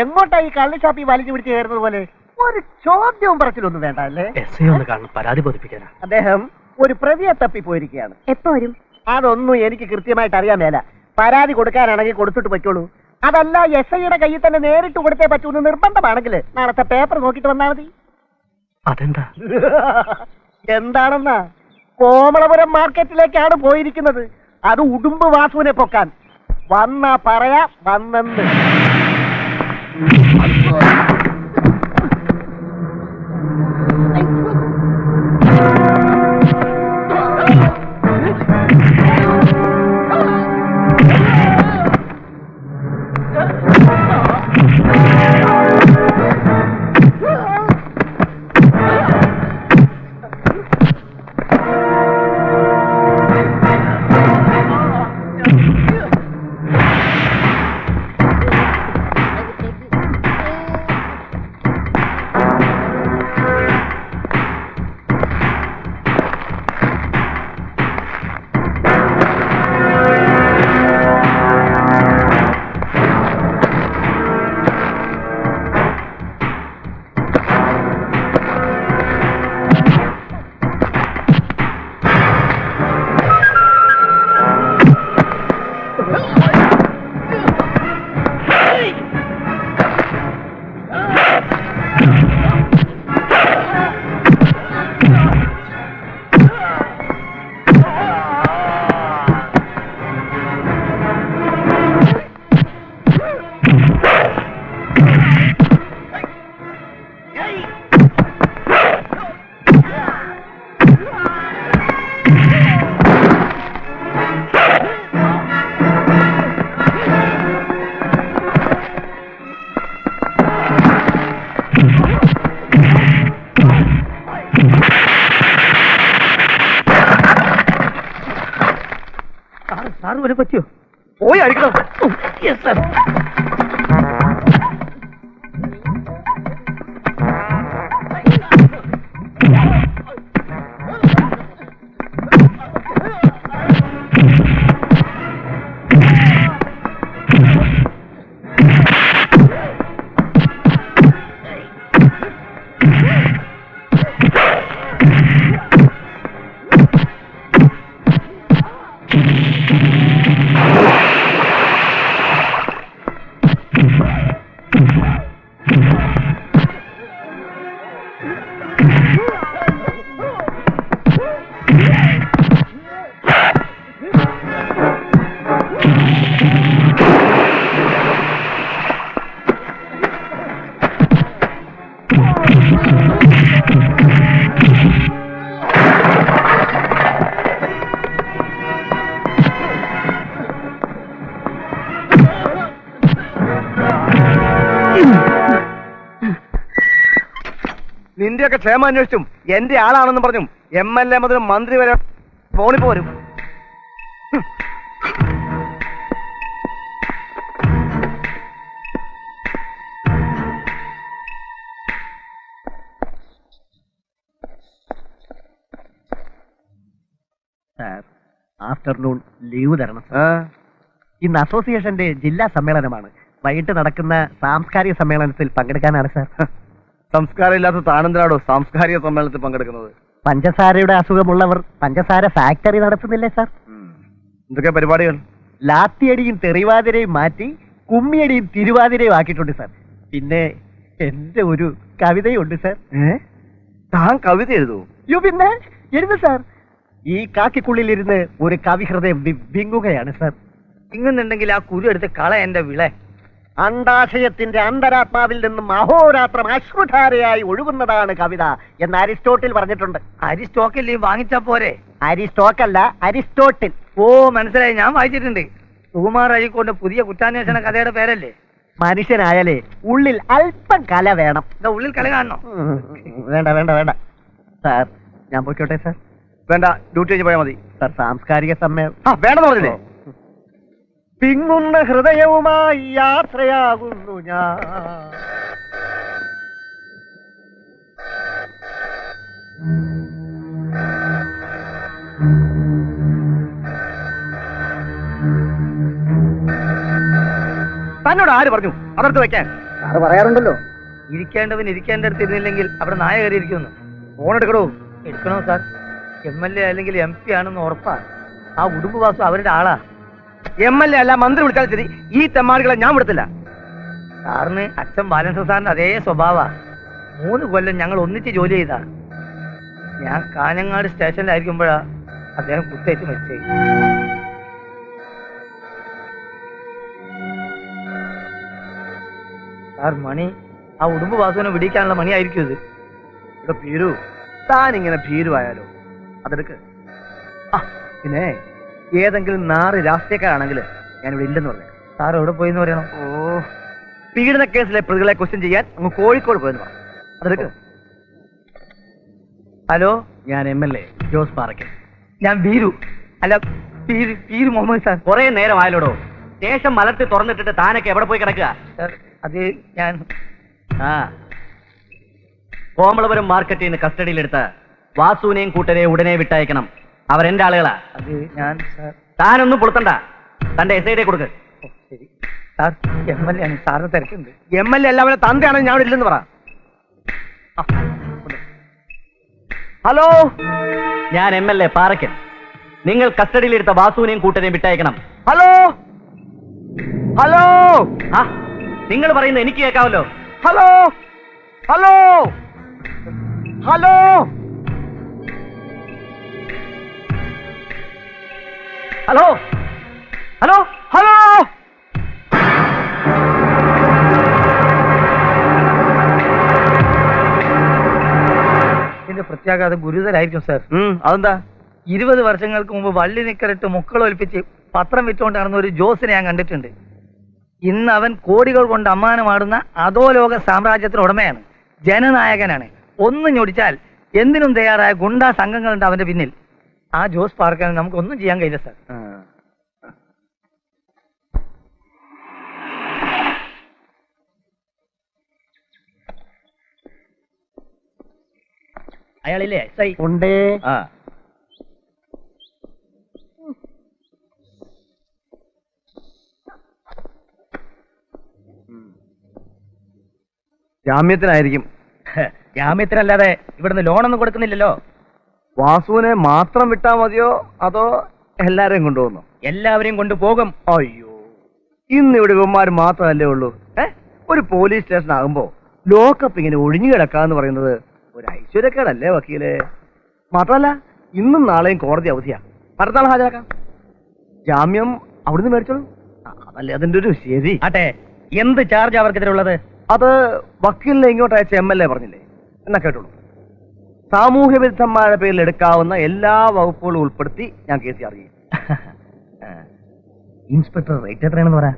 എങ്ങോട്ടാ ഈ കള്ളി ഷാപ്പി വലിച്ചു പിടിച്ച് കയറുന്നത് പോലെ? ഒരു ചോദ്യവും പറച്ചിലൊന്നും വേണ്ട അല്ലേ? പരാതി ബോധിപ്പിക്കാനാ. അദ്ദേഹം ഒരു പ്രതിയെ തപ്പി പോയിരിക്കുകയാണ്. എപ്പോ വരും? അതൊന്നും എനിക്ക് കൃത്യമായിട്ട് അറിയാൻ മേല. പരാതി കൊടുക്കാനാണെങ്കിൽ കൊടുത്തിട്ട് പറ്റുള്ളൂ. അതല്ല SIയുടെ കയ്യിൽ തന്നെ നേരിട്ട് കൊടുത്തേ പറ്റൂന്ന് നിർബന്ധമാണെങ്കിൽ നാളത്തെ പേപ്പർ നോക്കിട്ട് വന്നാൽ മതി. അതെന്താ? എന്താണെന്നാ, കോമളപുരം മാർക്കറ്റിലേക്കാണ് പോയിരിക്കുന്നത്. അത് ഉടുമ്പ് വാസുവിനെ പൊക്കാൻ. വന്നാ പറയാ വന്നെന്ന്. പറ്റിയോ? പോയി അടിക്കണം. നിന്റെയൊക്കെ ക്ഷേമം അന്വേഷിച്ചും എന്റെ ആളാണെന്നും പറഞ്ഞും MLA മുതൽ മന്ത്രി വരെ ഫോണിൽ പോരും. ആഫ്റ്റർനൂൺ ലീവ് തരണം. ഇന്ന് അസോസിയേഷന്റെ ജില്ലാ സമ്മേളനമാണ്. വൈകിട്ട് നടക്കുന്ന സാംസ്കാരിക സമ്മേളനത്തിൽ പങ്കെടുക്കാനാണ് സാർ. സംസ്കാരം ഇല്ലാത്ത താനെന്തിനാടോ സാംസ്കാരിക സമ്മേളനത്തിൽ പങ്കെടുക്കുന്നത്? പഞ്ചസാരയുടെ അസുഖമുള്ളവർ പഞ്ചസാര ഫാക്ടറി നടത്തുന്നില്ലേ സാർ? എന്തൊക്കെ പരിപാടികൾ? ലാത്തിയടിയും തെറിവാതിരയും മാറ്റി കുമ്മിയടിയും തിരുവാതിരയും ആക്കിയിട്ടുണ്ട് സാർ. പിന്നെ എന്റെ ഒരു കവിതയുണ്ട് സാർ. താൻ കവിത എഴുതൂ? പിന്നെ എഴുതു സാർ. ഈ കാക്കിക്കുള്ളിലിരുന്ന് ഒരു കവിഹൃദയം വിങ്ങുകയാണ് സാർ. ഇങ്ങുന്നുണ്ടെങ്കിൽ ആ കുരു എടുത്ത് കള എന്റെ വിള. അണ്ടാശയത്തിന്റെ അന്തരാത്മാവിൽ നിന്നും അഹോരാത്രം അശ്രുധാരയായി ഒഴുകുന്നതാണ് കവിത എന്ന് അരിസ്റ്റോട്ടിൽ പറഞ്ഞിട്ടുണ്ട്. അരിസ്റ്റോക്കിൽ വാങ്ങിച്ചാ പോരെ? അരിസ്റ്റോക്കല്ല, അരിസ്റ്റോട്ടിൽ. ഓ മനസ്സിലായി, ഞാൻ വായിച്ചിട്ടുണ്ട്. സുകുമാർ അഴിക്കോണ്ട് പുതിയ കുറ്റാന്വേഷണ കഥയുടെ പേരല്ലേ? മനുഷ്യനായാലേ ഉള്ളിൽ അല്പം കല വേണം. ഉള്ളിൽ കല കാണണോ? വേണ്ട വേണ്ട വേണ്ട സാർ, ഞാൻ പോയിക്കോട്ടെ സാർ. വേണ്ട, ഡ്യൂട്ടി കഴിഞ്ഞ് പോയാൽ മതി സാർ. സാംസ്കാരിക സമ്മേളനം വേണമെന്ന് പറഞ്ഞില്ലേ? പിങ്ങുന്ന ഹൃദയവുമായി യാത്രയാകുന്നു ഞാൻ. നിന്നോട് ആര് പറഞ്ഞു അതെടുത്ത് വെക്കാൻ? സാറ് പറയാറുണ്ടല്ലോ. ഇരിക്കേണ്ടവൻ ഇരിക്കേണ്ടടുത്ത് ഇരുന്നില്ലെങ്കിൽ അവിടെ നായ കയറി ഇരിക്കുമെന്ന്. ഫോൺ എടുക്കണോ? എടുക്കണോ സാർ? MLA അല്ലെങ്കിൽ MP ആണെന്ന് ഉറപ്പാ. ആ ഉടുമ്പ് വാസു അവരുടെ ആളാ. MLA അല്ല, മന്ത്രി വിളിച്ചാൽ ശരി, ഈ തെമ്മാടികളെ ഞാൻ വിടത്തില്ല. സാറിന് അച്ഛൻ ബാലകൃഷ്ണ സാറിന്റെ അതേ സ്വഭാവ. 3 കൊല്ലം ഞങ്ങൾ ഒന്നിച്ച് ജോലി ചെയ്താ. ഞാൻ കാഞ്ഞങ്ങാട് സ്റ്റേഷനിലായിരിക്കുമ്പോഴാ അദ്ദേഹം കുത്തേറ്റ് മരിച്ചേ. സാർ, മണി ആ ഉടുമ്പ് വാസുവിനെ വിടിക്കാനുള്ള മണിയായിരിക്കും ഇത്. ഇവിടെ ഭീരു, താൻ ഇങ്ങനെ ഭീരുവായാലോ? അതെടുക്ക്. ആ പിന്നെ ഏതെങ്കിലും 4 രാഷ്ട്രീയക്കാരാണെങ്കിൽ ഞാനിവിടെ ഇല്ലെന്ന് പറഞ്ഞു. സാർ എവിടെ പോയിന്ന് പറയണം? ഓ, പീഡന കേസിലെ പ്രതികളെ ക്വസ്റ്റ്യൻ ചെയ്യാൻ അങ്ങ് കോഴിക്കോട് പോയെന്ന് പറഞ്ഞു. അതെടുക്ക്. ഹലോ, ഞാൻ MLA ജോസ് പാറയ്ക്കൽ. ഞാൻ ബീരു. അല്ല, പീരു മുഹമ്മദ് സാർ. കുറെ നേരം ആയാലോടോ. സ്റ്റേഷൻ മലർത്തി തുറന്നിട്ടിട്ട് താനൊക്കെ എവിടെ പോയി കിടക്കുക? സാർ, അത് ഞാൻ ആ, കോമളപുരം മാർക്കറ്റിൽ നിന്ന് കസ്റ്റഡിയിലെടുത്ത വാസുവിനെയും കൂട്ടരെയും ഉടനെ വിട്ടയക്കണം. അവരെന്റെ ആളുകളാ. അത് ഞാൻ സാർ. താനൊന്നും പുറത്തണ്ട. തന്റെ SID കൊടുക്ക്. ഓ, ശരി സാർ. MLA ആണ്, സാറിന് തിരക്കുണ്ട്. MLA അല്ല, അവനെ തന്തയാണെങ്കിൽ ഞാൻ ഇവിടെ ഇല്ലെന്ന് പറ. ആ, ഉണ്ട്. ഹലോ, ഞാൻ MLA പാറയ്ക്കൽ. നിങ്ങൾ കസ്റ്റഡിയിലെടുത്ത വാസുവിനെയും കൂട്ടരെയും വിട്ടയക്കണം. ഹലോ, ഹലോ, ആ, നിങ്ങൾ പറയുന്നത് എനിക്ക് കേൾക്കാമല്ലോ. Hello, hello, hello, hello hello hello. ഇതിന്റെ പ്രത്യാഘാതം ഗുരുതരായിരിക്കും സാർ. അതെന്താ? 20 വർഷങ്ങൾക്ക് മുമ്പ് വള്ളി നിക്കറിട്ട് മുക്കളൊലിപ്പിച്ച് പത്രം വിറ്റുകൊണ്ട് നടന്ന ഒരു ജോസിനെ ഞാൻ കണ്ടിട്ടുണ്ട്. ഇന്ന് അവൻ കോടികൾ കൊണ്ട് അമ്മാനമാടുന്ന അധോലോക സാമ്രാജ്യത്തിന് ഉടമയാണ്, ജനനായകനാണ്. ഒന്ന് ഞൊടിച്ചാൽ എന്തിനും തയ്യാറായ ഗുണ്ടാ സംഘങ്ങളുണ്ട് അവന്റെ പിന്നിൽ. ആ ജോസ് പാർക്കാൻ നമുക്കൊന്നും ചെയ്യാൻ കഴിയില്ല സാർ. അയാളില്ലേ? ഉണ്ടേ. ആ, ജാമ്യത്തിനായിരിക്കും. ജാമ്യത്തിനല്ലാതെ ഇവിടുന്ന് ലോണൊന്നും കൊടുക്കുന്നില്ലല്ലോ. വാസുവിനെ മാത്രം വിട്ടാ മതിയോ അതോ എല്ലാരെയും കൊണ്ടുപോകുന്നു? എല്ലാവരെയും കൊണ്ടുപോകും. അയ്യോ, ഇന്ന് ഇവിടെ ഇവന്മാർ മാത്രമല്ലേ ഉള്ളൂ. ഒരു പോലീസ് സ്റ്റേഷൻ ആകുമ്പോ ലോക്കപ്പ് ഇങ്ങനെ ഒഴിഞ്ഞു കിടക്കാന്ന് പറയുന്നത് ഒരു ഐശ്വര്യക്കേടല്ലേ വക്കീലെ? മാത്രമല്ല ഇന്നും നാളെയും കോടതി അവധിയാ. മറ്റന്നാൾ ഹാജരാക്കാം. ജാമ്യം അവിടുന്ന് മേടിച്ചോളൂ. അതല്ലേ അതിന്റെ ഒരു ശരി. ആട്ടെ, എന്ത് ചാർജ് അവർക്കെതിരുള്ളത്? അത് വക്കീലിനെ ഇങ്ങോട്ട് അയച്ച MLA പറഞ്ഞില്ലേ, എന്നാ കേട്ടോളൂ. സാമൂഹ്യ വിരുദ്ധന്മാരുടെ പേരിൽ എടുക്കാവുന്ന എല്ലാ വകുപ്പുകളും ഉൾപ്പെടുത്തി ഞാൻ കേസ് അറിയും. ഇൻസ്പെക്ടർ റേറ്റ് എത്രയാണെന്ന് പറ.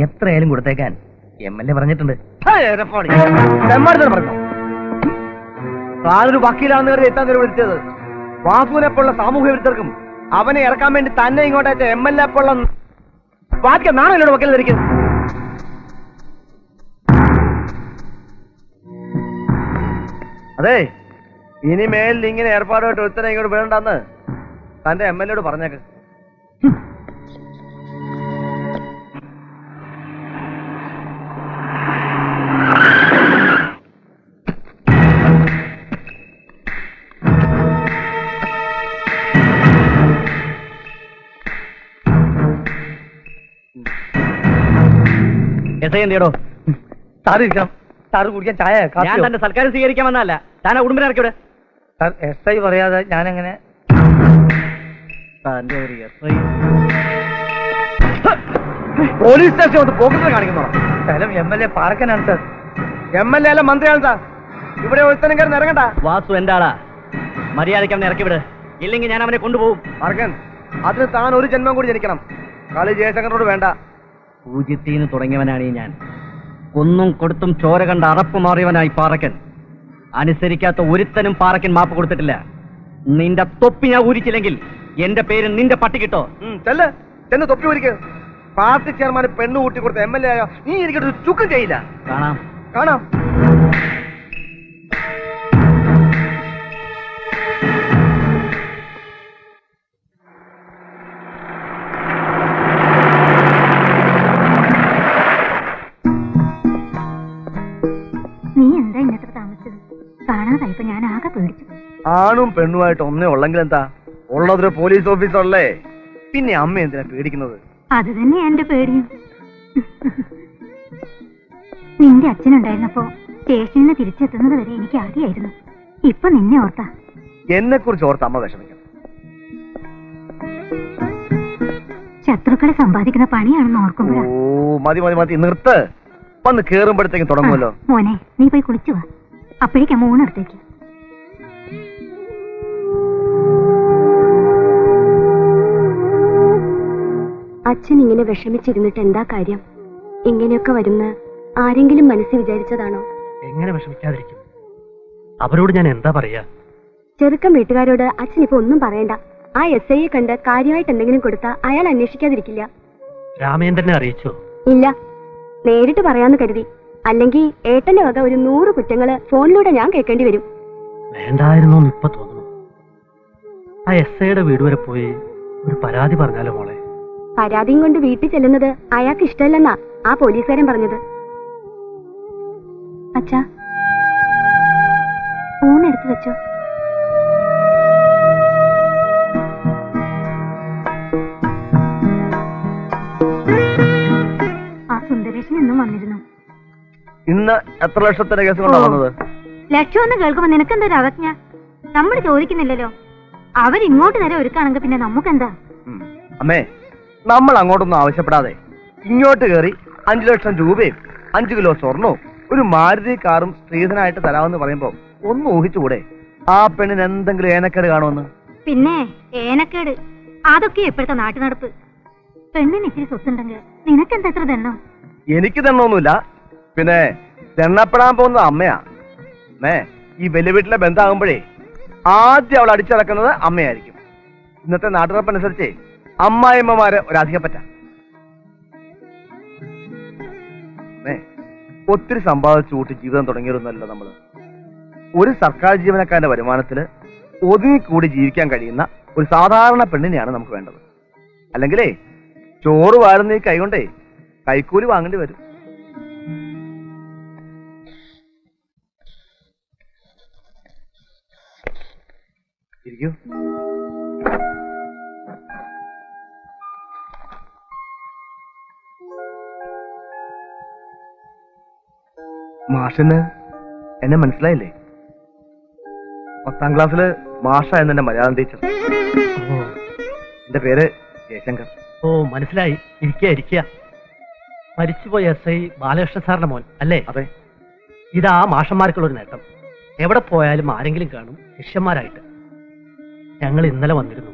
എത്രയായാലും കൊടുത്തേക്കാൻ MLA പറഞ്ഞിട്ടുണ്ട്. പറഞ്ഞു താനൊരു വക്കീലാണെന്ന് കരുതി എത്താൻ നേരം വിളിച്ചത്. വാസുവിനെ പോലുള്ള സാമൂഹ്യ വിരുദ്ധർക്കും അവനെ ഇറക്കാൻ വേണ്ടി തന്നെ ഇങ്ങോട്ട് അയച്ച MLA പോലുള്ള ബാക്കി നാണല്ലോ വക്കീൽ ധരിക്കുന്നത്. അതെ, ഇനിമേൽ ഇങ്ങനെ ഏർപ്പാടുമായിട്ട് ഒരുത്തനെ ഇങ്ങോട്ട് വേണ്ടെന്ന് തന്റെ MLA പറഞ്ഞേക്ക്. SI എന്തിയടോ? സാർ ഇരിക്കണം. സാറ് കുടിക്കാൻ ചായ ഞാൻ കാപ്പിയോ? തന്റെ സൽക്കാരം സ്വീകരിക്കാൻ വന്നതല്ല. താൻ ആ ഉടുമ്പിനെ ഇറക്കി വിട്. സാർ, SI പറയാതെ ഞാനെങ്ങനെ? തന്റെ ഒരു SI. പോലീസ് സ്റ്റേഷൻ ഒന്ന് പോക്കുന്നത് കാണിക്കുന്നോ? സ്ഥലം MLA പാർക്കനാണ് സാർ. MLA അല്ല, മന്ത്രിയാണ് സാർ. ഇവിടെ ഒരുത്തനും കയറി ഇറങ്ങണ്ട. വാസു എന്റെ ആളാ. മര്യാദയ്ക്ക് അവനെ ഇറക്കി വിട്. ഇല്ലെങ്കിൽ ഞാൻ അവനെ കൊണ്ടുപോകും. പാർക്കൻ, അതിന് താൻ ഒരു ജന്മം കൂടി ജനിക്കണം. കളി ജയശങ്കറിനോട് വേണ്ട. പൂജ്യത്തിന് തുടങ്ങിയവനാണ് ഈ ഞാൻ. കൊന്നും കൊടുത്തും ചോര കണ്ട അറപ്പ് മാറിയവനായി പാറക്കൻ. അനുസരിക്കാത്ത ഒരുത്തനും പാറക്കൻ മാപ്പ് കൊടുത്തിട്ടില്ല. നിന്റെ തൊപ്പി ഞാൻ ഊരിച്ചില്ലെങ്കിൽ എന്റെ പേര് നിന്റെ പട്ടി കിട്ടോ? ചെല്ല്, ചെന്ന് തൊപ്പി ഊരിക്ക്. പാർട്ടി ചെയർമാന് പെണ്ണു കൂട്ടി കൊടുത്ത MLA ആയോ നീ എനിക്കൊരു ചുക്കും ചെയ്യില്ല. കാണാം. കാണാം. ആകെ പേടിച്ചു. ആണും പെണ്ണുമായിട്ട് ഒന്നേ ഉള്ളെങ്കിൽ എന്താ, ഉള്ളതൊരു പോലീസ് ഓഫീസറല്ലേ. പിന്നെ അമ്മ എന്തിനാ പേടിക്കുന്നത്? അത് തന്നെ എന്റെ പേടിയും. നിന്റെ അച്ഛനുണ്ടായിരുന്നപ്പോ സ്റ്റേഷനിൽ നിന്ന് തിരിച്ചെത്തുന്നത് വരെ എനിക്ക് ആദ്യമായിരുന്നു. ഇപ്പൊ നിന്നെ ഓർത്താ. എന്നെ കുറിച്ച് ഓർത്ത് അമ്മ വിഷമിക്കണം. ശത്രുക്കളെ സമ്പാദിക്കുന്ന പണിയാണെന്ന് ഓർക്കുമ്പോഴാ. ഓ മതി മതി മതി, നിർത്ത്. വന്ന് കേറുമ്പോഴത്തേക്കും തുടങ്ങുമല്ലോ. മോനെ, നീ പോയി കുളിച്ചു വാ. അപ്പോഴേക്കും മൂന്നെടുത്തേക്ക്. അച്ഛൻ ഇങ്ങനെ വിഷമിച്ചിരുന്നിട്ട് എന്താ കാര്യം? ഇങ്ങനെയൊക്കെ വരുന്ന ആരെങ്കിലും മനസ്സിൽ വിചാരിച്ചതാണോ? എങ്ങനെ വിഷമിക്കാതിരിക്കും? അവരോട് ഞാൻ എന്താ പറയാ? ചെറുക്കം വീട്ടുകാരോട് അച്ഛൻ ഇപ്പൊ ഒന്നും പറയണ്ട. ആ SI കണ്ട് കാര്യമായിട്ട് എന്തെങ്കിലും കൊടുത്താ അയാൾ അന്വേഷിക്കാതിരിക്കില്ല. രാമേന്ദ്രനെ അറിയിച്ചോ? ഇല്ല, നേരിട്ട് പറയാന്ന് കരുതി. അല്ലെങ്കിൽ ഏട്ടന്റെ വക ഒരു 100 കുറ്റങ്ങള് ഫോണിലൂടെ ഞാൻ കേൾക്കേണ്ടി വരും. വേണ്ടായിരുന്നോ ഇപ്പൊ തോന്നുന്നു. ആ SIയുടെ വീട് വരെ പോയി ഒരു പരാതി പറഞ്ഞാലോ മോളെ? പരാതിയും കൊണ്ട് വീട്ടിൽ ചെല്ലുന്നത് അയാൾക്ക് ഇഷ്ടമല്ലെന്നാ ആ പോലീസുകാരൻ പറഞ്ഞത്. അച്ഛാ, ഊണെടുത്ത് വെച്ചോ. ആ സുന്ദരേഷൻ എന്നും വന്നിരുന്നു. ഇന്ന് എത്ര ലക്ഷത്തിന്റെ കേസ് കൊണ്ടാ വന്നത്? ലക്ഷം എന്ന് കേൾക്കുമ്പോ നിനക്കെന്തൊരു അവജ്ഞ? നമ്മൾ ചോദിക്കുന്നില്ലല്ലോ. അവരിങ്ങോട്ട് നേരെ ഒരുക്കാണെങ്കിൽ പിന്നെ നമുക്കെന്താ? അമ്മേ, നമ്മൾ അങ്ങോട്ടൊന്നും ആവശ്യപ്പെടാതെ ഇങ്ങോട്ട് കയറി 5 ലക്ഷം രൂപയും 5 കിലോ സ്വർണവും ഒരു മാരുതി കാറും സ്ത്രീധനായിട്ട് തരാമെന്ന് പറയുമ്പോ ഒന്ന് ഊഹിച്ചുകൂടെ ആ പെണ്ണിന് എന്തെങ്കിലും ഏനക്കേട് കാണുമെന്ന്? പിന്നെ ഏനക്കേട് അതൊക്കെ ഇപ്പോഴത്തെ നാട്ടു നടപ്പ്. പെണ്ണിന് ഇത്തിരി സ്വത്തുണ്ടെങ്കിൽ നിനക്കെന്താ എത്ര ദണ്ണം? എനിക്ക് തന്നൊന്നുമില്ല. പിന്നെ തെണ്ണപ്പെടാൻ പോകുന്നത് അമ്മയാ. അമ്മേ, ഈ വലിയ വീട്ടിലെ ബന്ധമാകുമ്പോഴേ ആദ്യം അവൾ അടിച്ചിറക്കുന്നത് അമ്മയായിരിക്കും. ഇന്നത്തെ നാട്ടുറപ്പനുസരിച്ച് അമ്മായിമ്മമാര് ഒരധികപ്പറ്റ. ഒത്തിരി സമ്പാദിച്ചു കൂട്ടി ജീവിതം തുടങ്ങിയിരുന്നല്ലോ നമ്മള്. ഒരു സർക്കാർ ജീവനക്കാരന്റെ വരുമാനത്തില് ഒതുങ്ങിക്കൂടി ജീവിക്കാൻ കഴിയുന്ന ഒരു സാധാരണ പെണ്ണിനെയാണ് നമുക്ക് വേണ്ടത്. അല്ലെങ്കിലേ ചോറ് വാരുന്ന ഈ കൈകൊണ്ടേ കൈക്കൂലി വാങ്ങേണ്ടി വരും. ഇരിക്കൂ. മാഷിന് എന്നെ മനസ്സിലായില്ലേ? 10ാം ക്ലാസ്സില് മാഷ എന്നെ മലയാളം ടീച്ചർ. എന്റെ പേര് ജയശങ്കർ. ഓ മനസ്സിലായി. ഇരിക്കുക. മരിച്ചുപോയ SI ബാലകൃഷ്ണ സാറിന്റെ മോൻ അല്ലേ? അതെ. ഇതാ മാഷന്മാർക്കുള്ളൊരു നേട്ടം. എവിടെ പോയാലും ആരെങ്കിലും കാണും ശിഷ്യന്മാരായിട്ട്. ഞങ്ങൾ ഇന്നലെ വന്നിരുന്നു.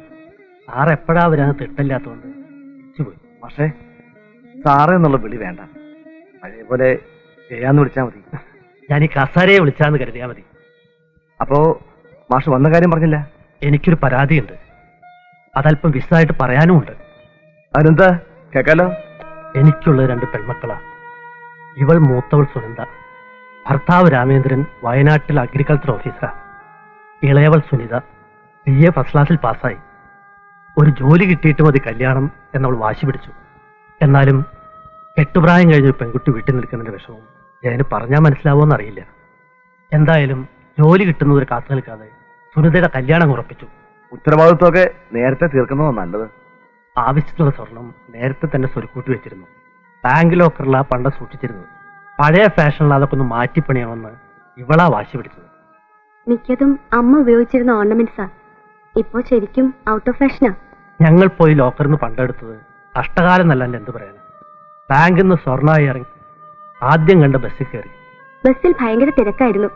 സാർ എപ്പോഴാ വരാന്ന് തിട്ടില്ലാത്തതുകൊണ്ട് തിരിച്ചുപോയി. പക്ഷേ സാറേ എന്നുള്ള വിളി വേണ്ട. പഴയപോലെ ചെയ്യാന്ന് വിളിച്ചാ മതി. ഞാൻ ഈ കസാരയെ വിളിച്ചാന്ന് കരുതിയാ മതി. അപ്പോ മാഷ് വന്ന കാര്യം പറഞ്ഞില്ല? എനിക്കൊരു പരാതിയുണ്ട്. അതല്പം വിശദമായിട്ട് പറയാനുമുണ്ട്. അതെന്താ? കേക്കാലോ. എനിക്കുള്ള 2 പെൺമക്കളാ. ഇവൾ മൂത്തവൾ സുനന്ദ. ഭർത്താവ് രാമേന്ദ്രൻ വയനാട്ടിൽ അഗ്രികൾച്ചർ ഓഫീസറാ. ഇളയവൾ സുനിത BA ഫസ്റ്റ് ക്ലാസ്സിൽ പാസ്സായി. ഒരു ജോലി കിട്ടിയിട്ട് മതി കല്യാണം എന്നവൾ വാശി പിടിച്ചു. എന്നാലും കെട്ടുപ്രായം കഴിഞ്ഞ ഒരു പെൺകുട്ടി വീട്ടിൽ നിൽക്കുന്നതിന്റെ വിഷമം ജയന് പറഞ്ഞാൽ മനസ്സിലാവുമെന്ന് അറിയില്ല. എന്തായാലും ജോലി കിട്ടുന്നവർ കാത്തു നിൽക്കാതെ സുനിതയുടെ കല്യാണം ഉറപ്പിച്ചു. ഉത്തരവാദിത്വമൊക്കെ നേരത്തെ തീർക്കുന്നതാണ് നല്ലത്. ആവശ്യത്തിനുള്ള സ്വർണം നേരത്തെ തന്നെ സ്വരുക്കൂട്ടി വെച്ചിരുന്നു. ബാങ്ക് ലോക്കറിലാ പണ്ട് സൂക്ഷിച്ചിരുന്നത്. പഴയ ഫാഷനിൽ അതൊക്കെ ഒന്ന് മാറ്റിപ്പണിയാമെന്ന് ഇവളാ വാശി പിടിച്ചത്. മിക്കതും അമ്മ ഉപയോഗിച്ചിരുന്ന ഓർണമെന്റ്സാ. ഇപ്പോ ശരിക്കും ഔട്ട് ഓഫ് ഫാഷനാ. ഞങ്ങൾ പോയി ലോക്കറിൽ നിന്ന് പണ്ടെടുത്തത് കഷ്ടകാലം എന്നല്ലാണ്ട് എന്ത് പറയാൻ. ബാങ്കിൽ നിന്ന് സ്വർണ്ണമായി ഇറങ്ങി ആദ്യം കണ്ട ബസ്സിൽ കയറി. ബസ്സിൽ ഭയങ്കര തിരക്കായിരുന്നു.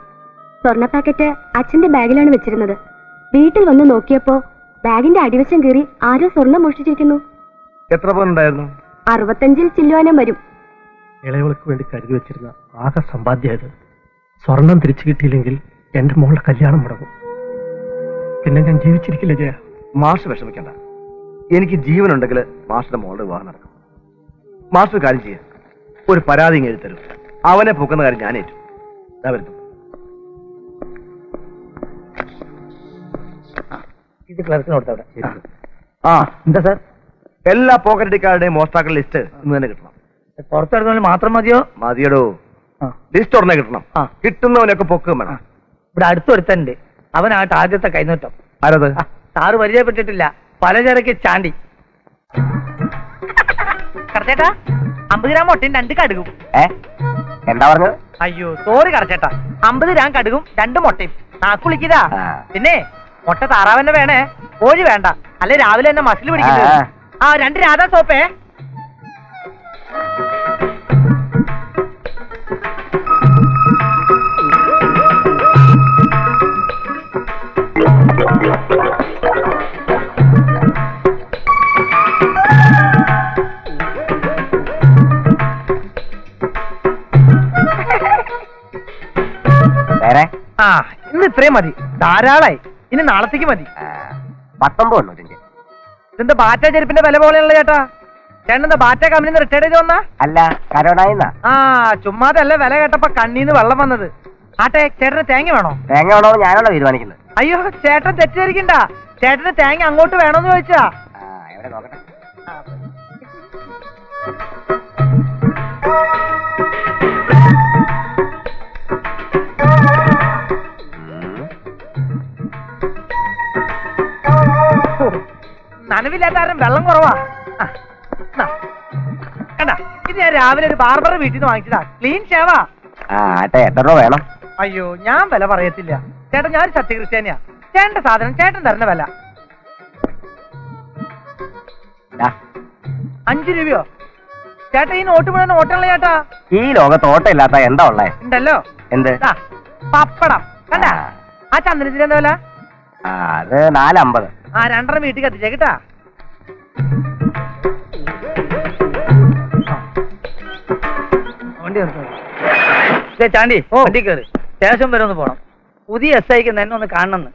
സ്വർണ്ണ പാക്കറ്റ് അച്ഛന്റെ ബാഗിലാണ് വെച്ചിരുന്നത്. വീട്ടിൽ വന്ന് നോക്കിയപ്പോ ബാഗിന്റെ അടിവശം കീറി ആരോ സ്വർണം മോഷ്ടിച്ചിരിക്കുന്നു. എത്ര പവനുണ്ടായിരുന്നു? 65 ചില്ലുവാനം വരും. ഇളയവൾക്ക് വേണ്ടി കരുതി വെച്ചിരുന്ന ആകെ സമ്പാദ്യമായത്. സ്വർണം തിരിച്ചു കിട്ടിയില്ലെങ്കിൽ എന്റെ മോളുടെ കല്യാണം മുടങ്ങും. പിന്നെ ഞാൻ ജീവിച്ചിരിക്കില്ല ജയ. മാഷ് വിഷമിക്കണ്ട. എനിക്ക് ജീവനുണ്ടെങ്കിൽ മാഷിന്റെ മോളുടെ വിവാഹം നടക്കും. മാസ്റ്റർ കാര്യം ചെയ്യാം, ഒരു പരാതി എഴുതി തരും. അവനെ പൊക്കുന്ന കാര്യം ഞാൻ ഏറ്റു. വരുന്നു. ഇത് ക്ലർക്കിനോട് അവിടെ. ആ എന്താ സാർ? എല്ലാ പോക്കറ്റടിക്കാരുടെയും മോഷ്ടാക്കളുടെ ലിസ്റ്റ് ഇന്ന് തന്നെ കിട്ടണം. പുറത്തെടുത്തോണ്ട് മാത്രം മതിയോ? മതിയടോ, ലിസ്റ്റ് ഉടനെ കിട്ടണം. കിട്ടുന്നവനൊക്കെ പൊക്കുകയും വേണം. ഇവിടെ അടുത്തൊരുത്തണ്ട് അവനായിട്ട് ആദ്യത്തെ കൈനീട്ടം. ആരത്? സാറ് പരിചയപ്പെട്ടിട്ടില്ല, പലചരക്ക് ചാണ്ടി. കറച്ചേട്ടാ 50 ഗ്രാം മുട്ടയും 2 കടുകും. എന്താ പറഞ്ഞത്? അയ്യോ സോറി കറച്ചേട്ടാ, 50 ഗ്രാം കടുകും 2 മുട്ടയും. നാക്കുളിക്കതാ. പിന്നെ മുട്ട താറാവന്നെ വേണേ, കോഴി വേണ്ട, അല്ലെ രാവിലെ തന്നെ മസിൽ പിടിക്കുന്നത്. 2 രാധാ സോപ്പേ. ഇന്ന് ഇത്രയും മതി, ധാരാളായി. ഇനി നാളത്തേക്ക് മതി. 19 ഇതെന്താ ബാറ്റ ചെരുപ്പിന്റെ വില പോലെയുള്ള ചേട്ടാ? ചേട്ടനെന്താ ബാറ്റ കമ്പനി റിട്ടയർഡ് ചെയ്ത് വന്നാ? അല്ല, കരോണായിന്നാ. ചുമ്മാതല്ല, വില കേട്ടപ്പോ കണ്ണീന്ന് വെള്ളം വന്നത്. ആട്ടെ, ചേട്ടന് തേങ്ങ വേണോ? തേങ്ങ വേണോ ഞാനാണോ തീരുമാനിക്കുന്നത്? അയ്യോ ചേട്ടൻ തെറ്റിദ്ധരിക്കണ്ട, ചേട്ടന് തേങ്ങ അങ്ങോട്ട് വേണോന്ന് ചോദിച്ചാ. എവിടെ നോക്കട്ടെ. നനവില്ലാത്ത കാരണം വെള്ളം കുറവാ. കണ്ടാ, ഇത് ഞാൻ രാവിലെ ഒരു ബാർബറുടെ വീട്ടിൽ നിന്ന് വാങ്ങിച്ചതാ. ക്ലീൻ ഷേവാ. ആട്ടെ, എത്ര രൂപ വേണം? അയ്യോ ഞാൻ വില പറയത്തില്ല ചേട്ടൻ, ഞാനൊരു സത്യക്രിസ്ത്യാനിയാ. ചേട്ടന്റെ സാധനം ചേട്ടൻ തരുന്ന വില 5 രൂപയോ? ചേട്ടാ ഈ നോട്ട് മുഴുവൻ ഓട്ടമുള്ള ചേട്ടാ. ഈ ലോകത്ത് ഓട്ടം ഇല്ലാത്ത എന്താ ഉള്ളേ? ഉണ്ടല്ലോ. എന്ത്? പപ്പടം കണ്ടാ? ആ ചന്ദ്രത്തിന് എന്താ വില? അത് 4.50. 2.5 വീട്ടിൽ കത്തിച്ചേട്ടാ. ചാണ്ടി വണ്ടി കയറി സ്റ്റേഷൻ വരെ ഒന്ന് പോണം. പുതിയ SI ക്ക് എന്നെ ഒന്ന് കാണണമെന്ന്.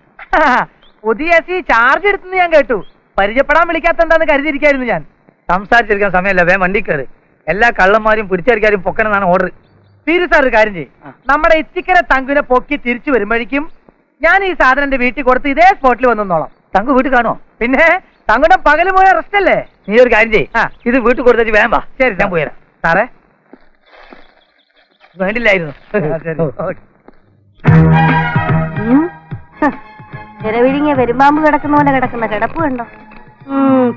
പുതിയ SI ചാർജ് എടുത്തെന്ന് ഞാൻ കേട്ടു. പരിചയപ്പെടാൻ വിളിക്കാത്ത എന്താന്ന് കരുതിയിരിക്കായിരുന്നു ഞാൻ. സംസാരിച്ചിരിക്കാൻ സമയമല്ല, വേഗം വണ്ടി കയറി. എല്ലാ കള്ളന്മാരും പിടിച്ചടിക്കാരും പൊക്കണെന്നാണ് ഓർഡർ. സീരിയസ് ഒരു കാര്യം ചെയ്യും, നമ്മുടെ ഇച്ചിക്കര തങ്കുനെ പൊക്കി തിരിച്ചു വരുമ്പോഴേക്കും ഞാൻ ഈ സാധനം എന്റെ വീട്ടിൽ കൊടുത്ത് ഇതേ സ്പോട്ടിൽ വന്നോളാം. തങ്കു വീട്ടിൽ കാണോ? പിന്നെ തങ്കുടെ പകല് പോയ റെസ്റ്റ് അല്ലേ? നീ ഒരു കാര്യം ചെയ്യ്, ഇത് വീട്ടിൽ കൊടുത്തിട്ട് വേഗം വാ. ശരി ഞാൻ പോയിരാ. സാറേ വേണ്ടില്ലായിരുന്നു. വിരവിഴിങ്ങിയ വരുമ്പാമ്പ് കിടക്കുന്ന പോലെ കിടക്കുന്ന കിടപ്പ് കണ്ടോ?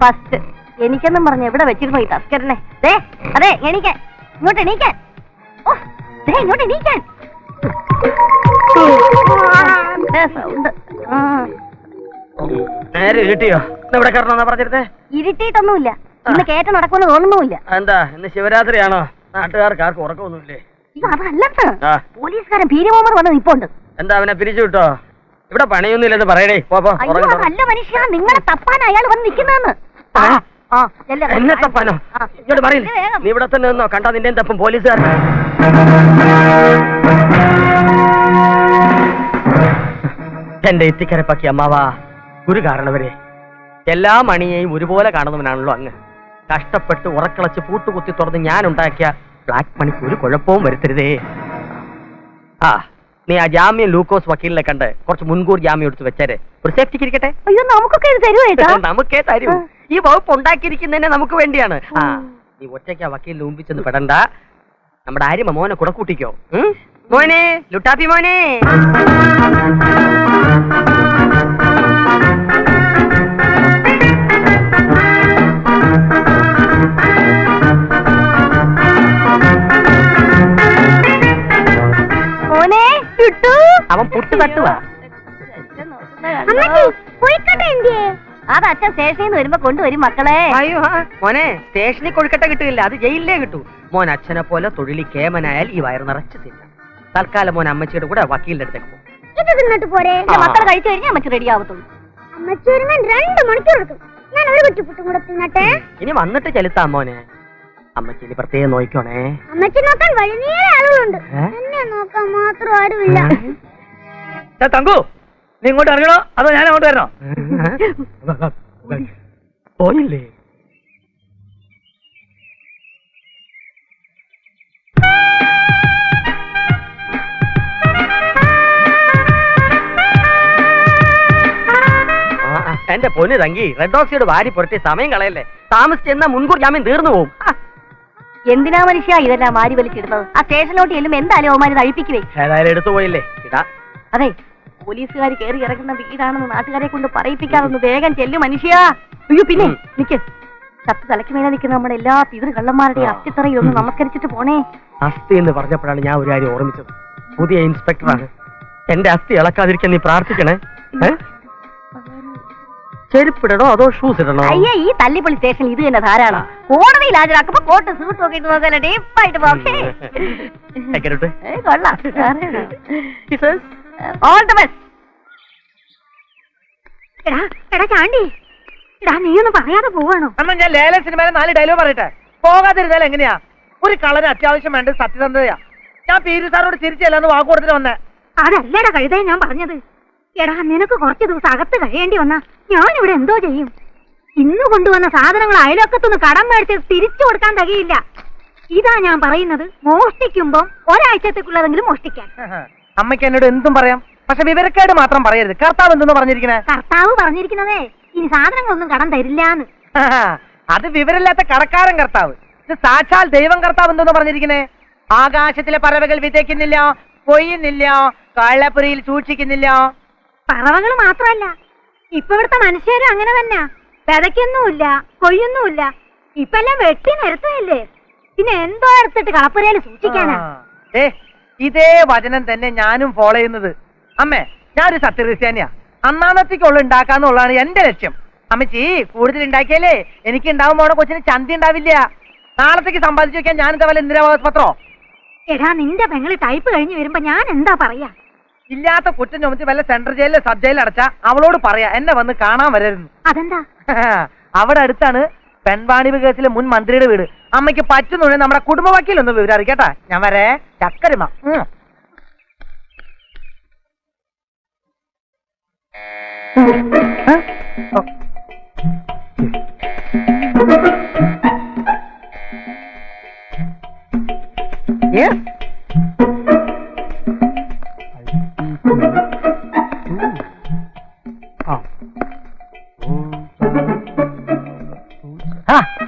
ഫസ്റ്റ് എനിക്കെന്നും പറഞ്ഞ എവിടെ വെച്ചിരുന്നു ഈ തസ്കരനെ? അതെ എണീക്കാൻ, ഇങ്ങോട്ട് എണീക്കാൻ, ഇങ്ങോട്ട് എണീക്കാൻ. സൗണ്ട് നേരെ ഇരുട്ടിയോ? ഇവിടെ കയറണമെന്നാ പറഞ്ഞിരുന്നേ. ഇരുട്ടിയിട്ടൊന്നുമില്ല, ഇന്ന് കേറ്റ നടക്കുമെന്ന് തോന്നുന്നുമില്ല. എന്താ ഇന്ന് ശിവരാത്രിയാണോ? നാട്ടുകാർക്ക് ആർക്കും ഉറക്കമൊന്നുമില്ലേ? അയ്യോ അതല്ലെന്ന്, പോലീസുകാരൻ ഭീരി മുഹമ്മദ് വന്ന് നിപ്പോണ്ട്. എന്താ അവനെ പിരിച്ചു വിട്ടോ? ഇവിടെ പണിയൊന്നുമില്ലെന്ന് പറയണേ. അയ്യോ അതല്ല മനുഷ്യ, നിങ്ങളെ തപ്പാൻ അയാൾ വന്ന് നിൽക്കുന്നതെന്ന്. എന്നെ തപ്പാനോ? ഇങ്ങോട്ട് പറയില്ലേ, നീ ഇവിടെ തന്നെ നിന്നോ, കണ്ടാ നിന്റെ തപ്പും പോലീസുകാർ. എന്റെ ഇത്തിക്കരപ്പാക്കി അമ്മാവാ, ഒരു കാരണവരെ എല്ലാ മണിയെയും ഒരുപോലെ കാണുന്നവനാണല്ലോ അങ്ങ്. കഷ്ടപ്പെട്ട് ഉറക്കളച്ച് പൂട്ടുകുത്തി തുറന്ന് ഞാൻ ഉണ്ടാക്കിയ ബ്ലാക്ക് മണിക്ക് ഒരു കുഴപ്പവും വരുത്തരുതേ. നീ ആ ജാമ്യം ലൂക്കോസ് വക്കീലിനെ കണ്ട് കുറച്ച് മുൻകൂർ ജാമ്യം എടുത്ത് വെച്ചേരെ, ഒരു സേഫ്റ്റിക്ക് ഇരിക്കട്ടെ. അയ്യോ നമുക്കൊക്കെ ഇത് തരുവേട്ടാ? നമുക്കേ തരൂ. ഈ വകുപ്പ് ഉണ്ടാക്കിയിരിക്കുന്നതന്നെ നമുക്ക് വേണ്ടിയാണ്. നീ ഒറ്റയ്ക്ക് ആ വക്കീലിന് മുമ്പിൽ ചെന്ന് പെടണ്ട. നമ്മുടെ ആര്യമ മോനെ കൂടെ കൂട്ടിക്കോ. മോനെ, ലുട്ടാപ്പി മോനെ. അവൻ പുട്ട് തട്ടുവാ. അത് അച്ഛൻ സ്റ്റേഷനിൽ നിന്ന് വരുമ്പോ കൊണ്ടുവരും മക്കളെ. അയ്യോ മോനെ, സ്റ്റേഷനിൽ കൊഴുക്കട്ട കിട്ടില്ല, അത് ജയിലിലേ കിട്ടൂ. മോൻ അച്ഛനെ പോലെ തൊഴിലി കേമനായാൽ ഈ വയറ് നിറച്ച് തിന്നാം. തൽക്കാലം മോൻ അമ്മച്ചിയുടെ കൂടെ വക്കീലിന്റെ അടുത്തേക്ക് പോകും. ഇത് തിന്നിട്ട് പോരെ, മക്കൾ കഴിച്ചു കഴിഞ്ഞാൽ അമ്മച്ചി റെഡി ആവത്തുള്ളൂ. അമ്മച്ചി ഒരുങ്ങാൻ 2 മണിക്കൂർ എടുക്കും. ഞാൻ ഒരു കുറ്റിപ്പുട്ടും കൂടെ തിന്നട്ടെ. ഇനി വന്നിട്ട് ചെലുത്താം മോനെ. അമ്മച്ചി ഇനി പ്രത്യേകം നോക്കണേ. അമ്മച്ചി നോക്കാൻ വഴിനീളെ ആളുകളുണ്ട്, എന്നെ നോക്കാൻ മാത്രം ആരുമില്ല. തങ്കു, നീ ഇങ്ങോട്ട് ഇറങ്ങണോ അതോ ഞാൻ അങ്ങോട്ട് വരണോ? പോയില്ലേ? എന്റെ പൊന്ന് തങ്കി, റെഡ് ഓക്സൈഡ് വാരി പുരട്ടി സമയം കളയല്ലേ. താമസിച്ചെന്നാ മുൻകൂർ ജാമ്യം തീർന്നു പോവും. എന്തിനാ മനുഷ്യ ഇതെല്ലാം മാരി വലിച്ചിടുന്നത്? ആ സ്റ്റേഷനിലോട്ട് ചെല്ലുമ്പോ എന്തായാലും അവന്മാര് കഴിപ്പിക്കുവേ. ഏതായാലും എടുത്തു പോയില്ലേ? ഇടാ. അതെ, പോലീസുകാർ കയറി ഇറങ്ങുന്ന വീടാണെന്ന് നാട്ടുകാരെ കൊണ്ട് പറയിപ്പിക്കാറൊന്ന് വേഗം ചെല്ലു മനുഷ്യ. അയ്യോ പിന്നെ നിക്ക്, ചത്ത് തലയ്ക്ക് മേലെ നിൽക്കുന്ന നമ്മുടെ എല്ലാ പിതൃ കള്ളന്മാരുടെയും അസ്ഥിത്തറയിൽ ഒന്ന് നമസ്കരിച്ചിട്ട് പോണേ. അസ്ഥി എന്ന് പറഞ്ഞപ്പോഴാണ് ഞാൻ ഒരു കാര്യം ഓർമ്മിച്ചത്. പുതിയ ഇൻസ്പെക്ടറാണ്. എന്റെ അസ്ഥി ഇളക്കാതിരിക്കാൻ നീ പ്രാർത്ഥിക്കണേ. ചെരുപ്പിടണോ അതോ ഷൂസ് ഇടണോ? അയ്യ, ഈ തല്ലിപ്പള്ളി സ്റ്റേഷനിൽ ഇത് തന്നെ ധാരാളം. കോടതിയിൽ ഹാജരാക്കുമ്പോ കോട്ട് സൂട്ട് ഒക്കെ ഇട്ട് നോക്കാൻ ഡീപ്പായിട്ട് പോകേ. കൊള്ളാം. All the best. എടാ എടാ ചാണ്ടി, എടാ നീ ഒന്ന് പറയാതെ പോവാണോ? അമ്മ ഞാൻ ലേല സിനിമയിലെ 4 ഡയലോഗ് പറയട്ടെ. പോകാതിരുന്നാൽ എങ്ങനെയാ? ഒരു കളന് അത്യാവശ്യം വേണ്ടത് സത്യസന്ധതയാ. ഞാൻ പീരു സാറോട് തിരിച്ചല്ലെന്ന് വാക്ക് കൊടുത്തിട്ട് വന്നേ. അതല്ലടാ കഴുതേ ഞാൻ പറഞ്ഞത്. എടാ നിനക്ക് കുറച്ച് ദിവസം അകത്ത് കഴിയേണ്ടി വന്നാ ഞാനിവിടെ എന്തോ ചെയ്യും? ഇന്ന് കൊണ്ടുവന്ന സാധനങ്ങൾ അയലൊക്കത്തുനിന്ന് കടം മേടിച്ച് തിരിച്ചു കൊടുക്കാൻ തികയില്ല. ഇതാ ഞാൻ പറയുന്നത്. മോഷ്ടിക്കുമ്പോ ഒരാഴ്ചത്തേക്കുള്ളതെങ്കിലും മോഷ്ടിക്കാൻ. അമ്മയ്ക്ക് എന്നോട് എന്തും പറയാം, പക്ഷെ വിവരക്കേട് മാത്രം പറയരുത്. കർത്താവ് എന്തെന്ന് പറഞ്ഞിരിക്കണേ? കർത്താവ് പറഞ്ഞിരിക്കുന്നതേ ഇനി സാധനങ്ങളൊന്നും കടം തരില്ലാന്ന്. അത് വിവരമില്ലാത്ത കടക്കാരൻ കർത്താവ്. ഇത് സാക്ഷാൽ ദൈവം കർത്താവ് എന്തെന്ന് പറഞ്ഞിരിക്കണേ? ആകാശത്തിലെ പറവകൾ വിതയ്ക്കുന്നില്ല, കൊയ്യുന്നില്ല, കള്ളപ്പുരയിൽ സൂക്ഷിക്കുന്നില്ല. പറവകൾ മാത്രമല്ല, ഇപ്പൊ ഇവിടുത്തെ മനുഷ്യരും അങ്ങനെ തന്നെ. വിതയ്ക്കൊന്നുമില്ല, കൊയ്യൊന്നുമില്ല. ഇപ്പൊ എല്ലാം വെട്ടി നിരത്തല്ലേ. പിന്നെ എന്തോ എടുത്തിട്ട് കളപ്പുരയിൽ സൂക്ഷിക്കാനാ? ഇതേ വചനം തന്നെ ഞാനും ഫോളോ ചെയ്യുന്നത്. അമ്മേ, ഞാനൊരു സത്യക്രിസ്ത്യാനിയാ. അന്നാന്നത്തേക്കുള്ള ഉണ്ടാക്കാന്നുള്ളതാണ് എന്റെ ലക്ഷ്യം. അമ്മച്ചി കൂടുതൽ ഉണ്ടാക്കിയാലേ എനിക്ക് ഉണ്ടാവും പോണ കൊച്ചിന് ചന്തി ഉണ്ടാവില്ല. നാളത്തേക്ക് സമ്പാദിച്ചു വെക്കാൻ ഞാൻ എന്താ വല്ല ഇന്ദിരാവാസ് പത്രോ? എടാ നിന്റെ പെങ്ങള് ടൈപ്പ് കഴിഞ്ഞ് വരുമ്പോ ഞാൻ എന്താ പറയാ? ഇല്ലാത്ത കുറ്റം ചുമത്തി വല്ല സെൻട്രൽ ജയിലിലെ സബ് ജയിലിൽ അടച്ചാ അവളോട് പറയാ എന്നെ വന്ന് കാണാൻ വരരുന്നു. അതെന്താ? അവിടെ അടുത്താണ് പെൺവാണിഭ കേസിലെ മുൻ മന്ത്രിയുടെ വീട്. അമ്മയ്ക്ക് പറ്റുന്നുണ്ടെങ്കിൽ നമ്മുടെ കുടുംബ വക്കീലൊന്ന് വിവരം അറിയിക്കട്ടാ. ഞാൻ വരെ ചക്കരമ.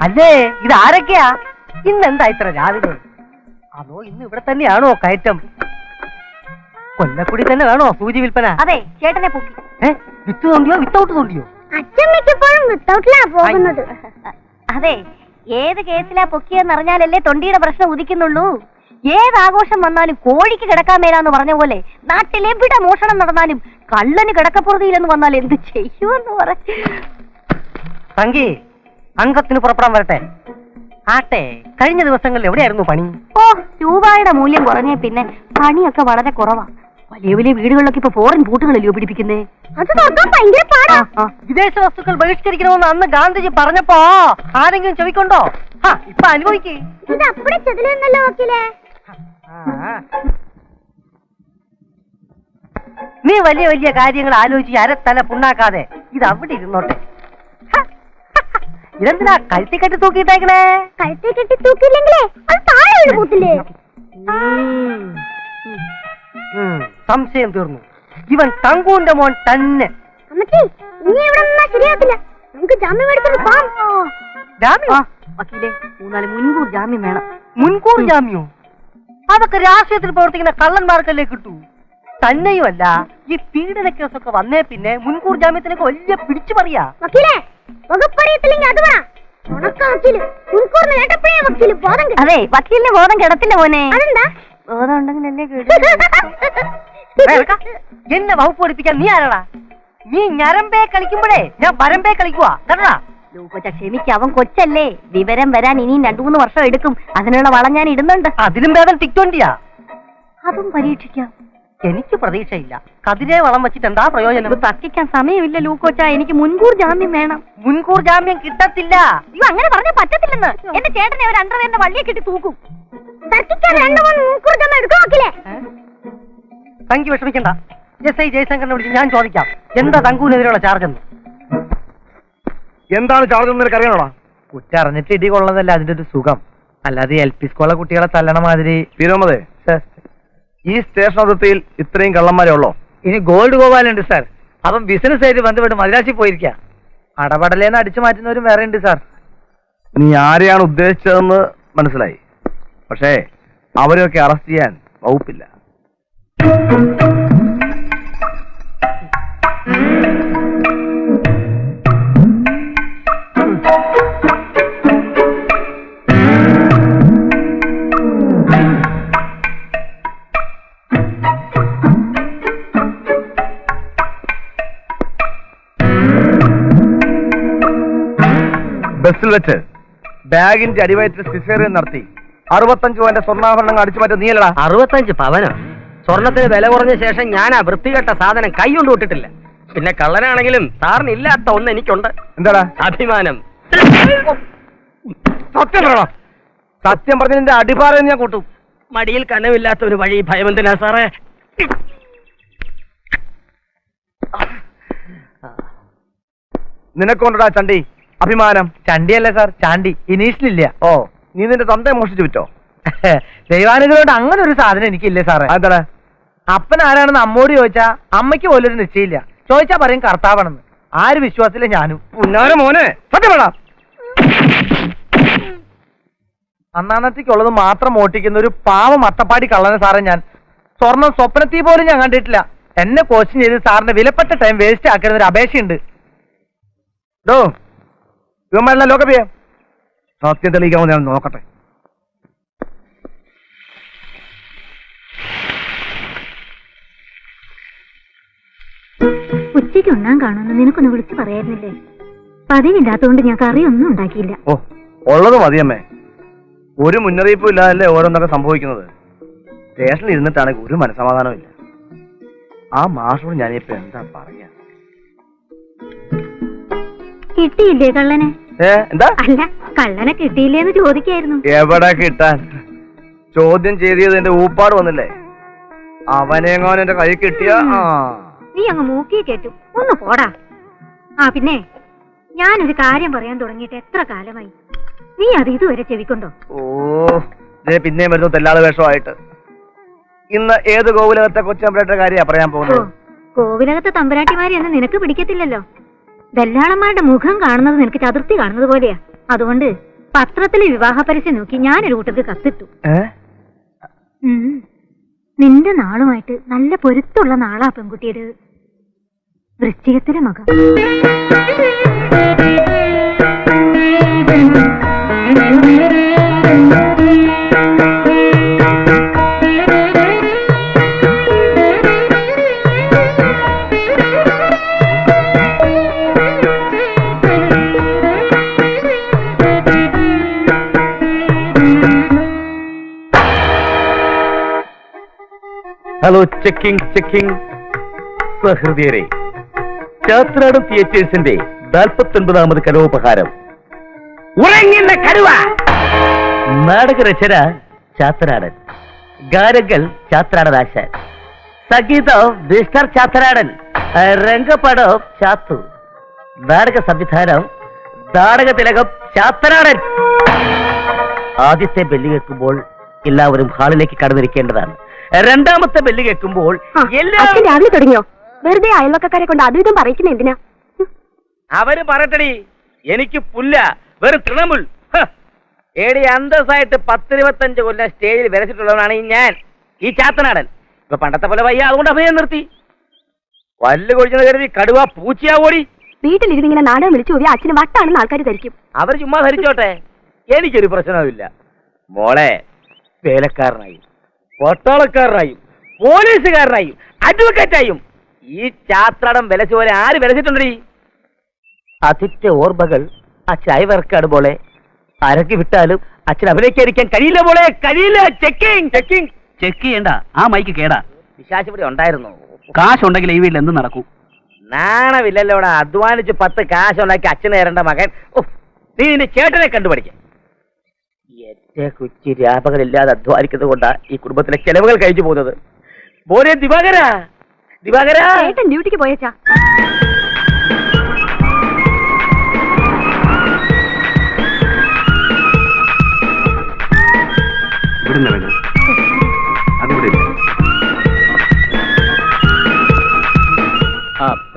അല്ലേ, ഇത് ആരൊക്കെയാ? ഇന്നെന്താ ഇത്ര രാവിലെ? അതോ ഇന്ന് ഇവിടെ തന്നെയാണോ കയറ്റം? കൊല്ലക്കുടി തന്നെ വേണോ സൂചി വിൽപ്പന? അതെ, ചേട്ടനെ പൊക്കി. വിത്ത് തോണ്ടിയോ വിത്തൗട്ട് തോണ്ടിയോ? അച്ഛമ്മയ്ക്കെപ്പോഴും വിത്തൗട്ടിലാ പോകുന്നത്. അതെ, ഏത് കേസിലാ പൊക്കിയെന്നറിഞ്ഞാലല്ലേ തൊണ്ടിയുടെ പ്രശ്നം ഉദിക്കുന്നുള്ളൂ. ഏത് ആഘോഷം വന്നാലും കോഴിക്ക് കിടക്കാൻ മേലാന്ന് പറഞ്ഞ പോലെ നാട്ടിലെവിടെ മോഷണം നടന്നാലും കള്ളന് കിടക്കപ്പുറതിയിലെന്ന് വന്നാൽ എന്ത് ചെയ്യുമെന്ന് പറ. തങ്കി, അംഗത്തിന് പുറപ്പെടാൻ വരട്ടെ. ആട്ടെ, കഴിഞ്ഞ ദിവസങ്ങളിൽ എവിടെയായിരുന്നു പണി? ഓ, രൂപയുടെ മൂല്യം കുറഞ്ഞേ പിന്നെ പണിയൊക്കെ വളരെ കുറവാ. വലിയ വലിയ വീടുകളിലൊക്കെ ഇപ്പൊ ഫോറിൻ പൂട്ടുകളല്ലയോ പിടിപ്പിക്കുന്നേ. അത് നോക്കാൻ ഭയങ്കര പാടാ. വിദേശ വസ്തുക്കൾ ബഹിഷ്കരിക്കണമെന്ന് അന്ന് ഗാന്ധിജി പറഞ്ഞപ്പോ ആരെങ്കിലും ചെവിക്കൊണ്ടോ? ഇപ്പൊ അനുഭവിക്കേ. ഇത് അപ്പടെ ചെതിലെന്നല്ലോ വക്കീലേ. നീ വലിയ വലിയ കാര്യങ്ങൾ ആലോചിച്ച് അരത്തല പുണ്ണാക്കാതെ ഇത് അവിടെ ഇരുന്നോട്ടെ. ഇതെന്തിനാ കഴുത്തി കെട്ടി തൂക്കിയിട്ടേക്കണേ? കഴുത്തെ കെട്ടി തൂക്കിയില്ലെങ്കിലേ അത് താഴെ വീണ് പോത്തില്ലേ? സംശയം തീർന്നു. ഇവൻ തങ്കൂന്റെ മോൻ തന്നെ. അമ്മച്ചി, ഇനി ഇവിടെ നിന്നാ ശരിയാകത്തില്ല. നമുക്ക് ജാമ്യം എടുത്തിട്ട് പോവാം. ജാമ്യം? വക്കീലെ, 3 മുൻകൂർ ജാമ്യം വേണം. മുൻകൂർ ജാമ്യോ? അതൊക്കെ രാഷ്ട്രീയത്തിൽ പ്രവർത്തിക്കുന്ന കള്ളന്മാർക്കല്ലേ കിട്ടൂ. തന്നെയുമല്ല, ഈ പീഡന കേസൊക്കെ വന്നേ പിന്നെ മുൻകൂർ ജാമ്യത്തിനൊക്കെ വലിയ പിടിച്ചു പറയാ. വക്കീലെ, വകുപ്പറിയത്തില്ലെങ്കിൽ അത് പറ. അതെ, വക്കീലിന് ബോധം കിടത്തില്ല മോനെ. അതെന്താ? ബോധം ഉണ്ടെങ്കിലല്ലേ എന്നെ വകുപ്പ് പഠിപ്പിക്കാൻ നീ ആരാടാ? നീ ഞരമ്പേ കളിക്കുമ്പോഴേ ഞാൻ വരമ്പേ കളിക്കുവാ. കേട്ടാ? ക്ഷമിക്ക, അവൻ കൊച്ചല്ലേ. വിവരം വരാൻ ഇനിയും 2-3 വർഷം എടുക്കും. അതിനുള്ള വളം ഞാൻ ഇടുന്നുണ്ട്. അതിലും ഭേദം ടിക്ടോണ്ടിയാ. അതും പരീക്ഷിക്കാം. എനിക്ക് പ്രതീക്ഷയില്ല. കതിരെ വളം വെച്ചിട്ട് എന്താ പ്രയോജനം? തർക്കിക്കാൻ സമയമില്ല ലൂക്കോച്ച. എനിക്ക് മുൻകൂർ ജാമ്യം വേണം. മുൻകൂർ ജാമ്യം കിട്ടത്തില്ല. അയ്യോ, അങ്ങനെ പറഞ്ഞാൽ പറ്റത്തില്ലെന്ന്. എന്റെ ചേട്ടനെ ഒരു അണ്ടർവെയറിന്റെ വള്ളിയെ കെട്ടി തൂക്കും. തർക്കിക്കാൻ 2-3 മുൻകൂർ ജാമ്യം എടുക്കാൻ വക്കീലേ. തങ്കി വിഷമിക്കണ്ട. SI ജയശങ്കറിനെ വിളിച്ച് ഞാൻ ചോദിക്കാം എന്താ തങ്കൂനെതിരെയുള്ള ചാർജ് എന്ന്. എന്താണ് ചാർജ് എന്ന് നിനക്ക് അറിയണോടാ? കുറ്ററിഞ്ഞിട്ട് ഇടി കൊള്ളതല്ല അതിന്റെ ഒരു സുഖം. അല്ലാതെ LP സ്കൂളിലെ കുട്ടികളെ തല്ലണ മാതിരി. വിരോമതേ, ഈ സ്റ്റേഷൻ അതിർത്തിയിൽ ഇത്രയും കള്ളന്മാരേ ഉള്ളോ? ഇനി ഗോൾഡ് ഗോപാലുണ്ട് സാർ. അവൻ ബിസിനസ് ആയിട്ട് ബന്ധപ്പെട്ട് മദ്രാസിൽ പോയിരിക്കുക. അടപടലേന്ന് അടിച്ചു മാറ്റുന്നവരും വേറെ ഉണ്ട് സാർ. നീ ആരെയാണ് ഉദ്ദേശിച്ചതെന്ന് മനസ്സിലായി. പക്ഷേ അവരെയൊക്കെ അറസ്റ്റ് ചെയ്യാൻ വകുപ്പില്ല. ബസ്സിൽ വെച്ച് ബാഗിന്റെ അടിവയറ്റിൽ സിസേറിയൻ നടത്തി 65 പവന്റെ സ്വർണ്ണാഭരണങ്ങൾ അടിച്ചു മാറ്റം നീലടാ. 65 പവനോ? സ്വർണത്തിന് വില കുറഞ്ഞ ശേഷം ഞാൻ ആ വൃത്തികെട്ട സാധനം കൈ കൊണ്ട് വിട്ടിട്ടില്ല. പിന്നെ കള്ളനാണെങ്കിലും സാറിന് ഇല്ലാത്ത ഒന്ന് എനിക്കുണ്ട്. എന്താടാ? അഭിമാനം. സത്യം പറയണം. സത്യം പറഞ്ഞ നിന്റെ അടിപാറ ഞാൻ കൂട്ടും. മടിയിൽ കനവില്ലാത്ത ഒരു വഴി ഭയമെന്തിനാ സാറേ? നിനക്കൊണ്ടടാ ചണ്ടി അഭിമാനം? ചണ്ടിയല്ല സാർ, ചാണ്ടി. ഇനീഷിലില്ല. ഓ, നീ നിന്റെ തന്തയെ മോഷിച്ചു വിറ്റോ? ദൈവാനുഗ്രഹോട് അങ്ങനെ ഒരു സാധനം എനിക്കില്ലേ സാറേ. അതെന്താ? അപ്പൻ ആരാണെന്ന് അമ്മോട് ചോദിച്ചാ അമ്മയ്ക്ക് പോലും ഒരു നിശ്ചയില്ല. ചോദിച്ചാ പറയും കർത്താവാണെന്ന്. ആര് വിശ്വാസത്തില്ല ഞാനും. മോനെ സത്യം വേണം. അന്നാന്നത്തേക്കുള്ളത് മാത്രം ഓട്ടിക്കുന്ന ഒരു പാവം അട്ടപ്പാടി കള്ളനെ സാറേ ഞാൻ. സ്വർണം സ്വപ്നത്തിൽ പോലും ഞാൻ കണ്ടിട്ടില്ല. എന്നെ കോച്ചിങ് ചെയ്ത് സാറിന്റെ വിലപ്പെട്ട ടൈം വേസ്റ്റ് ആക്കുന്ന ഒരു അപേക്ഷയുണ്ട്. ഇവന്മാരെല്ലാം ലോക്കപ്പ് ചെയ്യാം. സത്യം തെളിയിക്കാമോ ഞാൻ നോക്കട്ടെ. ഉച്ചയ്ക്ക് ഉണ്ണാൻ കാണുമെന്ന് നിനക്കൊന്ന് വിളിച്ചു പറയായിരുന്നില്ലേ? പതിവില്ലാത്തതുകൊണ്ട് ഞാൻ കറിയൊന്നും ഉണ്ടാക്കിയില്ല. ഓ, ഉള്ളത് മതിയമ്മേ. ഒരു മുന്നറിയിപ്പും ഇല്ലാതല്ലേ ഓരോന്നൊക്കെ സംഭവിക്കുന്നത്. സ്റ്റേഷനിൽ ഇരുന്നിട്ടാണെങ്കിൽ ഒരു മനസ്സമാധാനവും ഇല്ല. ആ മാഷോട് ഞാനിപ്പോ എന്താ പറയാ? കിട്ടിയില്ലേ കള്ളനെ? എന്താ? അല്ല, കള്ളനെ കിട്ടിയില്ലേന്ന് ചോദിക്കായിരുന്നു. എവിടെ കിട്ടാൻ? ചോദ്യം ചെയ്തത് എന്റെ ഊപ്പാട് വന്നില്ലേ? അവനെങ്ങാനും എന്റെ കൈ കിട്ടിയ നീ അങ്ങ് മൂക്കി കേറ്റും. ഒന്ന് പോടാ. ആ പിന്നെ, ഞാനൊരു കാര്യം പറയാൻ തുടങ്ങിയിട്ട് എത്ര കാലമായി? നീ അത് ഇതുവരെ ചെവിക്കൊണ്ടോ? ഓ, പിന്നെയും വരുന്നു തെല്ലാതെ വേഷമായിട്ട്. ഇന്ന് ഏത് കോവിലകത്തെ കൊച്ചമ്പലയുടെ കാര്യ പറയാൻ പോകുന്നത്? കോവിലകത്തെ തമ്പരാട്ടിമാരി എന്ന് നിനക്ക് പിടിക്കത്തില്ലല്ലോ. ദല്ലാളന്മാരുടെ മുഖം കാണുന്നത് നിനക്ക് ചതുർത്തി കാണുന്നത് പോലെയാ. അതുകൊണ്ട് പത്രത്തിലെ വിവാഹ പരസ്യം നോക്കി ഞാനൊരു കൂട്ടർക്ക് കത്തിട്ടു. നിന്റെ നാളുമായിട്ട് നല്ല പൊരുത്തുള്ള നാളാ പെൺകുട്ടിയുടെ. വൃശ്ചികത്തിലെ മകം. Hello, checking checking. സഹൃദയരെ, ചാത്രാടൻ തിയേറ്റേഴ്സിന്റെ 49ാമത് കലോപഹാരം ഉറങ്ങുന്ന കടുവ. നാടകരചന ചാത്തനാടൻ, ഗാനങ്ങൾ ചാത്രാടനാശാൻ, സംഗീതം മിസ്റ്റർ ചാത്തനാടൻ, രംഗപടം ചാത്തു, നാടക സംവിധാനം നാടക തിലകം ചാത്തനാടൻ. ആദ്യത്തെ ബെല്ല് കേൾക്കുമ്പോൾ എല്ലാവരും ഹാളിലേക്ക് കടന്നിരിക്കേണ്ടതാണ്. രണ്ടാമത്തെ ബെല്ല് കേൾക്കുമ്പോൾ രാവിലെ തുടങ്ങിയോ? വെറുതെ അയൽവക്കക്കാരെ കൊണ്ട് അതും ഇതും പറയിക്കുന്ന എന്തിനാ? അവര് പറയട്ടടി, എനിക്ക് പുല്ല, വെറും തൃണമുൽ. ഏടി അന്തസ്സായിട്ട് 10-25 കൊല്ലം സ്റ്റേജിൽ വരച്ചിട്ടുള്ളവനാണ് ഞാൻ, ഈ ചാത്തനാടൻ. ഇപ്പൊ പണ്ടത്തെ പോലെ വയ്യ, അതുകൊണ്ട് അഭിനയം നിർത്തി. വല്ല് കൊഴിച്ചത് കരുതി കടുവ പൂച്ചയാ ഓടി. വീട്ടിലിരുന്ന് ഇങ്ങനെ നാടകം വിളിച്ചു പോയി അച്ഛന് വട്ടാണെന്ന് ആൾക്കാർ ധരിക്കും. അവർ ചുമ്മാ ധരിച്ചോട്ടെ, എനിക്കൊരു പ്രശ്നവുമില്ല. മോളെ, വേലക്കാരനായും പട്ടാളക്കാരനായും പോലീസുകാരനായും അഡ്വക്കേറ്റായും ഈ ചാത്രാടം വിലച്ചു പോലെ ആര് വിലച്ചിട്ടുണ്ടീ? അതിന്റെ ഓർമ്മകൾ അച്ഛൻ അയവർക്കാട് പോലെ. അരക്കി വിട്ടാലും അച്ഛൻ അഭിനയിക്കാതിരിക്കാൻ കഴിയില്ല മോളെ, കഴിയില്ല. Checking checking. ചെക്ക് ചെയ്യണ്ട, ആ മൈക്ക് കേടാ. വിശാശ് ഇവിടെ ഉണ്ടായിരുന്നു. കാശുണ്ടെങ്കിൽ ഈ വീട്ടിൽ എന്ത് നടക്കൂ? നാണമില്ലല്ലോടാ, അധ്വാനിച്ച് 10 കാശുണ്ടാക്കി അച്ഛന് തരേണ്ട മകൻ. നീ നിന്റെ ചേട്ടനെ കണ്ടുപഠിക്ക. എന്റെ കൊച്ചി രാപകലില്ലാതെ അധ്വാനിക്കുന്നത് കൊണ്ടാ ഈ കുടുംബത്തിലെ ചെലവുകൾ കഴിച്ചു പോകുന്നത്. മോനെ ദിവാകര, ദിവാകര. ചേട്ടൻ ഡ്യൂട്ടിക്ക് പോയച്ചാ. ഇവിടുന്ന് വേണം, അതിവിടെ ഇല്ല.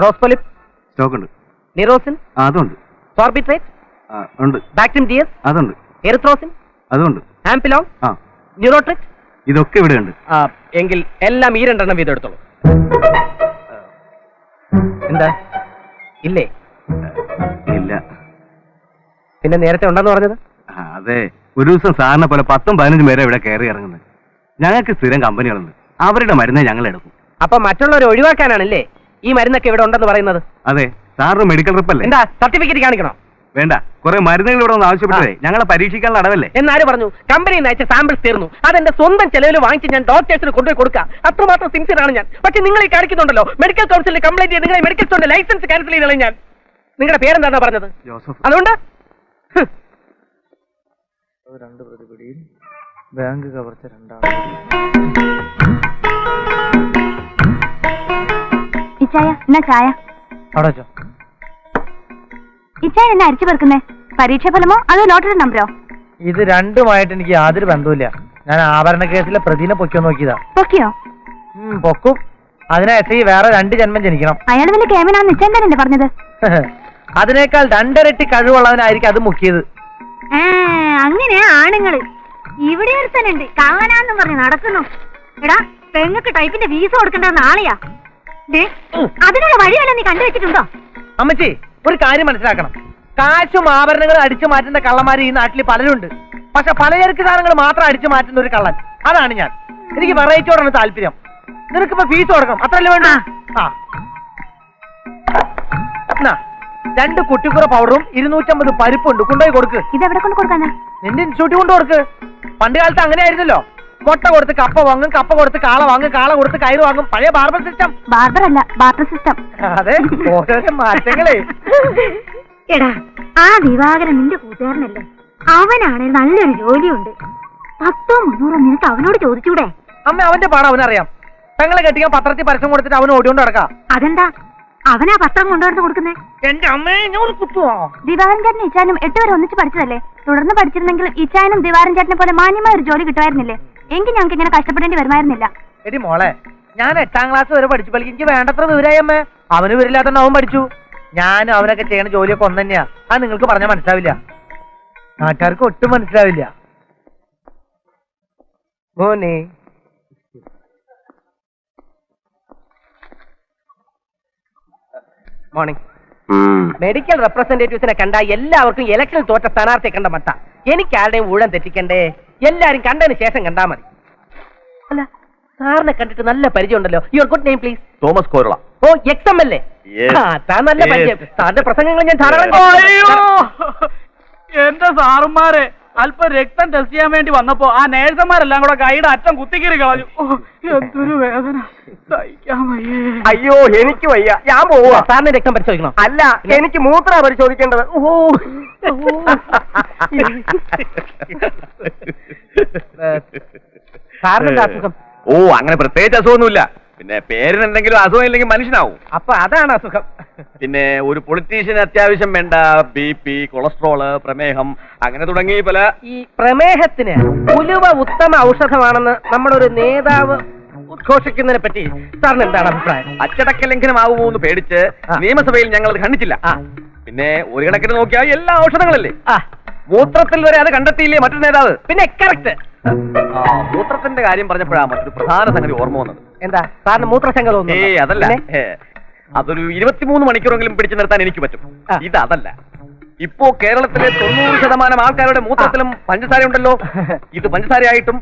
റോസ്പൊലിപ്പ് സ്റ്റോക്ക് ഉണ്ട്. നിറോസിൻ, അതുണ്ട്. സോർബിട്രേറ്റ്, ഉണ്ട്. ബാക്ടീം ഡിയസ്, അതുണ്ട്. എറിത്രോസിൻ, അതുണ്ട്. ആംപിലോൺ, ആ, ന്യൂറോട്രിക്. ഇതൊക്കെ ഇവിടെ ഉണ്ട്. എങ്കിൽ എല്ലാം ഈ 2 വീതം എടുത്തോളൂ. എന്താ ഇല്ലേ? ഇല്ല. പിന്നെ നേരത്തെ ഉണ്ടെന്ന് പറഞ്ഞത്? അതെ, ഒരു ദിവസം സാറിനെ പോലെ 10-15 പേരെ ഇവിടെ കയറി ഇറങ്ങുന്നത്. ഞങ്ങൾക്ക് സ്ഥിരം കമ്പനികളുണ്ട്, അവരുടെ മരുന്നേ ഞങ്ങൾ എടുക്കും. അപ്പൊ മറ്റുള്ളവരെ ഒഴിവാക്കാനാണല്ലേ ഈ മരുന്നൊക്കെ ഇവിടെ ഉണ്ടെന്ന് പറയുന്നത്? അതെ, സാറിന് മെഡിക്കൽ റിപ്പല്ലേ? എന്താ സർട്ടിഫിക്കറ്റ് കാണിക്കണോ? വേണ്ട, കുറെ മരുന്നുകൾ ഇവിടെ ഒന്ന് ആവശ്യപ്പെട്ടതേ ഞങ്ങളെ പരീക്ഷിക്കാനുള്ള അടവല്ലേ. എന്നാര് പറഞ്ഞു? കമ്പനിയിൽ നിന്ന് അയച്ച സാമ്പിൾസ് തീർന്നു. അതെന്റെ സ്വന്തം ചെലവിൽ വാങ്ങിച്ച് ഞാൻ ഡോക്ടേഴ്സിന് കൊണ്ടുപോയി കൊടുക്കാം. അത്രമാത്രം സിൻസിയറാണ് ഞാൻ. പക്ഷെ നിങ്ങൾ ഈ കാണിക്കുന്നുണ്ടല്ലോ, മെഡിക്കൽ കൗൺസിലിൽ കംപ്ലൈന്റ് ചെയ്ത് നിങ്ങളെ മെഡിക്കൽ സ്റ്റോറിന്റെ ലൈസൻസ് ക്യാൻസൽ ചെയ്തോളൂ ഞാൻ. നിങ്ങളുടെ പേരെന്താ പറഞ്ഞത്? ജോസഫ്. അതുകൊണ്ട് രണ്ട് പ്രതിപിടിയിൽ ബാങ്ക് കവർച്ച രണ്ടാം. ഇച്ചായ എന്നാ ചായ? അവിടെ വെച്ചോ. ഇച്ചായ എന്നെ അരിച്ചു പെറുക്കുന്നേ? പരീക്ഷ ഫലമോ അതോ ലോട്ടറി നമ്പരോ? ഇത് രണ്ടുമായിട്ട് എനിക്ക് യാതൊരു ബന്ധവുമില്ല. ഞാൻ ആഭരണ കേസിലെ പ്രതിനെ പൊക്കിയോ നോക്കിയതാ. പൊക്കിയോ? പൊക്കും. അതിനെ വേറെ 2 ജന്മം ജനിക്കണം. അയാൾ വലിയ കേമനാന്ന് ഇച്ചാൻ തന്നെ പറഞ്ഞത്. അതിനേക്കാൾ 2 ഇരട്ടി കഴിവുള്ളവനായിരിക്കും അത് മുക്കിയത്. അങ്ങനെയാ ആണുങ്ങള്. ഇവിടെ ഒരുത്തനുണ്ട് കള്ളനാന്നും പറഞ്ഞ് നടക്കുന്നു. എടാ പെങ്ങൾക്ക് ടൈപ്പിന്റെ ഫീസ് കൊടുക്കേണ്ടത് നാളെയാ. അതിനുള്ള വഴിയല്ല നീ കണ്ടുവെച്ചിട്ടുണ്ടോ? അമ്മച്ചി ഒരു കാര്യം മനസ്സിലാക്കണം. കാശും ആഭരണങ്ങളും അടിച്ചു മാറ്റുന്ന കള്ളന്മാർ ഈ നാട്ടിൽ പലരുണ്ട്. പക്ഷെ പലചരക്ക് സാധനങ്ങൾ മാത്രം അടിച്ചു മാറ്റുന്ന ഒരു കള്ളൻ, അതാണ് ഞാൻ. എനിക്ക് വെറൈറ്റിയോടാണ് താല്പര്യം. നിനക്കിപ്പോ ഫീസ് കൊടുക്കണം, അത്രല്ലേ വേണ്ട? ആ 2 കുട്ടിക്കുറ പൗഡറും 250 പരിപ്പുണ്ട്, കൊണ്ടുപോയി കൊടുക്ക്. ഇതെവിടെ കൊണ്ട് കൊടുക്കാനാ? നിന്റെ ഇൻസ്റ്റിറ്റ്യൂട്ട് കൊണ്ട് കൊടുക്ക്. പണ്ട് കാലത്ത് അങ്ങനെ ആയിരുന്നല്ലോ. മുട്ട കൊടുത്ത് കപ്പ വാങ്ങും, കപ്പ കൊടുത്ത് കാള വാങ്ങും, കാള കൊടുത്ത് കയറ് വാങ്ങും. പഴയ ബാർബർ സിസ്റ്റം. ബാർബർ അല്ല, ബാർട്ടർ സിസ്റ്റം. അതെ, ഓരോരോ മാറ്റങ്ങളെ. എടാ ആ ദിവാകരൻ നിന്റെ കൂട്ടുകാരനല്ലേ? അവനാണ് നല്ലൊരു ജോലിയുണ്ട്. 10 300 നിനക്ക് അവനോട് ചോദിച്ചൂടെ? അമ്മ അവന്റെ പാടം അവനറിയാം. പെങ്ങളെ കെട്ടിക്കാൻ പത്രത്തിൽ പരസ്യം കൊടുത്തിട്ട് അവൻ ഓടിയോണ്ട് നടക്കാം. അതെന്താ അവനാ പത്രം കൊണ്ടുവന്ന് കൊടുക്കുന്നേ? എന്റെ അമ്മയെ ഞാൻ കുത്തുവോ? ദിവാകരൻ ചേട്ടനും ഇച്ചാനും 8 വരെ ഒന്നിച്ച് പഠിച്ചതല്ലേ? തുടർന്ന് പഠിച്ചിരുന്നെങ്കിൽ ഇച്ചാനും ദിവാകരൻ ചേട്ടനെ പോലെ മാന്യമായ ഒരു ജോലി കിട്ടുമായിരുന്നില്ലേ? എങ്കിൽ ഞങ്ങൾക്ക് ഇങ്ങനെ കഷ്ടപ്പെടേണ്ടി വരുമായിരുന്നില്ല. എടി മോളെ, ഞാൻ 8ാം ക്ലാസ് വരെ പഠിച്ചു. എനിക്ക് വേണ്ടത്ര വിവരമായി അമ്മ. അവന് വിവരമില്ലാത്തോണ്ട് അവൻ പഠിച്ചു. ഞാനും അവനൊക്കെ ചെയ്യണ ജോലിയൊക്കെ ഒന്ന് തന്നെയാ. അത് നിങ്ങൾക്ക് പറഞ്ഞാൽ മനസ്സിലാവില്ല, നാട്ടുകാർക്ക് ഒട്ടും മനസ്സിലാവില്ല. മോനെ മോർണിംഗ്. മെഡിക്കൽ റെപ്രസെന്റേറ്റീവ്സിനെ കണ്ട എല്ലാവർക്കും ഇലക്ഷനിൽ തോറ്റ സ്ഥാനാർത്ഥിയെ കണ്ട മട്ട. എനിക്ക് ആരുടെയും ഊഴം തെറ്റിക്കണ്ടേ? എല്ലാരും കണ്ടതിന് ശേഷം കണ്ടാ മതി. അല്ല, സാറിനെ കണ്ടിട്ട് നല്ല പരിചയം ഉണ്ടല്ലോ. Your good name please? Thomas കോരള. ഓ, XMLA. താൻ നല്ല പരിചയം. സാറിന്റെ പ്രസംഗങ്ങൾ ഞാൻ ധാരാളം. എന്റെ സാറുമാരെ അല്പം രക്തം ടെസ്റ്റ് ചെയ്യാൻ വേണ്ടി വന്നപ്പോ ആ നേഴ്സന്മാരെല്ലാം കൂടെ കൈയുടെ അറ്റം കുത്തിക്കീറി കളഞ്ഞു. എന്തൊരു വേദന, സഹിക്കാൻ വയ്യേ. അയ്യോ, എനിക്ക് വയ്യ, ഞാൻ പോവാ. സാറിന് രക്തം പരിശോധിക്കണം? അല്ല, എനിക്ക് മൂത്ര പരിശോധിക്കേണ്ടത്. സാറിന്റെ അസുഖം? ഓ, അങ്ങനെ പ്രത്യേകിച്ച് അസുഖമൊന്നുമില്ല. പിന്നെ പേരിന് എന്തെങ്കിലും അസുഖം ഇല്ലെങ്കിൽ മനുഷ്യനാവും. അപ്പൊ അതാണ് അസുഖം. പിന്നെ ഒരു പൊളിറ്റീഷ്യന് അത്യാവശ്യം വേണ്ട BP, കൊളസ്ട്രോള്, പ്രമേഹം, അങ്ങനെ തുടങ്ങി പല. ഈ പ്രമേഹത്തിന് ഉലുവ ഉത്തമ ഔഷധമാണെന്ന് നമ്മുടെ ഒരു നേതാവ് ഉദ്ഘോഷിക്കുന്നതിനെ പറ്റി സാറിന് എന്താണ് അഭിപ്രായം? അച്ചടക്ക ലംഘനമാകുമോ എന്ന് പേടിച്ച് നിയമസഭയിൽ ഞങ്ങൾ അത് കണ്ടിട്ടില്ല. പിന്നെ ഒരു കണക്കിന് നോക്കിയാൽ എല്ലാ ഔഷധങ്ങളല്ലേ. മൂത്രത്തിൽ വരെ അത് കണ്ടെത്തിയില്ലേ മറ്റൊരു നേതാവ്? പിന്നെ കറക്റ്റ്. മൂത്രത്തിന്റെ കാര്യം പറഞ്ഞപ്പോഴാ മറ്റൊരു പ്രധാന സംഗതി ഓർമ്മ വന്നത്. എന്താ സാറിന് മൂത്രശങ്ക തോന്നുന്നു? അതല്ല, അതൊരു 23 മണിക്കൂറെങ്കിലും പിടിച്ചു നിർത്താൻ എനിക്ക് പറ്റും. ഇതല്ല. ഇപ്പോ കേരളത്തിലെ 90% ആൾക്കാരുടെ മൂത്രത്തിലും പഞ്ചസാര ഉണ്ടല്ലോ. ഇത് പഞ്ചസാരയായിട്ടും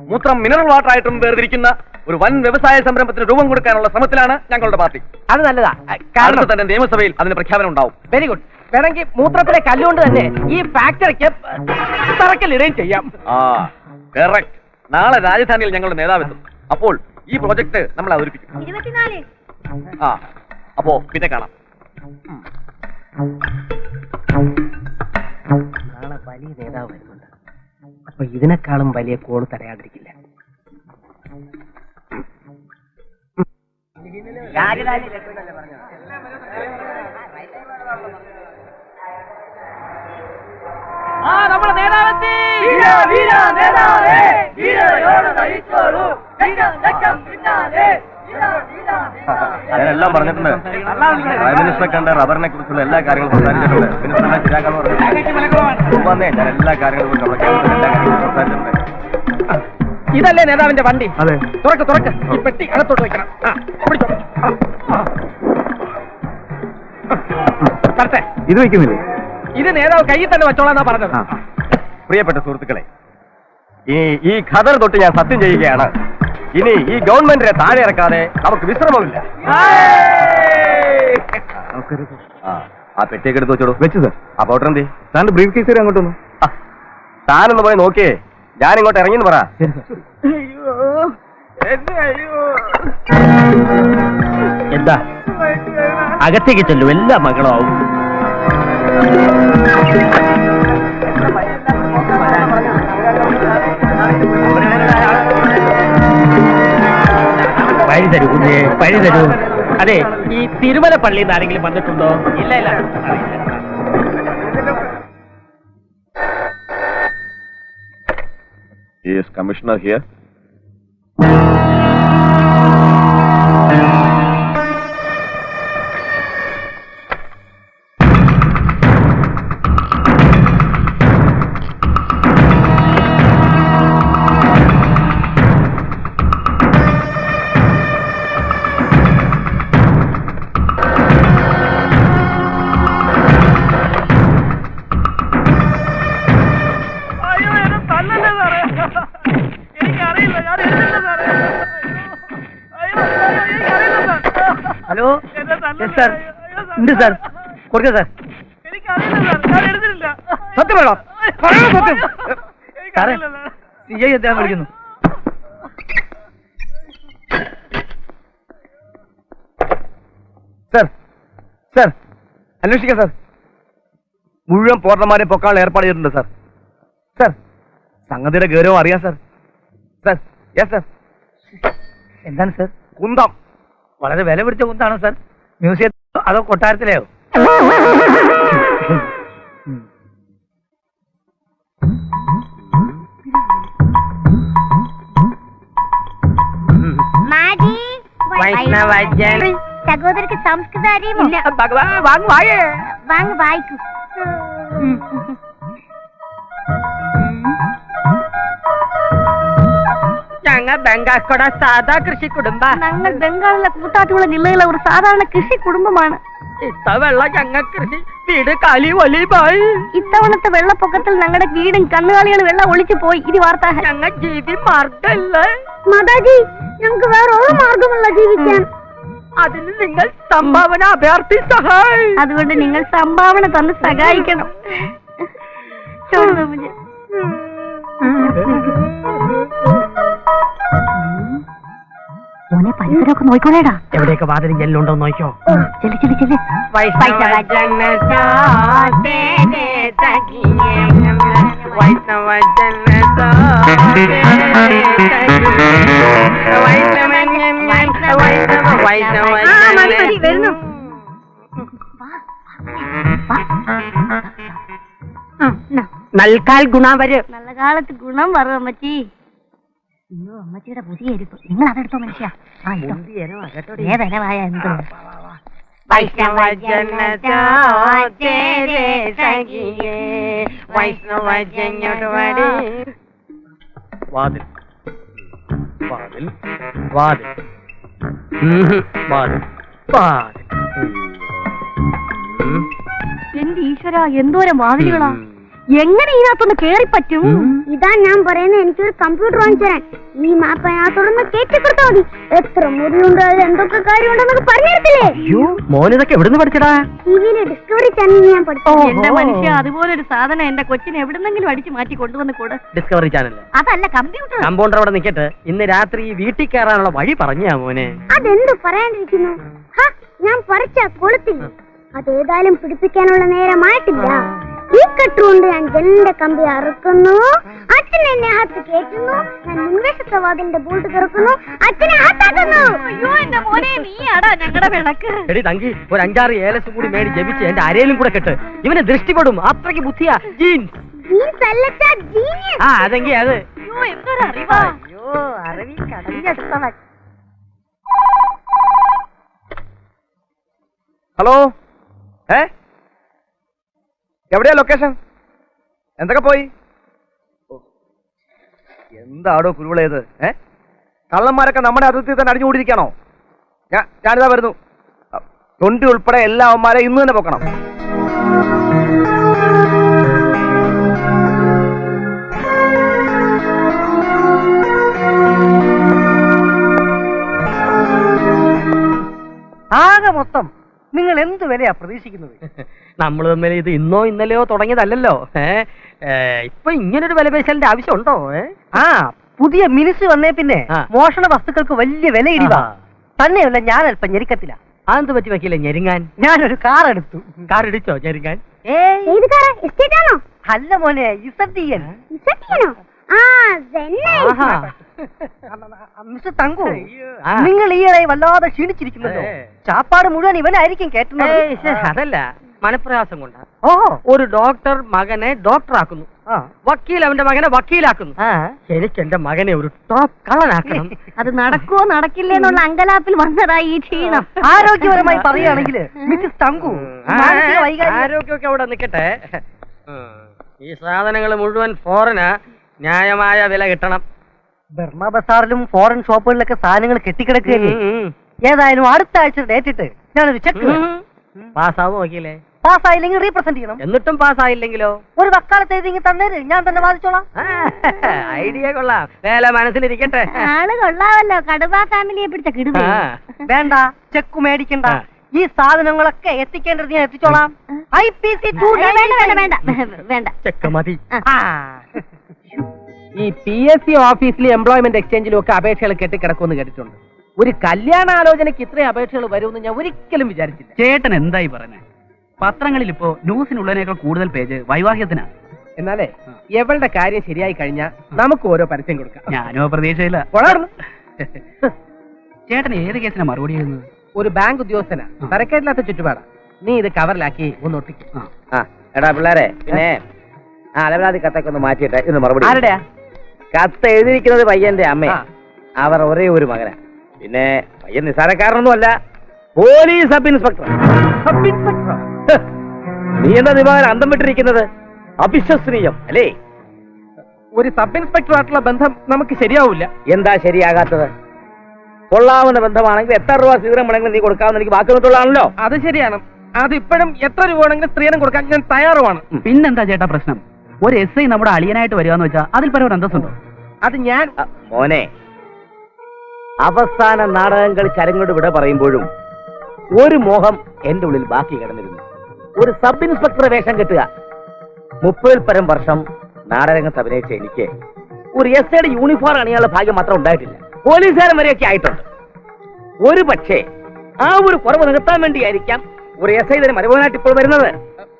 മൂത്രം മിനറൽ വാട്ടർ ആയിട്ടും വേർതിരിക്കുന്ന ഒരു വൻ വ്യവസായ സംരംഭത്തിന് രൂപം കൊടുക്കാനുള്ള ശ്രമത്തിലാണ് ഞങ്ങളുടെ പാർട്ടി. അത് നല്ലതാ. കാരണം തന്നെ നിയമസഭയിൽ അതിന് പ്രഖ്യാപനം ഉണ്ടാവും. Very good. വേണമെങ്കിൽ മൂത്രത്തിലെ കല്ലുകൊണ്ട് തന്നെ ഈ ഫാക്ടറിക്ക് തറക്കല്ലിടുകയും ചെയ്യാം. കറക്റ്റ്. നാളെ രാജധാനിയിൽ ഞങ്ങളുടെ നേതാവെത്തും. അപ്പോൾ ഈ പ്രോജക്ട് നമ്മൾ അവതരിപ്പിക്കും. 24. അപ്പോ പിന്നെ കാണാം. നാളെ വലിയ നേതാവ് വരുന്നുണ്ട്. അപ്പൊ ഇതിനേക്കാളും വലിയ കോള് തടയാതിരിക്കില്ല. നമ്മുടെ നേതാവെത്തി. ഞാനെല്ലാം പറഞ്ഞിട്ടുണ്ട്. പ്രൈം മിനിസ്റ്ററെ കണ്ട റബ്ബറിനെ കുറിച്ചുള്ള എല്ലാ കാര്യങ്ങളും സംസാരിച്ചിട്ടുണ്ട്. മിനിസ്റ്റർ ശരിയാക്കാന്ന് പറഞ്ഞു. ഞാൻ എല്ലാ കാര്യങ്ങളും സംസാരിച്ചിട്ടുണ്ട്. ഇതല്ലേ നേതാവിന്റെ വണ്ടി? അതെ. തുറക്ക്. ഈ പെട്ടി അകത്തോട്ട് വെക്കണം. ഇത് വെക്കുന്നില്ലേ? ഇത് നേതാവ് കയ്യിൽ തന്നെ വെച്ചോളാന്നാ പറഞ്ഞത്. പ്രിയപ്പെട്ട സുഹൃത്തുക്കളെ, ഈ ഖദർ തൊട്ട് ഞാൻ സത്യം ചെയ്യുകയാണ്. ഇനി ഈ ഗവൺമെന്റിനെ താഴെ ഇറക്കാതെ നമുക്ക് വിശ്രമമില്ല. ആ പെട്ടിയൊക്കെ എടുത്ത് വെച്ചോളൂ. വെച്ചു സാർ. ആ പൗഡർ എന്തേ? സാറിന്റെ ബ്രീഫ് കേസ് വരെ അങ്ങോട്ട് വന്നു. താനൊന്ന് പോയി നോക്കിയേ, ഞാൻ ഇങ്ങോട്ട് ഇറങ്ങിന്ന് പറ. എന്താ അകത്തേക്ക് ചെല്ലു, എല്ലാ മകളും ആവും. വഴി തരൂ കുഞ്ഞേ, വഴി തരൂ. അതെ, ഈ തിരുമല പള്ളിയിൽ നിന്ന് ആരെങ്കിലും വന്നിട്ടുണ്ടോ? ഇല്ല ഇല്ല. Is Commissioner here? Hello, sir ഉണ്ട് സാർ, കൊടുക്ക സാർ. സത്യം വേണോ? സത്യം സാറേ, CI അദ്ദേഹം വിളിക്കുന്നു. സർ, സർ, അന്വേഷിക്കാം സാർ. മുഴുവൻ പോർട്ടർമാരെ പൊക്കാനുള്ള ഏർപ്പാട് ചെയ്തിട്ടുണ്ട് സാർ. സാർ, സംഗതിയുടെ ഗൗരവം അറിയാം സാർ. Sir, yes sir. എന്താണ് സാർ? കുന്തം. വളരെ വില പിടിച്ച കുന്താണോ സാർ? മ്യൂസിയത്തിലോ അതോ കൊട്ടാരത്തിലെയോ? സഹോദരക്ക് സംസ്കൃത അറിയുമോ? വാങ്ങ് വായിക്കൂ. ഞങ്ങൾ ബംഗാൾക്കോട സാധാ കൃഷി കുടുംബ. ഞങ്ങൾ ബംഗാളിലെ കൂട്ടാട്ടുകുള ജില്ലയിലെ ഒരു സാധാരണ കൃഷി കുടുംബമാണ്. ഇത്തവണ ഞങ്ങൾ കൃഷി വീട് കാലി ഒലിവായി. ഇത്തവണത്തെ വെള്ളപ്പൊക്കത്തിൽ ഞങ്ങളുടെ വീടും കന്നുകാലികൾ വെള്ളം ഒളിച്ചു പോയി. ഇത് വാർത്ത. ഞങ്ങൾ ജീവി മാർഗമല്ലേ മാതാജി, ഞങ്ങൾക്ക് വേറെ ഒരു മാർഗമല്ല ജീവിക്കാൻ. അതിന് നിങ്ങൾ സംഭാവന അഭ്യർത്ഥി സഹായി. അതുകൊണ്ട് നിങ്ങൾ സംഭാവന തന്ന് സഹായിക്കണം. മോനെ പരിസരമൊക്കെ നോക്കിക്കോളേടാ. എവിടെയൊക്കെ വാതിലും ജെല്ലുണ്ടോ നോക്കിയോ. ചെല്ലി ചെല്ലി ചെല്ലി. വരുന്നു. നൽകാൽ ഗുണം വരും. നല്ല കാലത്ത് ഗുണം വരും അമ്മച്ചി. അയ്യോ, അമ്മച്ചിയുടെ പുതിയ ഇരിപ്പ്. നിങ്ങൾ അതെടുത്തോ മനുഷ്യ. ഏതനമായ എന്തോ വാതിൽ വാതിൽ വാതിൽ വാതിൽ വാതിൽ. എന്റെ ഈശ്വര, എന്തോരം വാതിലുകളാ. എങ്ങനെ ഇതിനകത്തൊന്ന് കേറി പറ്റും? ഇതാ ഞാൻ പറയുന്നത്, എനിക്കൊരു കമ്പ്യൂട്ടർ വാങ്ങിച്ചു തരാൻ. ഈ മാപ്പ് അതിനകത്തോടൊന്ന് കേട്ടിക്കൊടുത്താ മതി. എത്ര മുറിയുണ്ട്, അതിൽ എന്തൊക്കെ കാര്യമുണ്ടെന്നൊക്കെ പറഞ്ഞിടത്തില്ലേ. അയ്യോ, മോനിതൊക്കെ എവിടുന്ന് പഠിച്ചടാ? ടിവിയിലെ ഡിസ്കവറി ചാനലിൽ ഞാൻ പഠിച്ചു. എന്റെ മനുഷ്യ, അതുപോലെ ഒരു സാധനം എന്റെ കൊച്ചിനെ എവിടുന്നെങ്കിലും അടിച്ചു മാറ്റി കൊണ്ടുവന്ന് കൂടെ. ഡിസ്കവറി ചാനൽ അതല്ല, കമ്പ്യൂട്ടർ. കമ്പൗണ്ടർ അവിടെ നിൽക്കട്ടെ. ഇന്ന് രാത്രി വീട്ടിൽ കയറാനുള്ള വഴി പറഞ്ഞാ മോനെ. അതെന്ത് പറയാണ്ടിരിക്കുന്നു? ഞാൻ പറിച്ച കൊളുത്തില്ല. അതേതായാലും പിടിപ്പിക്കാനുള്ള നേരമായിട്ടില്ല. ഈ കെട്ടുകൊണ്ട് ഞാൻ ജനലിന്റെ കമ്പി അറുക്കുന്നു. അച്ഛൻ എന്നെ അകത്ത് കയറ്റുന്നു. ഞാൻ മുൻവശത്തെ വാതിലിന്റെ ബോൾട്ട് തുറക്കുന്നു. അച്ഛനെ അകത്താക്കുന്നു. അയ്യോ എന്റെ മോനെ, നീയാടാ ഞങ്ങളുടെ വിളക്ക്. എടി തങ്കി, ഒരു 5-6 ഏലസ് കൂടി മേടി ജപിച്ച് എന്റെ അരയിലും കൂടെ കെട്ട്. ഇവനെ ദൃഷ്ടിപ്പെടും, അത്രയ്ക്ക് ബുദ്ധിയാ. Jeans genius. ആ, അതെങ്കി അത്. അയ്യോ, എന്തൊരു അറിവാ. അയ്യോ, അറിവിൽ കടഞ്ഞെടുത്തവൻ. ഹലോ, എവിടെയാ ലൊക്കേഷൻ? എന്തൊക്കെ പോയി? എന്താടോ കുരുവിളയത്? കള്ളന്മാരൊക്കെ നമ്മുടെ അതിർത്തിയിൽ തന്നെ അടിഞ്ഞുകൂടിയിരിക്കണോ? ഞാനിതാ വരുന്നു. 20 ഉൾപ്പെടെ എല്ലാ അവന്മാരെ ഇന്ന് തന്നെ പൊക്കണം. ആകെ മൊത്തം നിങ്ങൾ എന്ത് വിലയാ പ്രതീക്ഷിക്കുന്നത്? നമ്മൾ തമ്മിൽ ഇത് ഇന്നോ ഇന്നലെയോ തുടങ്ങിയതല്ലോ. ഇപ്പൊ ഇങ്ങനൊരു വില പേശലിന്റെ ആവശ്യമുണ്ടോ? ആ പുതിയ മിനിസ് വന്നേ പിന്നെ മോഷണ വസ്തുക്കൾക്ക് വലിയ വില ഇടിവാ. തന്നെയല്ല ഞാൻ അല്പം ഞെരുക്കത്തില്ല. അതെന്ത് പറ്റി വയ്ക്കില്ല ഞെരുങ്ങാൻ? ഞാനൊരു കാർ എടുത്തു. കാർ ഇടിച്ചോ ഞെരുങ്ങാൻ? അല്ല മോനെ, ഇസഡിയൻ. മിസ്റ്റർ തങ്കു, നിങ്ങൾ ഈയിടെ വല്ലാതെ ക്ഷീണിച്ചിരിക്കുന്നല്ലോ. ചാപ്പാട് മുഴുവൻ ഇവനായിരിക്കും കേട്ടുന്നത്. അതല്ല, മനപ്രയാസം കൊണ്ടാ. ഓഹോ, ഒരു ഡോക്ടർ മകനെ ഡോക്ടറാക്കുന്നു, വക്കീൽ അവന്റെ മകനെ വക്കീലാക്കുന്നു. എനിക്ക് എന്റെ മകനെ ഒരു ടോപ്പ് കള്ളനാക്കണം. അത് നടക്കുവോ നടക്കില്ലേ എന്നുള്ള അങ്കലാപ്പിൽ വന്നതാ ഈ ക്ഷീണം. ആരോഗ്യപരമായി പറയുകയാണെങ്കിൽ മിസ്സസ് തങ്കു ആരോഗ്യമൊക്കെ അവിടെ നിൽക്കട്ടെ. ഈ സാധനങ്ങൾ മുഴുവൻ ഫോറിന് ന്യായമായ വില കിട്ടണം. ബർമ ബസാറിലും ഫോറിൻ ഷോപ്പുകളിലൊക്കെ സാധനങ്ങൾ കെട്ടിക്കിടക്കുകയല്ലേ. ഏതായാലും അടുത്ത ആഴ്ച ഡേറ്റ് ഇട്ട് ഞാനൊരു ചെക്ക് പാസ്സാവും നോക്കിയില്ലേ? പാസ്സായില്ലെങ്കിൽ റീപ്രസെന്റ് ചെയ്യണം. എന്നിട്ടും പാസ്സായില്ലെങ്കിലോ? ഒരു വക്കാലത്ത് എഴുതി തന്നേര്, ഞാൻ തന്നെ വാദിച്ചോളാം. ഐഡിയ കൊള്ളാം, വേല മനസ്സിലിരിക്കട്ടെ. ആള് കൊള്ളാവല്ലോ, കടുവ ഫാമിലിയെ പിടിച്ച കിടുവ. വേണ്ട, ചെക്ക് മേടിക്കണ്ട. ഈ സാധനങ്ങളൊക്കെ എത്തിക്കേണ്ടത് ഞാൻ എത്തിച്ചോളാം. IPC വേണ്ട. ചെക്ക് മതി. ഈ PSC ഓഫീസിലും എംപ്ലോയ്മെന്റ് എക്സ്ചേഞ്ചിലും ഒക്കെ അപേക്ഷകൾ കെട്ടിക്കിടക്കുമെന്ന് കേട്ടിട്ടുണ്ട്. ഒരു കല്യാണാലോചനയ്ക്ക് ഇത്രയും അപേക്ഷകൾ വരുമെന്ന് ഞാൻ ഒരിക്കലും വിചാരിച്ചില്ല. ചേട്ടൻ എന്തായി പറഞ്ഞേ? പത്രങ്ങളിൽ ഇപ്പോ ന്യൂസിനുള്ളതിനേക്കാൾ കൂടുതൽ പേജ് വൈവാഹികത്തിനാണ്. എന്നാലേ എവളുടെ കാര്യം ശരിയായി കഴിഞ്ഞാൽ നമുക്ക് ഓരോ പരസ്യം കൊടുക്കാം. ഞാനോ പ്രതീക്ഷയില്ല. വളർന്നു. ചേട്ടൻ ഏത് കേസിനാ മറുപടി ചെയ്യുന്നത്? ഒരു ബാങ്ക് ഉദ്യോഗസ്ഥനാ, തരക്കേടില്ലാത്ത ചുറ്റുപാടാ. നീ ഇത് കവറിലാക്കി ഒന്ന് ഒട്ടിക്കും. എടാ പിള്ളേരെ, പിന്നെ അലവലാതി കത്തൊക്കെ ഒന്ന് മാറ്റിയിട്ടെ. ഇന്ന് മറുപടി ആരുടെയാ? കത്ത് എഴുതിയിരിക്കുന്നത് പയ്യന്റെ അമ്മ. അവർ ഒരേ ഒരു മകനാ. പിന്നെ പയ്യൻ നിസ്സാരക്കാരനൊന്നും അല്ല, പോലീസ് സബ് ഇൻസ്പെക്ടർ. നീ എന്താ നിവാര അന്തം വിട്ടിരിക്കുന്നത്? അവിശ്വസനീയം അല്ലേ? ഒരു സബ് ഇൻസ്പെക്ടറായിട്ടുള്ള ബന്ധം നമുക്ക് ശരിയാവില്ല. എന്താ ശരിയാകാത്തത്? കൊള്ളാവുന്ന ബന്ധമാണെങ്കിൽ എത്ര രൂപ സ്വീകരണം വേണമെങ്കിലും നീ കൊടുക്കാമെന്ന് എനിക്ക് വാക്ക് തന്നിട്ടുള്ളതാണല്ലോ. അത് ശരിയാണ്. അത് ഇപ്പോഴും എത്ര രൂപ വേണമെങ്കിലും സ്ത്രീധനം കൊടുക്കാൻ ഞാൻ തയ്യാറുമാണ്. പിന്നെന്താ ചേട്ടാ പ്രശ്നം? ഒരു SI നമ്മുടെ അളിയനായിട്ട് വരികയെന്ന് വെച്ചാൽ അതിൽ പല ഒരു അന്തസ്സുണ്ടോ? അത് ഞാൻ മോനെ, അവസാന നാടകം കളിച്ച് അരങ്ങോട് വിട പറയുമ്പോഴും ഒരു മോഹം എന്റെ ഉള്ളിൽ ബാക്കി കിടന്നിരുന്നു. ഒരു സബ് ഇൻസ്പെക്ടർ വേഷം കെട്ടുക. 30-ൽ പരം വർഷം നാടകരംഗത്ത് അഭിനയിച്ച എനിക്ക് ഒരു SIയുടെ യൂണിഫോം അണിയാനുള്ള ഭാഗ്യം മാത്രം ഉണ്ടായിട്ടില്ല. പോലീസുകാരൻ വരെയൊക്കെ ആയിട്ടുണ്ട്. ഒരു പക്ഷേ ആ ഒരു കുറവ് നികത്താൻ വേണ്ടിയായിരിക്കാം ഒരു SI തന്നെ മരുമകനായിട്ട് ഇപ്പോൾ വരുന്നത്.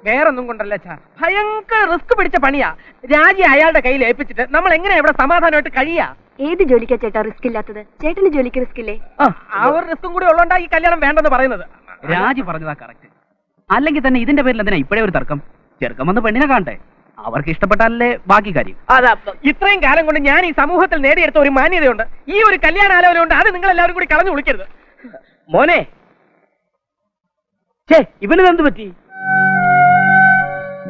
വേറൊന്നും കൊണ്ടല്ല ചാ, ഭയങ്കര റിസ്ക് പിടിച്ച പണിയാ. രാജി അയാളുടെ കയ്യിൽ ഏൽപ്പിച്ചിട്ട് നമ്മൾ എങ്ങനെ ഇവിടെ സമാധാനമായിട്ട് കഴിയാ? ഏത് ജോലിക്കാ ചേട്ടാ റിസ്ക് ഇല്ലാത്തത്? ചേട്ടന് ജോലിക്ക് റിസ്ക് ഇല്ലേ? ആ ഒരു റിസ്കും കൂടി ഉള്ളോണ്ടാ ഈ കല്യാണം വേണ്ടെന്ന് പറയുന്നത്. രാജി പറഞ്ഞതാ കറക്റ്റ്. അല്ലെങ്കിൽ തന്നെ ഇതിന്റെ പേരിൽ എന്തിനാ ഇപ്പോഴേ ഒരു തർക്കം? ചെറുക്കം വന്ന് പെണ്ണിനെ കാണട്ടെ, അവർക്ക് ഇഷ്ടപ്പെട്ടാലല്ലേ ബാക്കി കാര്യം. അതാ ഇത്രയും കാലം കൊണ്ട് ഞാൻ ഈ സമൂഹത്തിൽ നേടിയെടുത്ത ഒരു മാന്യതയുണ്ട്. ഈ ഒരു കല്യാണാലോചന ഉണ്ട്, അത് നിങ്ങൾ എല്ലാവരും കൂടി കളഞ്ഞു വിളിക്കരുത്. മോനെ, ഇവനെന്ത് പറ്റി?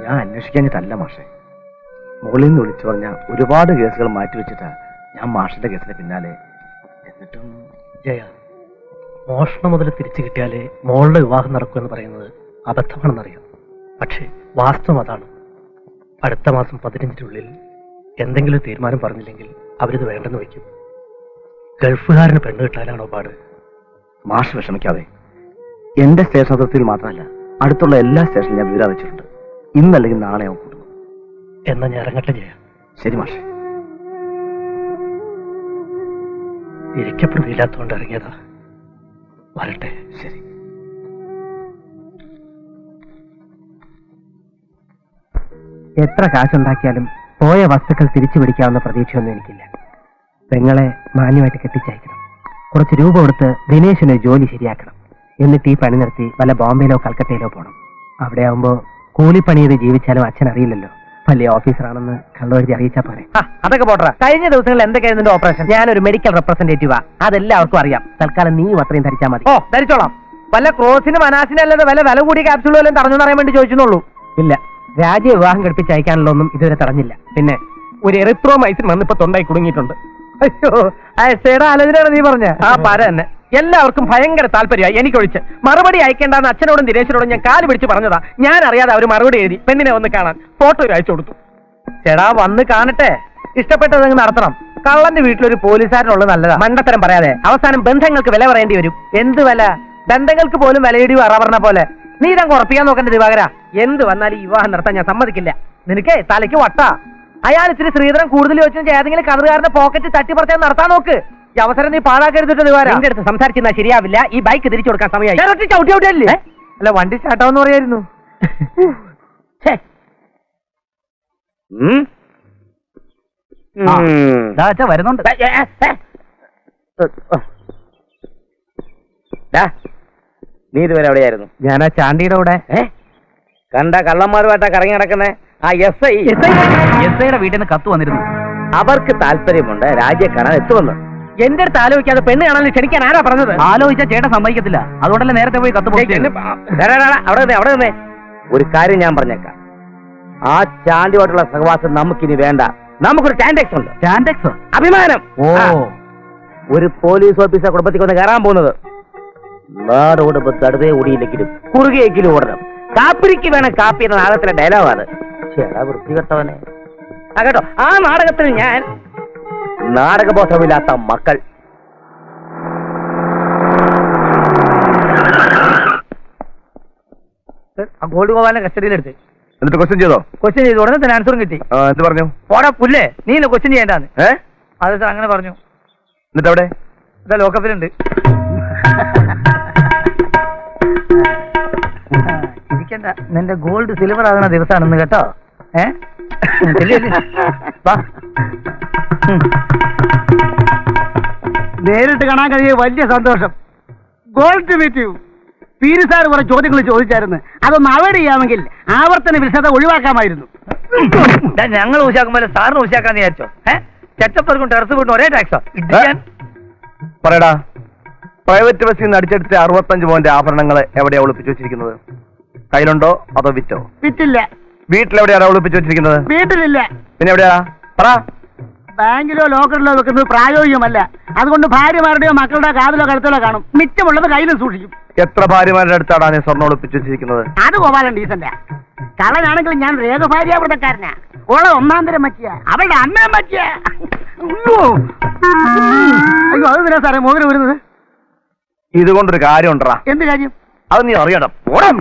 ഞാൻ അന്വേഷിക്കാഞ്ഞിട്ടല്ല മാഷെ, മുകളിൽ നിന്ന് വിളിച്ചു പറഞ്ഞ ഒരുപാട് കേസുകൾ മാറ്റിവെച്ചിട്ടാ ഞാൻ മാഷിന്റെ കേസിന് പിന്നാലെ. എന്നിട്ടും ജയ, മോഷണം മുതൽ തിരിച്ചു കിട്ടിയാലേ മോളുടെ വിവാഹം നടക്കുമെന്ന് പറയുന്നത് അബദ്ധമാണെന്നറിയാം. പക്ഷേ വാസ്തവം അതാണ്. അടുത്ത മാസം 15-നുള്ളിൽ എന്തെങ്കിലും തീരുമാനം പറഞ്ഞില്ലെങ്കിൽ അവരിത് വേണ്ടെന്ന് വയ്ക്കും. ഗൾഫുകാരന് പെണ്ണ് കിട്ടാനാണോ പാട്? മാഷ് വിഷമിക്കാതെ. എന്റെ സ്റ്റേഷൻ അതിർത്തിയിൽ മാത്രമല്ല, അടുത്തുള്ള എല്ലാ സ്റ്റേഷനിലും ഞാൻ വിവരം വെച്ചിട്ടുണ്ട്. ഇന്നല്ലെങ്കിൽ നാളെ അവൻ കൂടും. എന്നാ ഞാൻ ഇറങ്ങട്ടെ ചെയ്യാം. ശരി മാഷെ. ഇരിക്കപ്പെടുന്നില്ലാത്തോണ്ട് ഇറങ്ങിയതാ. വരട്ടെ. ശരി. എത്ര കാശുണ്ടാക്കിയാലും പോയ വസ്തുക്കൾ തിരിച്ചു പിടിക്കാവുന്ന പ്രതീക്ഷയൊന്നും എനിക്കില്ല. പെങ്ങളെ മാന്യമായിട്ട് കെട്ടിച്ചയക്കണം. കുറച്ച് രൂപ കൊടുത്ത് ദിനേശിന് ജോലി ശരിയാക്കണം. എന്നിട്ട് ഈ പണി നിർത്തി വല്ല ബോംബെയിലോ കൽക്കട്ടയിലോ പോകണം. അവിടെ ആവുമ്പോ കൂലിപ്പണി ചെയ്ത് ജീവിച്ചാലും അച്ഛൻ അറിയില്ലല്ലോ. വലിയ ഓഫീസറാണെന്ന് കള്ളവെഴുതി അറിയിച്ചാ പോരെ. അതൊക്കെ പോട്ടെ. കഴിഞ്ഞ ദിവസങ്ങളിൽ എന്തൊക്കെയായിരുന്നു ഓപ്പറേഷൻ? ഞാനൊരു മെഡിക്കൽ റെപ്രസെന്റേറ്റീവാ, അതെല്ലാവർക്കും അറിയാം. തൽക്കാലം നീ അത്രയും ധരിച്ചാൽ മതി. ഓ, ധരിച്ചോളാം. വല്ല ക്രോസിനും അനാസിനും അല്ലാതെ വല്ല വില കൂടിയ ക്യാപ്സ്യൂളും എല്ലാം തടഞ്ഞു പറയാൻ വേണ്ടി ചോദിച്ചെന്നുള്ളൂ. ഇല്ല, രാജ്യ വിവാഹം കഴിപ്പിച്ച് അയക്കാനുള്ളതൊന്നും ഇതുവരെ തടഞ്ഞില്ല. പിന്നെ ഒരു എറിത്രോമൈസിൻ വന്നിപ്പോ തൊണ്ടായി കുടുങ്ങിയിട്ടുണ്ട്. അയ്യോ, ആലോചനയാണ് നീ പറഞ്ഞ ആ പാര തന്നെ. എല്ലാവർക്കും ഭയങ്കര താല്പര്യമായി, എനിക്കൊഴിച്ച്. മറുപടി അയക്കേണ്ടെന്ന് അച്ഛനോടും ദിനേശനോടും ഞാൻ കാല് പിടിച്ച് പറഞ്ഞതാ. ഞാൻ അറിയാതെ അവർ മറുപടി എഴുതി പെണ്ണിനെ വന്ന് കാണാൻ ഫോട്ടോ അയച്ചു കൊടുത്തു. ചേടാ, വന്ന് കാണട്ടെ, ഇഷ്ടപ്പെട്ടതങ്ങ് നടത്തണം. കള്ളന്റെ വീട്ടിലൊരു പോലീസുകാരനുള്ളത് നല്ലതാ. മണ്ടത്തരം പറയാതെ അവസാനം ബന്ധങ്ങൾക്ക് വില പറയേണ്ടി വരും. എന്ത് വില? ബന്ധങ്ങൾക്ക് പോലും വിലയിടിവ് അറ പറഞ്ഞ പോലെ നീ ഇതങ്ങ് ഉറപ്പിക്കാൻ നോക്കണ്ട ദിവാകര. എന്ത് വന്നാലും ഈ വിവാഹം നടത്താൻ ഞാൻ സമ്മതിക്കില്ല. നിനക്കേ തലയ്ക്ക് വട്ട. അയാൾ ഇത്തിരി ശ്രീധരൻ കൂടുതൽ വെച്ച് ഏതെങ്കിലും കഥകാരന്റെ പോക്കറ്റ് തട്ടിപ്പറിച്ചാൽ നടത്താൻ നോക്ക്. ഈ അവസരം നീ പാഴാക്കരുതിട്ട് ദിവാര. എന്റെ അടുത്ത് സംസാരിച്ചാൽ ശരിയാവില്ല. ഈ ബൈക്ക് തിരിച്ചു കൊടുക്കാൻ സമയമായി. ചവിട്ടി ചവിട്ടിയല്ലേ? അല്ല വണ്ടി സ്റ്റാർട്ടാവെന്ന് പറയായിരുന്നു. വരുന്നുണ്ട്. നീ ഇതുവരെ എവിടെയായിരുന്നു? ഞാൻ ആ ചാണ്ടിയുടെ കൂടെ കണ്ട കള്ളന്മാരുമായിട്ടാ കറങ്ങി നടക്കുന്നേ. ആ എസ് ഐയുടെ വീട്ടിൽ നിന്ന് കത്ത് വന്നിരുന്നു. അവർക്ക് താല്പര്യമുണ്ട് രാജ്യം കാണാൻ എത്തുമെന്ന്. എന്റെ അടുത്ത് ആലോചിക്കാതെ പെണ്ണ് കാണാൻ ക്ഷണിക്കാൻ ആരാ പറഞ്ഞത്? ആലോചിച്ച ചേട്ടൻ സമ്മതിക്കത്തില്ല. അതുകൊണ്ടല്ലേ നേരത്തെ പോയി കത്ത് പോസ്റ്റ് ചെയ്തത്. അവിടെ നിന്നേ ഒരു കാര്യം ഞാൻ പറഞ്ഞേക്കാം. ആ ചാണ്ടിയോട്ടുള്ള സഹവാസം നമുക്കിനി വേണ്ട. നമുക്കൊരു ടാൻഡെക്സ് ഉണ്ട്. ചാൻഡെക്സോ? അഭിമാനം. ഓ, ഒരു പോലീസ് ഓഫീസർ കുടുംബത്തിൽ ഒന്ന് കയറാൻ പോകുന്നത്. നാട് ഓടുമ്പോ തടുതേ ഓടിയില്ലെങ്കിലും കുറുകയെങ്കിലും ഓടണം. കാപ്പിരിക്ക് വേണം കാപ്പി എന്ന നാടകത്തിലെ ഡയലോഗാണ്. ചേടാ വൃത്തികെട്ടവനെ. കേട്ടോ, ആ നാടകത്തിൽ ഞാൻ നാടകബോധമില്ലാത്ത മക്കൾ. ഗോൾഡ് ഗോപാലിനെ കസ്റ്റഡിയിലെടുത്ത് എന്നിട്ട് ക്വസ്റ്റ്യൻ ചെയ്തോ? ക്വസ്റ്റ്യൻ ചെയ്ത് ഉടനെ തന്നെ ആൻസറും കിട്ടി. എന്ത് പറഞ്ഞു? പോടാ പുല്ലേ, നീ ഇല്ല ക്വസ്റ്റ്യൻ ചെയ്യേണ്ടാന്ന്. അത് സാർ അങ്ങനെ പറഞ്ഞു. എന്നിട്ട് അവിടെ ഇതാ ലോക്കപ്പിലുണ്ട്. ഇരിക്കണ്ട, നിന്റെ ഗോൾഡ് സിൽവർ ആകുന്ന ദിവസമാണെന്ന് കേട്ടോ. നേരിട്ട് കാണാൻ കഴിയ വലിയ സന്തോഷം. Glad meet you. പീരി സാർ കുറെ ചോദ്യങ്ങൾ ചോദിച്ചായിരുന്നു. അതൊന്ന് അവോയ്ഡ് ചെയ്യാമെങ്കിൽ ആവർത്തന വിശദ ഒഴിവാക്കാമായിരുന്നു. ഞങ്ങൾ ഊശാക്കുമ്പോൾ സാറിന് ഊശാക്കാന്ന് വിചാരിച്ചോ? ചെറ്റപ്പർക്കും ടെറസ് വീട്ടും ഒരേ ടാക്സോ? പറയടാ, പ്രൈവറ്റ് ബസ്സിൽ നിന്ന് അടിച്ചെടുത്ത 65 പവന്റെ ആഭരണങ്ങൾ എവിടെയാ ഒളിപ്പിച്ചു വെച്ചിരിക്കുന്നത്? കയ്യിലുണ്ടോ അതോ വിറ്റോ? വിറ്റില്ല. വീട്ടിലെവിടെയാണ് ഒളിപ്പിച്ചു വെച്ചിരിക്കുന്നത്? വീട്ടിലില്ല. പിന്നെ എവിടെയാ? പറ. ബാങ്കിലോ ലോക്കറിലോ വെക്കുന്നത് പ്രായോഗികമല്ല. അതുകൊണ്ട് ഭാര്യമാരുടെയോ മക്കളുടെ കാതിലോ കഴുത്തിലോ കാണും. മിച്ചമുള്ളത് കയ്യിലും സൂക്ഷിക്കും. എത്ര ഭാര്യമാരുടെ അടുത്താണ് നീ സ്വർണ്ണം ഒളിപ്പിച്ചു വെച്ചിരിക്കുന്നത്? അത് ഗോപാലൻ ഡീസന്റാ. കള്ളനാണെങ്കിൽ ഞാൻ രേഖഭാര്യാവൃതക്കാരനാ. ഓളെ 1-ാം തരം മച്ചിയ, അവളുടെ അമ്മയും മച്ചിയ. അയ്യോ, അത് തന്നെ സാറേ മോതിരം വരുന്നത്. ഇതുകൊണ്ടൊരു കാര്യം ഉണ്ടറാ. എന്ത് കാര്യം? അത് നീ അറിയണം. ഓടം.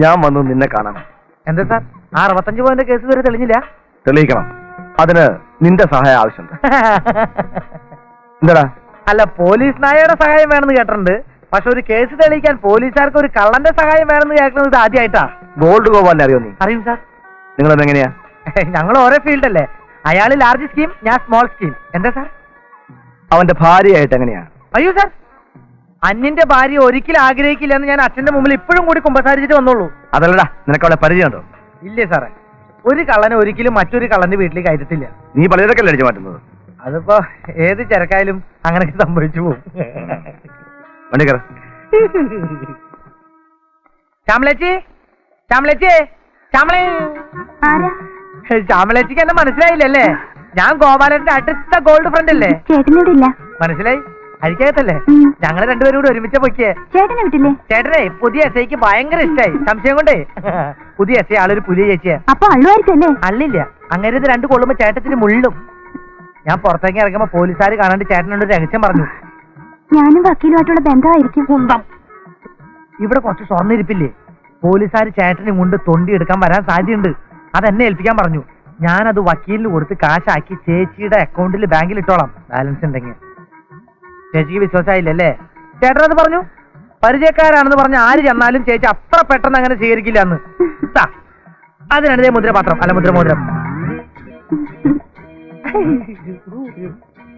ഞാൻ വന്നു നിന്നെ കാണാം. എന്താ സാർ, 65 പവന്റെ കേസ് വരെ തെളിഞ്ഞില്ല? തെളിയിക്കണം. അതിന് നിന്റെ സഹായം ആവശ്യമുണ്ട്. എന്താടാ? അല്ല, പോലീസ് നായയുടെ സഹായം വേണമെന്ന് കേട്ടിട്ടുണ്ട്. പക്ഷെ ഒരു കേസ് തെളിയിക്കാൻ പോലീസുകാർക്ക് ഒരു കള്ളന്റെ സഹായം വേണമെന്ന് കേൾക്കുന്നത് ഇത് ആദ്യമായിട്ടാ. ഗോൾഡ് ഗോപാലിനെ അറിയോ നീ? അറിയും സാർ. നിങ്ങളെങ്ങനെയാ? ഞങ്ങൾ ഓരോ ഫീൽഡ് അല്ലേ. അയാൾ ലാർജ് സ്കീം, ഞാൻ സ്മോൾ സ്കീം. എന്താ സാർ? അവന്റെ ഭാര്യയായിട്ട് എങ്ങനെയാ? അയ്യോ സാർ, അന്യന്റെ ഭാര്യ ഒരിക്കലും ആഗ്രഹിക്കില്ല എന്ന് ഞാൻ അച്ഛന്റെ മുമ്പിൽ ഇപ്പോഴും കൂടി കുമ്പസാരിച്ചിട്ട് വന്നോളൂ. അതല്ലടാ, നിനക്ക് അവളെ പരിചയമുണ്ടോ? ഇല്ലേ സാറേ, ഒരു കള്ളനെ ഒരിക്കലും മറ്റൊരു കള്ളന്റെ വീട്ടിലേക്ക് കയറ്റത്തില്ല. നീ പലചരക്കല്ലേ അടിച്ചു മാറ്റുന്നത്? അതിപ്പോ ഏത് ചരക്കായാലും അങ്ങനെയൊക്കെ സംഭവിച്ചു പോകും. വണ്ടി കയറ. ശ്യാമളേച്ചി, ശ്യാമളേച്ചി, ശ്യാമളേച്ചിക്ക് എന്നെ മനസ്സിലായില്ലല്ലേ? ഞാൻ ഗോപാലന്റെ അടുത്ത ഗോൾഡ് ഫ്രണ്ട് അല്ലേ? ചേട്ടനോടില്ല. മനസ്സിലായി. അഴിക്കകത്തല്ലേ? ഞങ്ങള് രണ്ടുപേരും കൂടെ ഒരുമിച്ച് പൊക്കിയേ. ചേട്ടനെ വിട്ടില്ലേ? ചേട്ടനെ പുതിയ എസ് ഐക്ക് ഭയങ്കര ഇഷ്ടായി. സംശയം കൊണ്ടേ പുതിയ എസ് ഐ ആളൊരു പുതിയ ചേച്ചിയാ. അപ്പൊ അള്ളുവായിരിക്കല്ലേ? അല്ലില്ല, അങ്ങനെ ഇത് 2 കൊള്ളുമ്പോ ചേട്ടത്തിന് മുള്ളും. ഞാൻ പുറത്തേക്ക് ഇറങ്ങുമ്പോ പോലീസുകാർ കാണാണ്ട് ചേട്ടനോട് രഹസ്യം പറഞ്ഞു. ഞാനും വക്കീലുമായിട്ടുള്ള ബന്ധമായിരിക്കും. കുന്തം. ഇവിടെ കുറച്ച് സ്വർണ്ണിരിപ്പില്ലേ? പോലീസുകാർ ചേട്ടനെ കൊണ്ട് തൊണ്ടി എടുക്കാൻ വരാൻ സാധ്യതയുണ്ട്. അതെന്നെ ഏൽപ്പിക്കാൻ പറഞ്ഞു. ഞാനത് വക്കീലിന് കൊടുത്ത് കാശാക്കി ചേച്ചിയുടെ അക്കൗണ്ടിൽ ബാങ്കിൽ ഇട്ടോളാം, ബാലൻസ് ഉണ്ടെങ്കിൽ. ചേച്ചിക്ക് വിശ്വാസമായില്ലല്ലേ? ചേട്ടനത് പറഞ്ഞു. പരിചയക്കാരാണെന്ന് പറഞ്ഞ ആര് ചെന്നാലും ചേച്ചി അത്ര പെട്ടെന്ന് അങ്ങനെ സ്വീകരിക്കില്ല എന്ന്. അതിനാണ് മുദ്രപാത്രം, അല്ല മുദ്രമോതിരം.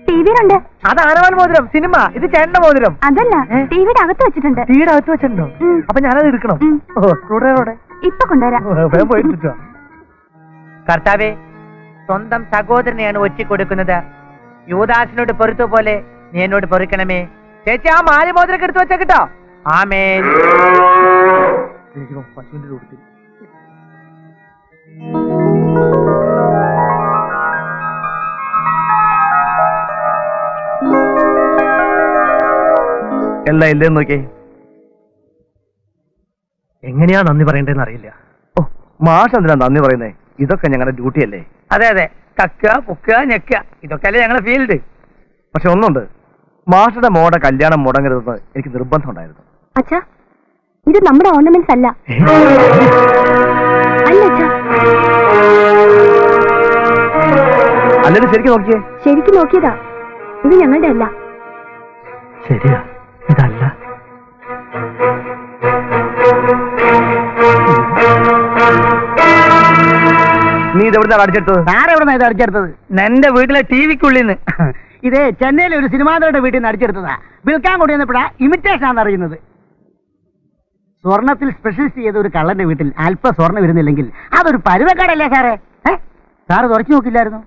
ടിവിയിലുണ്ട്. അത് ആനവാൽ മോതിരം, സിനിമ. ഇത് ചേട്ടന്റെ മോതിരം. അതല്ല, ടിവിയുടെ അകത്ത് വെച്ചിട്ടുണ്ട്. ടിവിയുടെ അകത്ത് വെച്ചിട്ടുണ്ടോ? അപ്പൊ ഞാനത് എടുക്കണം. സ്ക്രൂഡ്രൈവറോടെ ഇപ്പൊ കൊണ്ടുവരാം. പോയിട്ട് കർത്താവേ, സ്വന്തം സഹോദരനെയാണ് ഒറ്റിക്കൊടുക്കുന്നത്. യൂദാസിനോട് പൊറുത്തു പോലെ നീ എന്നോട് പൊറുക്കണമേ. ചേച്ചി, ആ മാല മോതിരൊക്കെ എടുത്ത് വെച്ചാ കിട്ടോ? ആമേൻ. പശുവിന്റെ രൂപത്തിൽ എല്ലാം ഇല്ലെന്ന് നോക്കിയേ. എങ്ങനെയാ നന്ദി പറയേണ്ടതെന്ന് അറിയില്ല. ഓ, മാഷ് എന്തിനാ നന്ദി പറയുന്നേ? ഇതൊക്കെ ഞങ്ങളുടെ ഡ്യൂട്ടി അല്ലേ? അതെ അതെ, കക്കുക പൊക്കുക ഞെക്കുക ഇതൊക്കെ അല്ലേ ഞങ്ങളെ ഫീൽഡ്. പക്ഷെ ഒന്നുണ്ട്, മാഷയുടെ മോടെ കല്യാണം മുടങ്ങരുതെന്ന് എനിക്ക് നിർബന്ധം ഉണ്ടായിരുന്നു. അച്ഛാ, ഇത് നമ്മുടെ ഓർണമെന്റ്സ് അല്ല. അല്ല അച്ഛാ, അല്ലെങ്കിൽ ശരിക്കും നോക്കിയേ. ശരിക്കും നോക്കിയതാ, ഇത് ഞങ്ങളുടെ അല്ല. ശരിയാ, ഇതല്ല. നീ ഇതെവിടുന്നാണ് അടിച്ചെടുത്തത്? സാറെവിടുന്നാ ഇത് അടിച്ചെടുത്തത്? എന്റെ വീട്ടിലെ ടിവിക്കുള്ളിന്ന്. ഇത് ചെന്നൈയിലെ ഒരു സിനിമാതയുടെ വീട്ടിൽ നിന്ന് അടിച്ചെടുത്തതാ. വിൽക്കാൻ കൊണ്ടുവന്നപ്പോഴാ ഇമിറ്റേഷൻ ആണെന്ന് അറിയുന്നത്. സ്വർണത്തിൽ സ്പെഷ്യലിസ്റ്റ് ചെയ്ത ഒരു കള്ളന്റെ വീട്ടിൽ അല്പ സ്വർണ്ണം വരുന്നില്ലെങ്കിൽ അതൊരു പരുവക്കാടല്ലേ സാറേ? സാറ് തുറച്ചു നോക്കില്ലായിരുന്നു?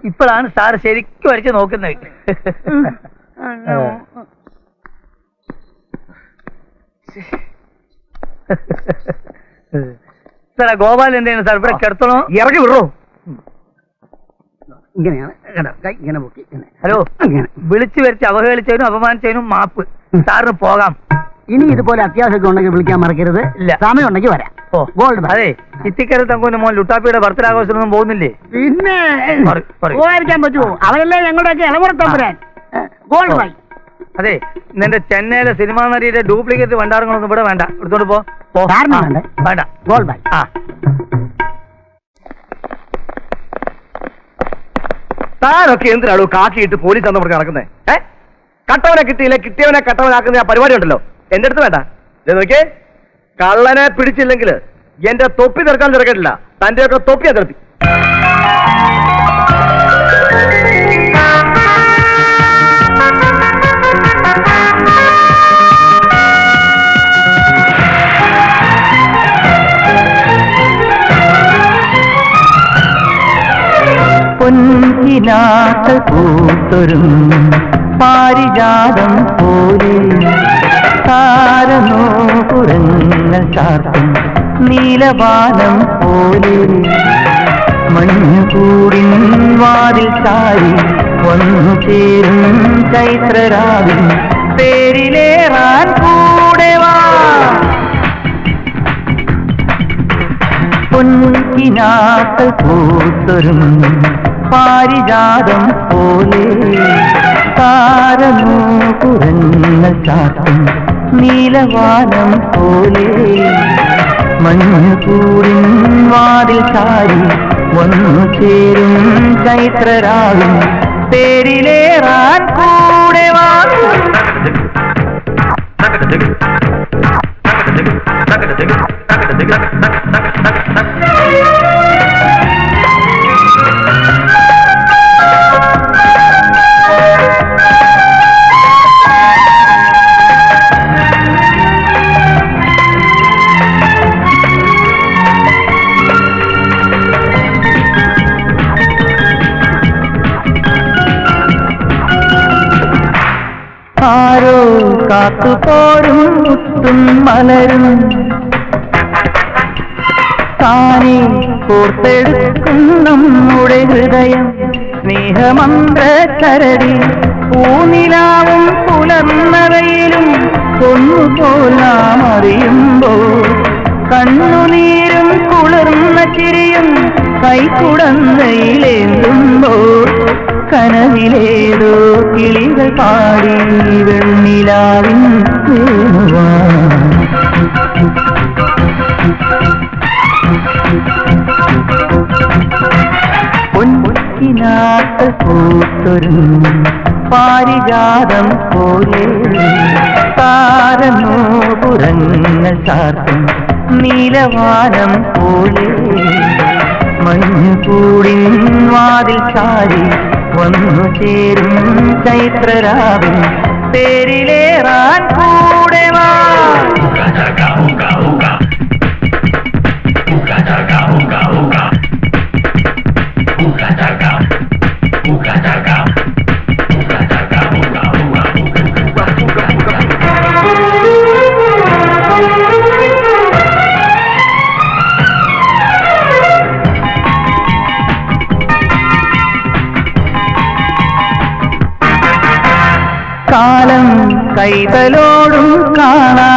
ഇപ്പോഴാണ് സാർ ശരിക്കും വരച്ച് നോക്കുന്നത്. സാറേ ഗോപാൽ എന്താണ് സാർ ഇവിടെ കിടത്തണോ? ഇറങ്ങി വിടോ. ഇങ്ങനെയാണ് ഇങ്ങനെ പൊക്കി. ഹലോ, വിളിച്ചു വരച്ച് അവഹേളിച്ചതിനും അപമാനിച്ചതിനും മാപ്പ്. സാറിന് പോകാം. ഇനി ഇതുപോലെ അത്യാവശ്യമൊക്കെ ഉണ്ടെങ്കിൽ വിളിക്കാൻ മറക്കരുത്. ഇല്ല, സമയം ഉണ്ടെങ്കിൽ വരാം. O Gold. അതെ, ചിത്തിക്കര തങ്കുവിന്റെ മോൻ ലുട്ടാപ്പിയുടെ ബർത്ത്ഡേ ആഘോഷമൊന്നും പോകുന്നില്ലേ? പിന്നെ പറയൂ. പോകാതിരിക്കാൻ പറ്റുമോ? അവരല്ലേ ഞങ്ങളുടെയൊക്കെ ഇളമുറത്തമ്പരാൻ. Gold by. അതെ, നിന്റെ ചെന്നൈയിലെ സിനിമാ നടിയുടെ ഡ്യൂപ്ലിക്കേറ്റ് ഭണ്ഡാരങ്ങളൊന്നും ഇവിടെ വേണ്ട. എടുത്തോണ്ട് പോ. സാറിന് വേണ്ടേ? വേണ്ട. Goodbye. ആ, താനൊക്കെ എന്തിനാണോ കാക്കിയിട്ട് പോലീസ് അന്ന് പറഞ്ഞ് നടക്കുന്നത്? കട്ടവനെ കിട്ടിയില്ല, കിട്ടിയവനെ കട്ടവനാക്കുന്ന ആ പരിപാടി ഉണ്ടല്ലോ, എന്റെ അടുത്ത് വേണ്ട. നോക്കിയേ, കള്ളനെ പിടിച്ചില്ലെങ്കിൽ എന്റെ തൊപ്പി തീർക്കാൻ തിരക്കിട്ടില്ല, തന്റെയൊക്കെ തൊപ്പിയാ തീർത്തി. പൊൻകിനാക്കൾ പൂത്തൊരുങ്ങും പാരിജാതം പോലെ താരനോപുരങ്ങൾ ചാർത്തും നീലവാനം പോലെ മഞ്ഞുകൂടിൻ വാതിൽ ചാരി വന്നു ചേരും ചൈത്രരാവിൻ പേരിലേറാൻ കൂടെ വാ. പൊൻകിനാക്കൾ പൂത്തൊരുങ്ങും പാരിജാതം പോലെ താരനോപുരങ്ങൾ ചാർത്തും നീലവാനം പോലെ മഞ്ഞുകൂടിൻ വാതിൽ ചാരി വന്നു ചേരും ചൈത്രരാവിൻ പേരിലേറാൻ കൂടെ വാ. ആരോ കാത്തുപോരും മുത്തും മലരും താനേ കോർത്തെടുക്കും നമ്മുടെ ഹൃദയം സ്നേഹമന്ത്രചരടി പൂനിലാവും പുലർന്നവയിലും ഒന്നുപോൽ നാം അറിയുമ്പോൾ കണ്ണുനീരും കുളിർന്ന ചിരിയും കൈക്കുടന്നയിലേന്തുമ്പോൾ കനവിലേതോ കിളികൾ പാടി വെണ്ണിലാവിൻ വേണുവാൻ. പൊൻകിനാക്കൾ പൂത്തൊരുങ്ങും പാരിജാതം പോലെ താരനോപുരങ്ങൾ ചാർത്തും നീലവാനം പോലെ മഞ്ഞുകൂടിൻ വാതിൽ ചാരി വന്നു ചേരും ചൈത്രരാവിൻ പേരിലേറാൻ കൂടെ വാ. കാലം കൈതലോടും കാണാ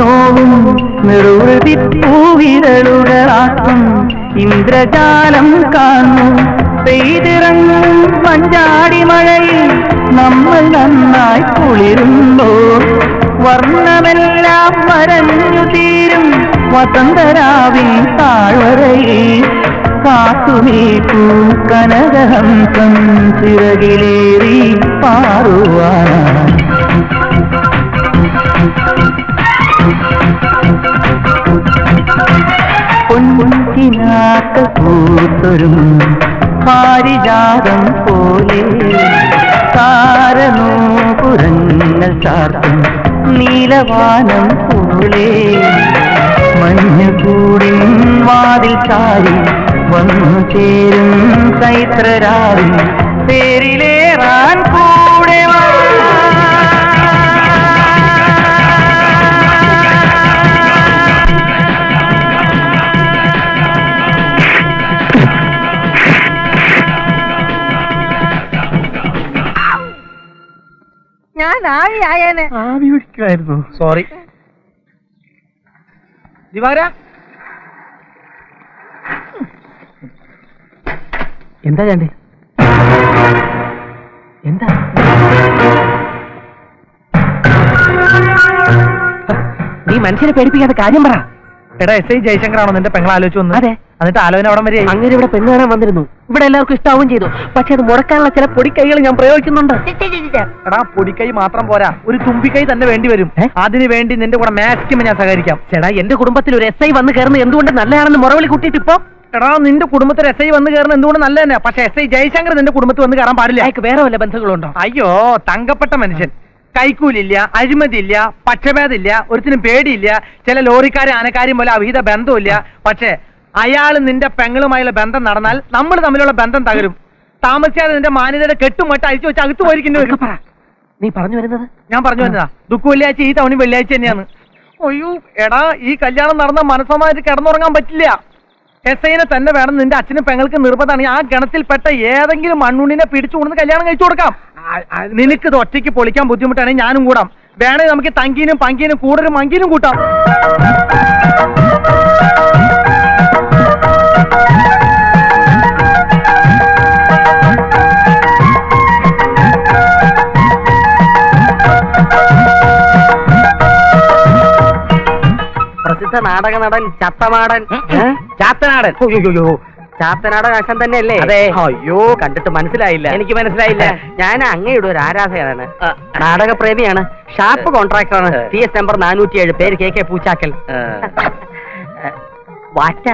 നോവും നിർവൃതി പൂവിരളുകളാക്കും ഇന്ദ്രജാലം കാണും പെയ്തിറങ്ങും മഞ്ചാടി മഴയിൽ നമ്മൾ നന്നായി കുളിരുമ്പോൾ വർണ്ണമെല്ലാം വരഞ്ഞു തീരും വസന്തരാവിൻ താഴ്വരയിൽ കാത്തുനീക്കൂ കനകഹംസം ചിറകിലേറി പാറുവാൻ പൊൻകിനാക്ക പൂത്തൊരും പാരിജാതം പോലെ താരനൂപുരങ്ങൾ ചാർത്തും നീലവാനം പോലെ മഞ്ഞുകൂടിൻ വാതിൽ ചാരി വന്നു ചേരും ചൈത്രരാവിൽ പേരിലേറാൻ കൂടെ വാ. ഞാൻ ആവിയായേനെ. ആവി പിടിക്കുമായിരുന്നു. സോറി. ദിവാര എന്താ ചാണ്ടി? എന്താ നീ മനുഷ്യനെ പേടിപ്പിക്കാത്ത കാര്യം പറ. എടാ എസ് ഐ ജയശങ്കറാണോ നിന്റെ പെങ്ങൾ ആലോചിച്ചു വന്നു? അതെ. എന്നിട്ട് ആലോചന അവിടെ വരെ അങ്ങനെ ഇവിടെ പെണ്ണ് കാണാൻ വന്നിരുന്നു. ഇവിടെ എല്ലാവർക്കും ഇഷ്ടാവും ചെയ്തു. പക്ഷെ അത് മുടക്കാനുള്ള ചില പൊടിക്കൈകൾ ഞാൻ പ്രയോഗിക്കുന്നുണ്ട്. എടാ പൊടിക്കൈ മാത്രം പോരാ, ഒരു തുമ്പിക്കൈ തന്നെ വേണ്ടി വരും. അതിനു വേണ്ടി നിന്റെ കൂടെ മാക്സിമം ഞാൻ സഹകരിക്കാം. ചേടാ, എന്റെ കുടുംബത്തിൽ ഒരു എസ് ഐ വന്ന് കയറുന്നത് എന്തുകൊണ്ട് നല്ലതാണെന്ന് മുറവിളി കൂട്ടിയിട്ട് ഇപ്പൊ എടാ നിന്റെ കുടുംബത്തിൽ എസ് ഐ വന്ന് കയറുന്നത് എന്തുകൊണ്ട് നല്ല തന്നെ. പക്ഷെ എസ് ഐ ജയശങ്കർ നിന്റെ കുടുംബത്തിൽ വന്ന് കയറാൻ പാടില്ല. അയാൾക്ക് വേറെ വല്ല ബന്ധങ്ങളുണ്ടോ? അയ്യോ, തങ്കപ്പെട്ട മനുഷ്യൻ. കൈക്കൂലില്ല, അഴിമതിയില്ല, പക്ഷഭേദമില്ല, ഒരുത്തിനും പേടിയില്ല. ചില ലോറിക്കാരും ആനക്കാരും പോലെ അവിഹിത ബന്ധമില്ല. പക്ഷെ അയാൾ നിന്റെ പെങ്ങളുമായുള്ള ബന്ധം നടന്നാൽ നമ്മൾ തമ്മിലുള്ള ബന്ധം തകരും. താമസിയാതെ നിന്റെ മാന്യതയുടെ കെട്ടുമട്ട് അഴിച്ചു വെച്ച് അകത്ത് പോയിരിക്കുന്നു. നീ പറഞ്ഞു വരുന്നത്? ഞാൻ പറഞ്ഞു വരുന്നതാ, ദുഃഖ വെള്ളിയാഴ്ച ഈ തവണ വെള്ളിയാഴ്ച തന്നെയാണ്. അയ്യോ എടാ, ഈ കല്യാണം നടന്ന മനസ്സമായിട്ട് കിടന്നുറങ്ങാൻ പറ്റില്ല. എസ് ഐനെ തന്നെ വേണം. നിന്റെ അച്ഛനും പെങ്ങൾക്ക് നിർബന്ധമാണ്. ആ ഗണത്തിൽപ്പെട്ട ഏതെങ്കിലും മണ്ണുണ്ണിനെ പിടിച്ചു കൊണ്ടുവന്ന് കല്യാണം കഴിച്ചു കൊടുക്കാം. നിനക്ക് ഇത് ഒറ്റയ്ക്ക് പൊളിക്കാൻ ബുദ്ധിമുട്ടാണെങ്കിൽ ഞാനും കൂടാം. വേണമെങ്കിൽ നമുക്ക് തങ്കീനും പങ്കീനും കൂടുതലും മങ്കീനും കൂട്ടാം. പ്രസിദ്ധ നാടക നടൻ ചത്തമാടൻ ചാത്തനാടൻ. ചാത്തനാടൻ ആശാൻ തന്നെയല്ലേ? അതെ. അയ്യോ, കണ്ടിട്ട് മനസ്സിലായില്ല. എനിക്ക് മനസ്സിലായില്ല. ഞാൻ അങ്ങയുടെ ഒരു ആരാധകനാണ്, നാടകപ്രേമിയാണ്, ഷാർപ്പ് കോൺട്രാക്ടറാണ്. CS നമ്പർ 407, പേര് KK പൂച്ചാക്കൽ. വാറ്റ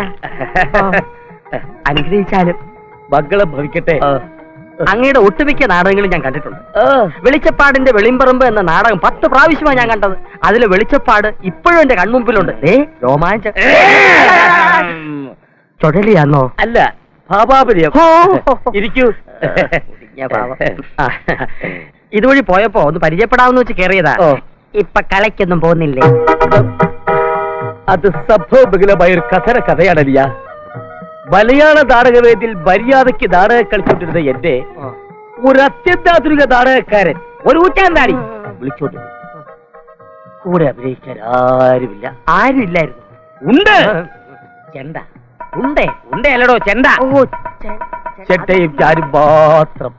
അനുഗ്രഹിച്ചാലും മംഗളം ഭവിക്കട്ടെ. അങ്ങയുടെ ഒട്ടുമിക്ക നാടകങ്ങളും ഞാൻ കണ്ടിട്ടുണ്ട്. വെളിച്ചപ്പാടിന്റെ വെളിമ്പറമ്പ് എന്ന നാടകം 10 പ്രാവശ്യമാണ് ഞാൻ കണ്ടത്. അതിലെ വെളിച്ചപ്പാട് ഇപ്പോഴും എന്റെ കൺമുമ്പിലുണ്ട്. രോമാഞ്ചം. ചൊടലിയാന്നോ? അല്ല, ഭാവാപര്യം. ഇരിക്കൂ. ഇതുവഴി പോയപ്പോ ഒന്ന് പരിചയപ്പെടാമെന്ന് വെച്ച് കയറിയതാ. ഇപ്പൊ കളയ്ക്കൊന്നും പോകുന്നില്ലേ? അത് സംഭവബഹുലമായ ഒരു കഥയാണല്ല. മലയാള നാടകവേദിയിൽ മര്യാദയ്ക്ക് നാടകം കളിച്ചോണ്ടിരുന്ന എന്റെ ഒരു അത്യന്താധുനിക നാടകക്കാരൻ ഒരു ഊറ്റാന്താടി വിളിച്ചോണ്ട് കൂടെ അഭിനയിക്കാൻ ആരുമില്ല. ആരുമില്ലായിരുന്നു. ഉണ്ട്. ചെണ്ട. ഉണ്ടല്ലോ ചെണ്ട. ചെട്ടയും ഞാനും മാത്രം.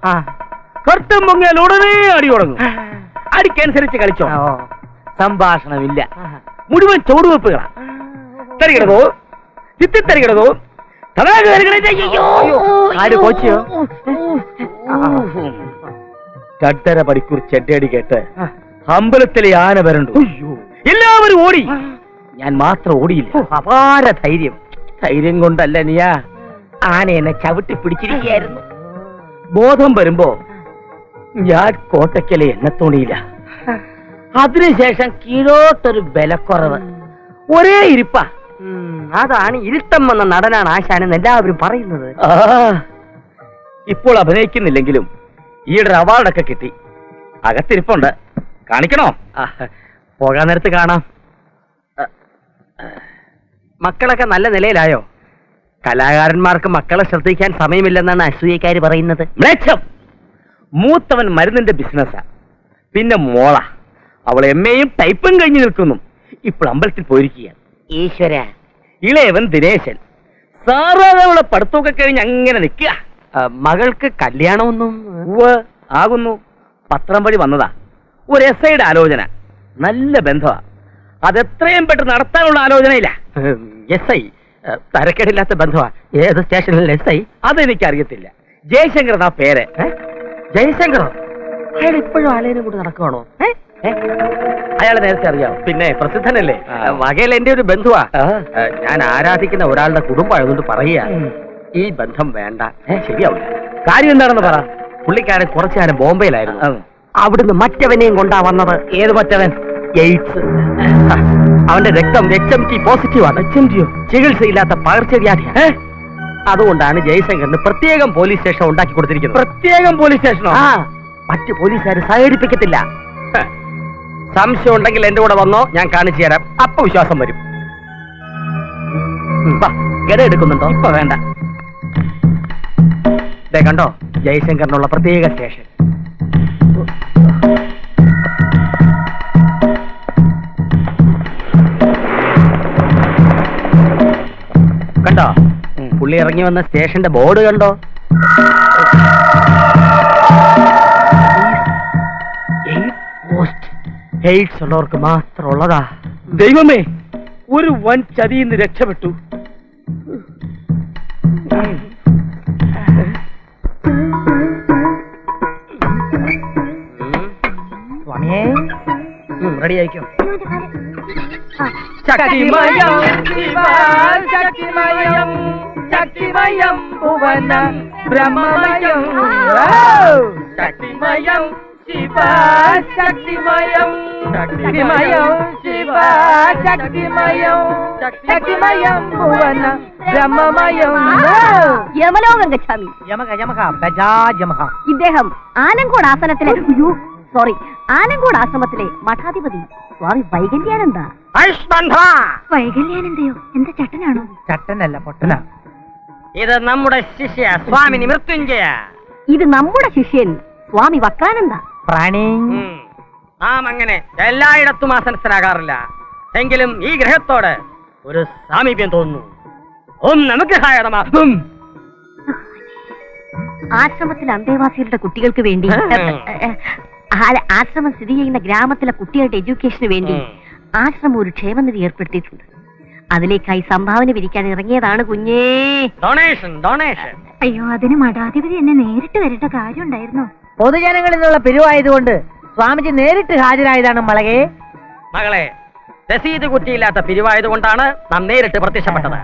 കർത്തം പൊങ്ങിയാൽ ഉടനെ അടി തുടങ്ങും. അടിക്കനുസരിച്ച് കളിച്ചോ. സംഭാഷണമില്ല, മുഴുവൻ ചോടുവെപ്പുകളാ. തരികിടതോ ചിത്തിത്തരികിടതോ രണ്ടര മണിക്കൂർ ചെണ്ടയടി കേട്ട് അമ്പലത്തിലെ ആന വരണ്ടു. എല്ലാവരും ഓടി, ഞാൻ മാത്രം ഓടിയില്ല. അപാര ധൈര്യം. ധൈര്യം കൊണ്ടല്ല നീയാ, ആന എന്നെ ചവിട്ടി പിടിച്ചിരിക്കുകയായിരുന്നു. ബോധം വരുമ്പോ ഞാൻ കോട്ടയ്ക്കലെ എന്നെ തോണിയില്ല. അതിനുശേഷം കീഴോട്ടൊരു ബലക്കുറവ്, ഒരേ ഇരിപ്പാ. അതാണ് ഇരുത്തം എന്ന നടനാണ് ആശാനെന്ന് എല്ലാവരും പറയുന്നത്. ഇപ്പോൾ അഭിനയിക്കുന്നില്ലെങ്കിലും ഈയിടെ അവാർഡൊക്കെ കിട്ടി. അകത്തിരിപ്പുണ്ട്, കാണിക്കണോ? പോകാൻ നേരത്ത് കാണാം. മക്കളൊക്കെ നല്ല നിലയിലായോ? കലാകാരന്മാർക്ക് മക്കളെ ശ്രദ്ധിക്കാൻ സമയമില്ലെന്നാണ് അസൂയക്കാര് പറയുന്നത്. മ്ലേച്ഛം. മൂത്തവൻ മരുന്നിന്റെ ബിസിനസ്സാ, പിന്നെ മോള അവൾ MA യും ടൈപ്പും കഴിഞ്ഞു നിൽക്കുന്നു. ഇപ്പോൾ അമ്പലത്തിൽ പോയിരിക്കുക. ഈശ്വര, ഇളയവൻ ദിനേശൻ സാറാതെ പഠിത്തമൊക്കെ കഴിഞ്ഞ് അങ്ങനെ നിൽക്കുക. മകൾക്ക് കല്യാണമൊന്നും ആകുന്നു. പത്രം വഴി വന്നതാ. ഒരു എസ്ഐയുടെ ആലോചന. നല്ല ബന്ധമാ. അതെത്രയും പെട്ടെന്ന് നടത്താനുള്ള ആലോചനയില്ല. എസ്ഐ തരക്കേടില്ലാത്ത ബന്ധമാ. ഏത് സ്റ്റേഷനിൽ എസ്ഐ അതെനിക്കറിയത്തില്ല. ജയശങ്കർ എന്നാ പേര്. ജയശങ്കറോ? അയാൾ ഇപ്പോഴും ആലയനും കൂടി നടക്കുവാണോ? അയാളെ നേരത്തെ അറിയാം. പിന്നെ പ്രസിദ്ധനല്ലേ? വകയിൽ എന്റെ ഒരു ബന്ധുവാ. ഞാൻ ആരാധിക്കുന്ന ഒരാളുടെ കുടുംബമായതുകൊണ്ട് പറയുക, ഈ ബന്ധം വേണ്ട. ശരിയാവില്ല. കാര്യം എന്താണെന്ന് പറ. പുള്ളിക്കാരൻ കുറച്ചു കാലം ബോംബെയിലായിരുന്നു. അവിടുന്ന് മറ്റവനെയും കൊണ്ടാ വന്നത്. ഏത് മറ്റവൻ? എയ്ഡ്സ്. അവന്റെ രക്തം HMT പോസിറ്റീവാണ്. ചികിത്സയില്ലാത്ത പകർച്ചവ്യാധി. അതുകൊണ്ടാണ് ജയശങ്കറിന് പ്രത്യേകം പോലീസ് സ്റ്റേഷൻ ഉണ്ടാക്കി കൊടുത്തിരിക്കുന്നത്. പ്രത്യേകം പോലീസ് സ്റ്റേഷനോ? മറ്റു പോലീസുകാർ സഹകരിപ്പിക്കത്തില്ല. സംശയം ഉണ്ടെങ്കിൽ എന്റെ കൂടെ വന്നോ, ഞാൻ കാണിച്ചു തരാം. അപ്പൊ വിശ്വാസം വരും. ഗഡ എടുക്കുന്നുണ്ടോ? ഇപ്പൊ വേണ്ട. കണ്ടോ, ജയശങ്കറിനുള്ള പ്രത്യേക സ്റ്റേഷൻ. കണ്ടോ, പുള്ളി ഇറങ്ങി വന്ന സ്റ്റേഷന്റെ ബോർഡ് കണ്ടോ? എയ്ഡ്സ് ഉള്ളവർക്ക് മാത്രം ഉള്ളതാ. ദൈവമേ, ഒരു വൻ ചതിയിൽ നിന്ന് രക്ഷപ്പെട്ടു. സ്വാമിയേ, റെഡി ആയിക്കോ. ശക്തിമയം ശിവ ശക്തിമയം ശക്തിമയം ഭുവന ബ്രഹ്മമയം ശക്തിമയം ശിവ ശക്തിമയം ശക്തിമയം ശിവ ശക്തിമയം ശക്തിമയം ഭുവന ബ്രഹ്മമയം. യമലോകം ഗച്ഛാമി. യമക യമക ബജാ യമക. ഇദ്ദേഹം ആലങ്കോട് ആസനത്തിലെ ആലങ്കോട് ആശ്രമത്തിലെ മഠാധിപതി സ്വാമി വൈകല്യാനന്ദ. വൈകല്യാനന്ദയോ? എന്താ ചട്ടനാണോ? ചട്ടനല്ല, പൊട്ടന. ഇത് നമ്മുടെ ശിഷ്യ സ്വാമി മൃത്യുഞ്ജയ. ഇത് നമ്മുടെ ശിഷ്യൻ സ്വാമി വക്രാനന്ദ. പ്രാണി. നാം അങ്ങനെ എല്ലായിടത്തും ആസനസ്ഥനാകാറില്ല. എങ്കിലും ഈ ഗ്രഹത്തോട് ഒരു സാമീപ്യം തോന്നുന്നു. ഓം നമഗ്രഹായ നമഃ. ആശ്രമത്തിലെ അന്തേവാസികളുടെ കുട്ടികൾക്ക് വേണ്ടി, ആശ്രമം സ്ഥിതി ചെയ്യുന്ന ഗ്രാമത്തിലെ കുട്ടികളുടെ എഡ്യൂക്കേഷന് വേണ്ടി ആശ്രമം ഒരു ക്ഷേമനിധി ഏർപ്പെടുത്തിയിട്ടുണ്ട്. അതിലേക്കായി സംഭാവന പിരിക്കാൻ ഇറങ്ങിയതാണ് കുഞ്ഞേ. Donation donation. അയ്യോ, അതിന് മഠാധിപതി എന്നെ നേരിട്ട് വരേണ്ട കാര്യം ഉണ്ടായിരുന്നോ? പൊതുജനങ്ങളിൽ നിന്നുള്ള പിരിവായതുകൊണ്ട് സ്വാമിജി നേരിട്ട് ഹാജരായതാണ് മളകെ. മകളെ, രസീത് കുറ്റിയില്ലാത്ത പിരിവായതുകൊണ്ടാണ് നാം നേരിട്ട് പ്രത്യക്ഷപ്പെട്ടത്.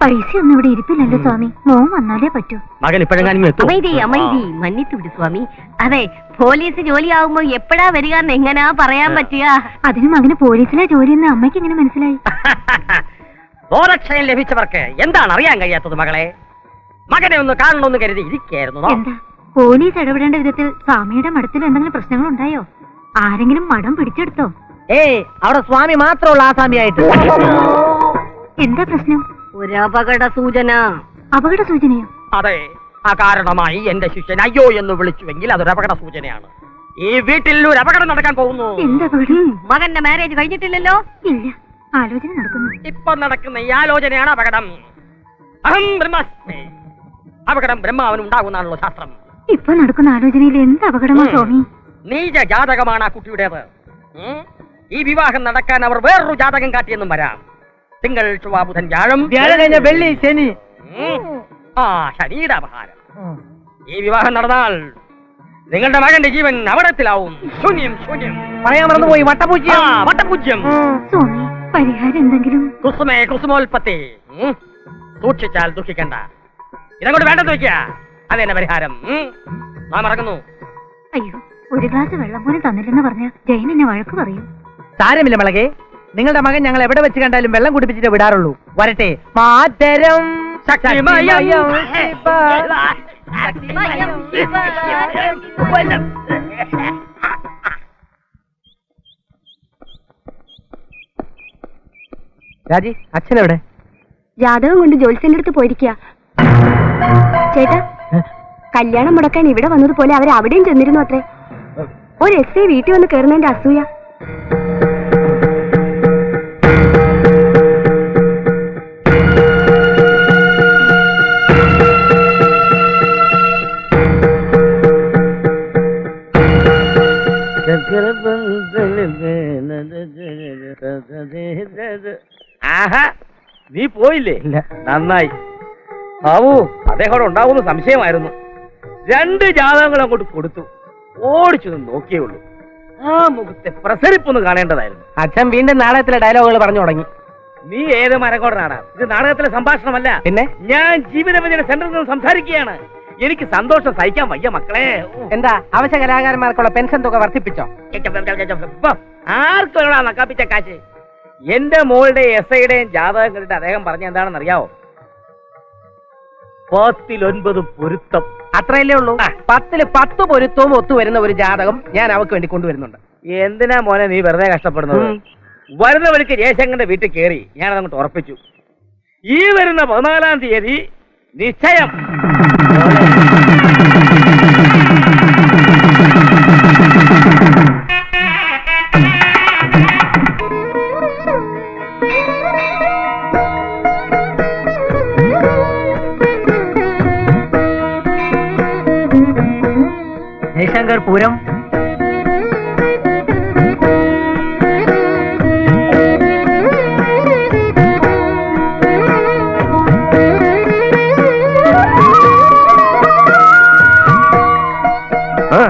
പൈസ ഒന്നും ഇവിടെ ഇരിപ്പില്ലല്ലോ സ്വാമി. മോൻ വന്നാലേ പറ്റൂ. മകൻ ഇപ്പോഴെങ്ങാനും എത്തും. അമൈതി മന്നിത്തു വിട് സ്വാമി. അതെ, പോലീസ് ജോലിയാവുമ്പോ എപ്പോഴാ വരിക എന്ന് എങ്ങനാ പറയാൻ പറ്റുക? അതിന് മകന് പോലീസിലെ ജോലിയെന്ന് അമ്മയ്ക്ക് എങ്ങനെ മനസ്സിലായി? ഗോരക്ഷയം ലഭിച്ചവർക്ക് എന്താണ് അറിയാൻ കഴിയാത്തത് മകളെ? മകനെ ഒന്ന് കാണണമെന്ന് കരുതി ഇരിക്കായിരുന്നു. എന്താ പോലീസ് ഇടപെടേണ്ട വിധത്തിൽ സ്വാമിയുടെ മഠത്തിൽ എന്തെങ്കിലും പ്രശ്നങ്ങൾ ഉണ്ടായോ? ആരെങ്കിലും മഠം പിടിച്ചെടുത്തോ? അവിടെ സ്വാമി മാത്രമുള്ള ആസാമിയായിട്ട്. എന്താ പ്രശ്നം? ഒരു അപകട സൂചന. അപകട സൂചനയോ? അതെ, ആ കാരണമായി എന്റെ ശിഷ്യൻ അയ്യോ എന്ന് വിളിച്ചുവെങ്കിൽ അതൊരു അപകട സൂചനയാണ്. ഈ വീട്ടിൽ ഒരു അപകടം നടക്കാൻ പോകുന്നു. എന്താ അപകടം? മകന്റെ മാരേജ് കഴിഞ്ഞിട്ടില്ലല്ലോ? ഇല്ല, ആലോചന നടക്കുന്നു. ഇപ്പൊ നടക്കുന്ന ഈ ആലോചനയാണ് അപകടം. അഹം ബ്രഹ്മാസ്മി. അപകടം ബ്രഹ്മാവനും ഉണ്ടാകുന്നാണല്ലോ ശാസ്ത്രം. ഇപ്പൊ നടക്കുന്ന ആലോചനയിൽ എന്ത് അപകടമാ സ്വാമി? നീച ജാതകമാണ് ആ കുട്ടിയുടേത്. ഈ വിവാഹം നടക്കാൻ അവർ വേറൊരു ജാതകം കാട്ടിയെന്നും വരാം. തിങ്കൾ ചൊവ്വ ബുധൻ വ്യാഴം കഴിഞ്ഞ വെള്ളി ശനി. ശനിയുടെ അപഹാരം. ഈ വിവാഹം നടന്നാൽ നിങ്ങളുടെ മകന്റെ ജീവൻ അപകടത്തിലാവും. ശൂന്യം ശൂന്യം. പറയാൻ മറന്നുപോയി, വട്ടപൂജ്യം. വട്ടപൂജ്യം. സ്വാമി, പരിഹാരം എന്തെങ്കിലും? കുസുമേ കുസുമോൽപത്തി. സൂക്ഷിച്ചാൽ ദുഃഖിക്കണ്ട. ഇതങ്ങോട്ട് വേണ്ടെന്ന് വെക്കുക. അതെന്നെ പരിഹാരം. നാം ഇറങ്ങുന്നു. അയ്യോ, ഒരു ഗ്ലാസ് വെള്ളം പോലും തന്നില്ലെന്ന് പറഞ്ഞ ജയൻ എന്നെ വഴക്ക് പറയും. സാരമില്ല മളകെ, നിങ്ങളുടെ മകൻ ഞങ്ങൾ എവിടെ വെച്ച് കണ്ടാലും വെള്ളം കുടിപ്പിച്ചിട്ട് വിടാറുള്ളൂ. വരട്ടെ. മാതരം രാജി, അച്ഛനെവിടെ? ജാതകം കൊണ്ട് ജോത്സ്യന്റെ അടുത്ത് പോയിരിക്കുക. ചേട്ടാ, കല്യാണം മുടക്കാൻ ഇവിടെ വന്നതുപോലെ അവർ അവിടെയും ചെന്നിരുന്നു അത്രേ. ഒരു എസ് ഐ വീട്ടിൽ വന്ന് കയറുന്നതിന്റെ അസൂയ. ആഹാ നീ പോയില്ലേ? നന്നായി. ബാബു അദ്ദേഹം അവിടെ ഉണ്ടാവുന്ന സംശയമായിരുന്നു. 2 ജാതകങ്ങൾ അങ്ങോട്ട് കൊടുത്തു. ഓടിച്ചൊന്ന് നോക്കിയേ ഉള്ളൂ. ആ മുഖത്തെ പ്രസരിപ്പൊന്ന് കാണേണ്ടതായിരുന്നു. അച്ഛൻ വീണ്ടും നാടകത്തിലെ ഡയലോഗുകൾ പറഞ്ഞു തുടങ്ങി. നീ ഏത് മരക്കോടനാടാ? ഇത് നാടകത്തിലെ സംഭാഷണമല്ല. പിന്നെ ഞാൻ ജീവിതവിജയ സെന്ററിൽ നിന്ന് സംസാരിക്കുകയാണ്. എനിക്ക് സന്തോഷം സഹിക്കാൻ വയ്യ മക്കളെ. എന്താ അവശ്യ കലാകാരന്മാർക്കുള്ള പെൻഷൻ തുക വർദ്ധിപ്പിച്ചോ? ആർക്കും നക്കാപ്പിച്ച കാശ്. എന്റെ മോളുടെ SIയുടെയും ജാതകം കണ്ടിട്ട് അദ്ദേഹം പറഞ്ഞ എന്താണെന്ന് അറിയാവോ? 10 പൊരുത്തം. അത്രയല്ലേ ഉള്ളൂ. 10 10 പൊരുത്തവും ഒത്തുവരുന്ന ഒരു ജാതകം ഞാൻ അവക്ക് വേണ്ടി കൊണ്ടുവരുന്നുണ്ട്. എന്തിനാ മോനെ നീ വെറുതെ കഷ്ടപ്പെടുന്നത്? വരുന്ന വഴിക്ക് ജയശങ്കറിന്റെ വീട്ടിൽ കയറി ഞാനത് അങ്ങോട്ട് ഉറപ്പിച്ചു. ഈ വരുന്ന 14-ാം തീയതി നിശ്ചയം. ജയശങ്കർ പൂരം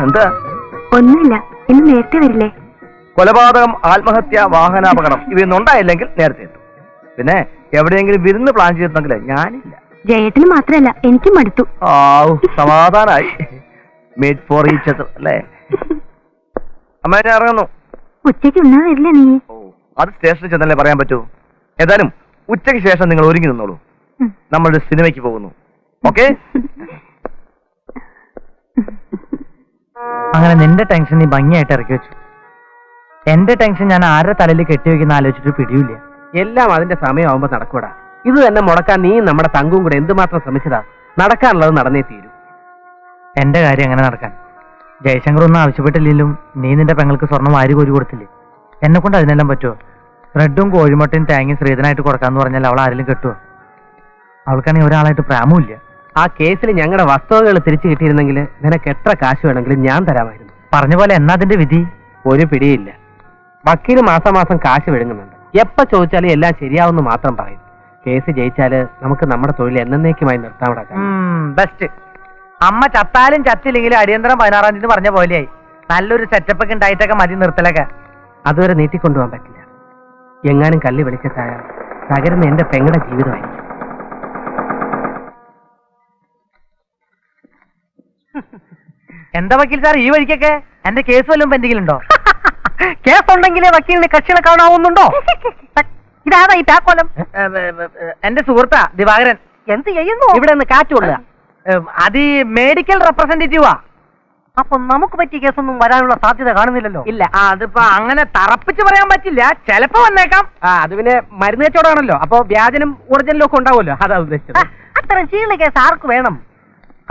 എന്താ? ഒന്നുമില്ല. ഇന്ന് നേരത്തെ വരില്ലേ? കൊലപാതകം, ആത്മഹത്യ, വാഹനാപകടം ഇവയൊന്നും ഉണ്ടായില്ലെങ്കിൽ നേരത്തെ എത്തും. പിന്നെ എവിടെയെങ്കിലും വിരുന്ന് പ്ലാൻ ചെയ്തിട്ടുണ്ടെങ്കിൽ ഞാനില്ല. ജയത്തിന് മാത്രല്ല എനിക്കും മടുത്തു. സമാധാനായി. മേഡ് ഫോർ ഈച്ച് അതർ അല്ലേ? അമ്മ ഞാൻ ഇറങ്ങുന്നു. ഉച്ചയ്ക്ക് ഉണ്ണാൻ വരില്ല നീ? അത് സ്റ്റേഷനിൽ ചെന്നല്ലേ പറയാൻ പറ്റൂ. ഏതായാലും ഉച്ചയ്ക്ക് ശേഷം നിങ്ങൾ ഒരുങ്ങി നിന്നോളൂ. നമ്മളൊരു സിനിമയ്ക്ക് പോകുന്നു. ഓക്കെ? അങ്ങനെ നിന്റെ ടെൻഷൻ നീ ഭംഗിയായിട്ട് ഇറക്കി വെച്ചു. എന്റെ ടെൻഷൻ ഞാൻ ആരുടെ തലയിൽ കെട്ടിവെക്കുന്ന ആലോചിച്ചിട്ട് പിടിയില്ല. എല്ലാം അതിന്റെ സമയമാകുമ്പോ നടക്കൂടാ. ഇത് തന്നെ മുടക്കാൻ നീ നമ്മുടെ തങ്കും കൂടെ എന്തുമാത്രം ശ്രമിച്ചതാ. നടക്കാനുള്ളത് നടന്നേ തീരൂ. എന്റെ കാര്യം എങ്ങനെ നടക്കാൻ? ജയശങ്കർ ഒന്നും ആവശ്യപ്പെട്ടില്ലെങ്കിലും നീ നിന്റെ പെങ്ങൾക്ക് സ്വർണ്ണം വാരി കോരി കൊടുത്തില്ലേ? എന്നെ കൊണ്ട് അതിനെല്ലാം പറ്റുമോ? ബ്രെഡും കോഴിമുട്ടയും തേങ്ങയും ശ്രീധനായിട്ട് കൊടുക്കാന്ന് പറഞ്ഞാൽ അവൾ ആരെങ്കിലും കെട്ടുമോ? അവൾക്കാണെങ്കിൽ ഒരാളായിട്ട് പ്രാമുമില്ല. ആ കേസിൽ ഞങ്ങളുടെ വസ്തുവകൾ തിരിച്ചു കിട്ടിയിരുന്നെങ്കിൽ നിനക്ക് എത്ര കാശ് വേണമെങ്കിലും ഞാൻ തരാമായിരുന്നു. പറഞ്ഞ പോലെ എന്നാ അതിന്റെ വിധി? ഒരു പിടിയില്ല. വക്കീല് മാസം കാശ് വിഴുങ്ങുന്നുണ്ട്. എപ്പോ ചോദിച്ചാലും എല്ലാം ശരിയാവുമെന്ന് മാത്രം പറയും. കേസ് ജയിച്ചാല് നമുക്ക് നമ്മുടെ തൊഴിൽ എന്നേക്കുമായി നിർത്താൻ. ബെസ്റ്റ്. അമ്മ ചത്താലും ചത്തില്ലെങ്കിലും അടിയന്തരം 16-ാം തീയതി പറഞ്ഞ പോലെയായി. നല്ലൊരു സെറ്റപ്പ് ഒക്കെ ഉണ്ടായിട്ടൊക്കെ മതി നിർത്തലൊക്കെ. അതുവരെ നീട്ടിക്കൊണ്ടുപോകാൻ പറ്റില്ല. എങ്ങാനും കല്ല് വെളിച്ചത്തായ തകരുന്ന എന്റെ പെങ്ങളുടെ ജീവിതമായിരിക്കും. എന്താ വക്കീൽ സാർ ഈ വഴിക്കൊക്കെ? എന്റെ കേസ് വല്ലതും പെൻഡിങ്ങിലുണ്ടോ? കേസ് ഉണ്ടെങ്കിലേ വക്കീലിന് കക്ഷികളെ കാണാവുന്നുണ്ടോ? ഇതാതാ ഈ താക്കോലം? എന്റെ സുഹൃത്താ ദിവാകരൻ. എന്ത് ചെയ്യുന്നു? ഇവിടെ നിന്ന് കാറ്റുകൊള്ളുക. അത് ഈ മെഡിക്കൽ റെപ്രസെന്റേറ്റീവാ. അപ്പൊ നമുക്ക് പറ്റിയ കേസൊന്നും വരാനുള്ള സാധ്യത കാണുന്നില്ലല്ലോ. ഇല്ല. അതിപ്പോ അങ്ങനെ തറപ്പിച്ച് പറയാൻ പറ്റില്ല. ചിലപ്പോ വന്നേക്കാം. അത് പിന്നെ മരുന്ന് കച്ചവടമാണല്ലോ. അപ്പൊ വ്യാജനും ഒറിജിനലും ഒക്കെ ഉണ്ടാവുമല്ലോ. അതാ ഉദ്ദേശിച്ചത്. അത്തരം ചീള കേസ് ആർക്ക് വേണം?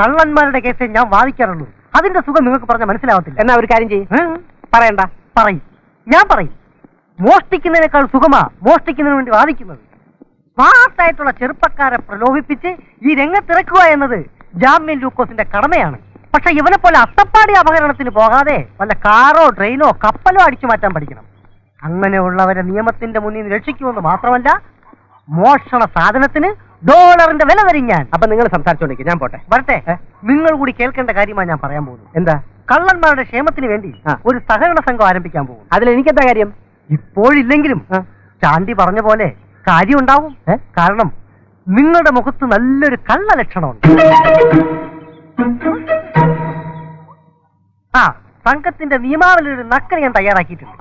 കള്ളന്മാരുടെ കേസ് ഞാൻ വാദിക്കാറുള്ളൂ. അതിന്റെ സുഖം നിങ്ങൾക്ക് പറഞ്ഞാൽ മനസ്സിലാവത്തില്ല. എന്നാ ഒരു കാര്യം ചെയ്യും. പറയണ്ട. പറയും. ഞാൻ പറയും. മോഷ്ടിക്കുന്നതിനേക്കാൾ സുഖമാ മോഷ്ടിക്കുന്നതിന് വേണ്ടി വാദിക്കുന്നത്. സ്മാർട്ടായിട്ടുള്ള ചെറുപ്പക്കാരെ പ്രലോഭിപ്പിച്ച് ഈ രംഗത്തിറക്കുക എന്നത് ജാമ്യൻ ലൂക്കോസിന്റെ കടമയാണ്. പക്ഷെ ഇവനെ പോലെ അത്തപ്പാടി അപകടത്തിന് പോകാതെ വല്ല കാറോ ട്രെയിനോ കപ്പലോ അടിച്ചു മാറ്റാൻ പഠിക്കണം. അങ്ങനെയുള്ളവരെ നിയമത്തിന്റെ മുന്നിൽ രക്ഷിക്കുമെന്ന് മാത്രമല്ല, മോഷണ സാധനത്തിന് ഡോളറിന്റെ വില തരും ഞാൻ. അപ്പൊ നിങ്ങൾ സംസാരിച്ചോണ്ടിരിക്കും, ഞാൻ പോട്ടെ. വരട്ടെ. നിങ്ങൾ കൂടി കേൾക്കേണ്ട കാര്യമാണ് ഞാൻ പറയാൻ പോകുന്നത്. എന്താ? കള്ളന്മാരുടെ ക്ഷേമത്തിന് വേണ്ടി ഒരു സഹകരണ സംഘം ആരംഭിക്കാൻ പോകും. അതിലെനിക്കെന്താ കാര്യം? ഇപ്പോഴില്ലെങ്കിലും ചാണ്ടി പറഞ്ഞ പോലെ കാര്യം ഉണ്ടാവും. കാരണം നിങ്ങളുടെ മുഖത്ത് നല്ലൊരു കള്ള ലക്ഷണമുണ്ട്. ആ സംഘത്തിന്റെ നിയമാവലിയുടെ ഒരു നക്കൽ ഞാൻ തയ്യാറാക്കിയിട്ടുണ്ട്.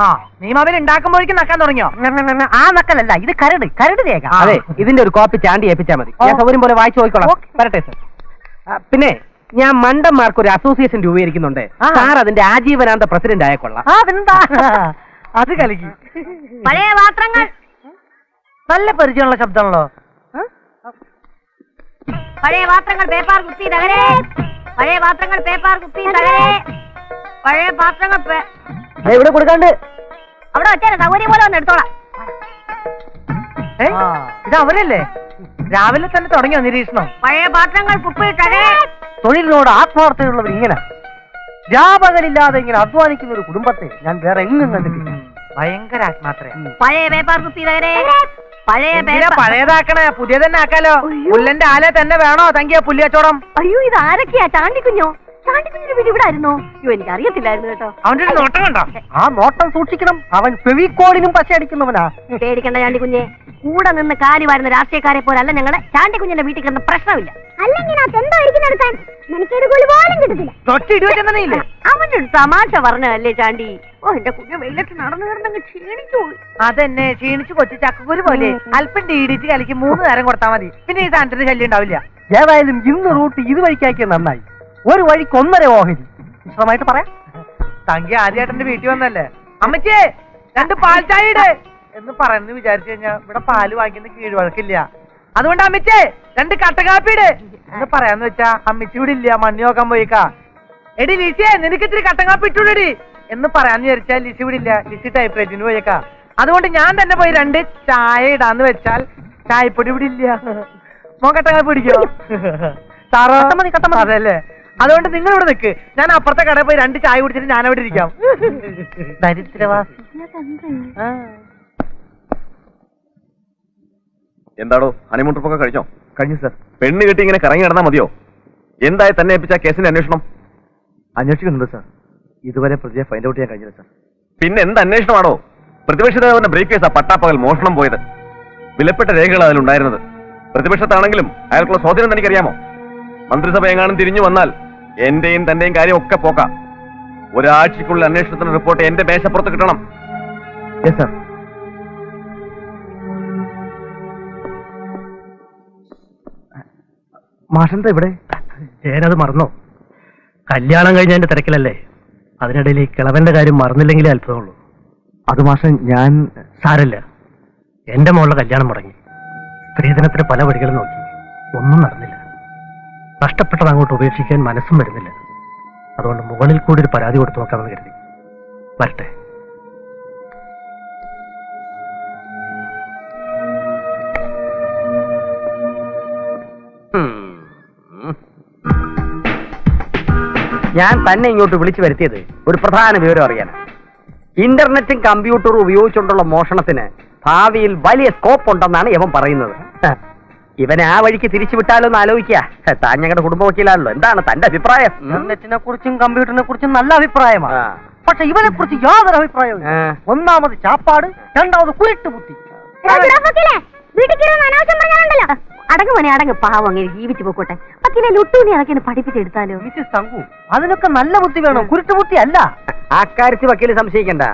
നിയമാവലി ഉണ്ടാക്കുമ്പോഴേക്കും നക്കാൻ തുടങ്ങിയോ? ആ നക്കലല്ല, ഇത് കരട് രേഖ. അതെ, ഇതിന്റെ ഒരു കോപ്പി ചാണ്ടി ഏൽപ്പിച്ചാൽ മതി. ഞാൻ സൗകര്യം പോലെ വായിച്ചു നോക്കിക്കോളാം. വരട്ടെ സർ. പിന്നെ ഞാൻ മണ്ടന്മാർക്ക് ഒരു അസോസിയേഷൻ രൂപീകരിക്കുന്നുണ്ട്. സാർ അതിന്റെ ആജീവനാന്ത പ്രസിഡന്റ് ആയ കൊള്ളാം. അതെന്താ? അത് കലക്കി. പഴയ പാത്രങ്ങൾ, നല്ല പരിചയമുള്ള ശബ്ദമാണല്ലോ. പഴയ പാത്രങ്ങൾ പേപ്പർ കുത്തി തകരേ. പഴയ പാത്രങ്ങൾ പേപ്പർ കുത്തി തകരേ. പഴയ പാത്രങ്ങൾ ഇവിടെ കൊടുക്കാണ്ട് അവിടെ വെച്ചാൽ സൗകര്യം പോലെ ഒന്ന് എടുത്തോളാം. ഇത് അവരല്ലേ? രാവിലെ തന്നെ തുടങ്ങിയോ നിരീക്ഷണം? പഴയ പാത്രങ്ങൾ കുപ്പിയിട്ടകരേ. തൊഴിലിനോട് ആത്മാർത്ഥതയുള്ളവർ ഇങ്ങനെ രാപകലില്ലാതെ ഇങ്ങനെ അധ്വാനിക്കുന്ന ഒരു കുടുംബത്തെ ഞാൻ വേറെ എങ്ങും കണ്ടിട്ടില്ല. ഭയങ്കര ആത്മാത്ര. പഴയ പേപ്പർ കുപ്പി തകരെ. പഴയ പഴയതാക്കണേ, പുതിയ തന്നെ ആക്കാലോ. പുല്ലന്റെ ആലെ തന്നെ വേണോ തങ്കിയ പുല്ലി കച്ചവടം? അയ്യോ, ഇത് ആരൊക്കെയാ? ചാണ്ടിക്കുഞ്ഞോ? ചാണ്ടിക്കുഞ്ഞിന്റെ വീട് ഇവിടെ ആയിരുന്നോ? അയ്യോ, എനിക്ക് അറിയത്തില്ലായിരുന്നു കേട്ടോ. അവന്റെ ഒരു നോട്ടം കണ്ടോ? ആ നോട്ടം സൂക്ഷിക്കണം. അവൻ ഫെവിക്കോളിനും പശ അടിക്കുന്നവനാ. പേടിക്കണ്ട ചാണ്ടിക്കുഞ്ഞെ, കൂടെ നിന്ന് കാലി വാരുന്ന രാഷ്ട്രീയക്കാരെ പോലല്ല ഞങ്ങളെ. ചാണ്ടിക്കുഞ്ഞിന്റെ വീട്ടിൽ കിടന്ന പ്രശ്നമില്ല. അല്ലെങ്കിൽ എന്തായിരിക്കും നടക്കാൻ എനിക്കൊരു ഗോളി പോലും കിട്ടത്തില്ല. തൊട്ടിടുവെന്നേ. അവന്റെ ഒരു തമാശ പറഞ്ഞല്ലേ ചാണ്ടി. ഓ, എന്റെ കുഞ്ഞ് വെയിലത്ത് നടന്നു കിടന്നങ്ങ് ക്ഷീണിച്ചു പോയി. അതെന്നെ ക്ഷീണിച്ചു കൊച്ചു ചക്കക്കുരു പോലെ അല്പം ഡീഡിച്ച് കലിക്ക് 3 നേരം കൊടുത്താൽ മതി. പിന്നെ ഈ സാധനത്തിന് ശല്യം ഉണ്ടാവില്ല. ഏതായാലും ഇന്ന് റൂട്ട് ഇത് വഴിക്കാക്കിയത് നന്നായി. ഒരു വഴിക്ക് 1.5 ഓഹരി. വിശദമായിട്ട് പറയാം. തങ്കി ആദ്യമായിട്ട് വീട്ടിൽ വന്നല്ലേ. അമ്മച്ചേ 2 പാൽ ചായ ഇട് എന്ന് പറയുന്നത് വിചാരിച്ചു കഴിഞ്ഞാൽ ഇവിടെ പാല് വാങ്ങിക്കുന്ന കീഴ്വഴക്കില്ല. അതുകൊണ്ട് അമ്മച്ചേ 2 കട്ടകാപ്പി ഇട് എന്ന് പറയാന്ന് വെച്ചാ അമ്മച്ചി ഇവിടെ ഇല്ല, മണ്ണി നോക്കാൻ പോയിക്കാ. എടി ലിസിയെ നിനക്ക് ഇത്തിരി കട്ടകാപ്പി ഇട്ടുള്ളടി എന്ന് പറയാന്ന് വിചാരിച്ചാൽ ലിസി ഇവിടെ ഇല്ല, ലിസി ടൈപ്പ് റൈറ്റിന് പോയേക്കാ. അതുകൊണ്ട് ഞാൻ തന്നെ പോയി 2 ചായ ഇടാന്ന് വെച്ചാൽ ചായപ്പൊടി ഇവിടെ ഇല്ല. മോൻ കട്ടകാപ്പി പിടിക്കോ? സാറോ അതല്ലേ. അതുകൊണ്ട് നിങ്ങൾ ഇവിടെ നിൽക്ക്, ഞാൻ അപ്പുറത്തെ കടയിൽ പോയി 2 ചായ കുടിച്ചിട്ട് ഞാൻ അവിടെ ഇരിക്കാം. ദരിദ്രവാസി. എന്താടോ ഹണിമൂൺ ട്രിപ്പൊക്കെ കഴിഞ്ഞോ? കഴിഞ്ഞു സർ. പെണ്ണ് കെട്ടി ഇങ്ങനെ കറങ്ങി നടന്നാ മതിയോ? എന്തായി തന്നെ ഏൽപ്പിച്ച കേസിന്റെ അന്വേഷണം? അന്വേഷിക്കുന്നുണ്ട് സാർ. ഇതുവരെ പ്രതിയെ ഫൈൻഡ് ഔട്ട് ചെയ്യാൻ കഴിഞ്ഞില്ല സാർ. പിന്നെ എന്ത് അന്വേഷണമാണോ? പ്രതിപക്ഷ നേതാവിന്റെ ബ്രേക്ക് കേസാ പട്ടാപ്പകൽ മോഷണം പോയത്. വിലപ്പെട്ട രേഖകൾ അതിലുണ്ടായിരുന്നത്. പ്രതിപക്ഷത്താണെങ്കിലും അയാൾക്കുള്ള സ്വാധീനം എനിക്കറിയാമോ? മന്ത്രിസഭ എങ്ങാനും തിരിഞ്ഞു വന്നാൽ എന്റെയും തന്റെയും കാര്യം ഒക്കെ പോക്കാം. ഒരാഴ്ചക്കുള്ള അന്വേഷണത്തിന് റിപ്പോർട്ട് എന്റെ മേശപ്പുറത്ത് കിട്ടണം. Yes sir. മാഷന്താ ഇവിടെ? ഞാനത് മറന്നോ? കല്യാണം കഴിഞ്ഞതിന്റെ തിരക്കിലല്ലേ. അതിനിടയിൽ ഈ കിളവന്റെ കാര്യം മറന്നില്ലെങ്കിലേ അത്ഭുതമുള്ളൂ. അത് മാഷൻ ഞാൻ സാരല്ല, എന്റെ മോളുടെ കല്യാണം മുടങ്ങി. സ്ത്രീധനത്തിന് പല വഴികളും നോക്കി, ഒന്നും നടന്നില്ല. നഷ്ടപ്പെട്ടത് അങ്ങോട്ട് ഉപേക്ഷിക്കാൻ മനസ്സും വരുന്നില്ല. അതുകൊണ്ട് മുകളിൽ കൂടി ഒരു പരാതി കൊടുത്തു നോക്കാമെന്ന് കരുതി. വരട്ടെ. ഞാൻ തന്നെ ഇങ്ങോട്ട് വിളിച്ചു വരുത്തിയത് ഒരു പ്രധാന വിവരം അറിയാനാണ്. ഇന്റർനെറ്റും കമ്പ്യൂട്ടറും ഉപയോഗിച്ചുകൊണ്ടുള്ള മോഷണത്തിന് ഭാവിയിൽ വലിയ സ്കോപ്പ് ഉണ്ടെന്നാണ് ഇവൻ പറയുന്നത്. ഇവനെ ആ വഴിക്ക് തിരിച്ചു വിട്ടാലോ എന്ന് ആലോചിക്കുക. താൻ ഞങ്ങളുടെ കുടുംബ വക്കീലാണല്ലോ, എന്താണ് തന്റെ അഭിപ്രായം? ഇന്റർനെറ്റിനെ കുറിച്ചും കമ്പ്യൂട്ടറിനെ കുറിച്ചും നല്ല അഭിപ്രായമാണ്. പക്ഷെ ഇവനെ കുറിച്ച് യാതൊരു അഭിപ്രായവും. ഒന്നാമത് ചാപ്പാട്, രണ്ടാമത് കുരുട്ട് ബുദ്ധി. അടങ്ങ് മോനെ അടങ്ങ്, പാവം അങ്ങനെ ജീവിച്ചു പോക്കോട്ടെ. പത്തിനെ ലുട്ടൂനി അതൊക്കെ പഠിപ്പിച്ചെടുത്താലോ? മിസ്സിസ് തങ്കു, അതിനൊക്കെ നല്ല ബുദ്ധി വേണം, കുരുട്ട് ബുദ്ധി അല്ല. അക്കാര്യത്തിൽ വക്കീല് സംശയിക്കണ്ട.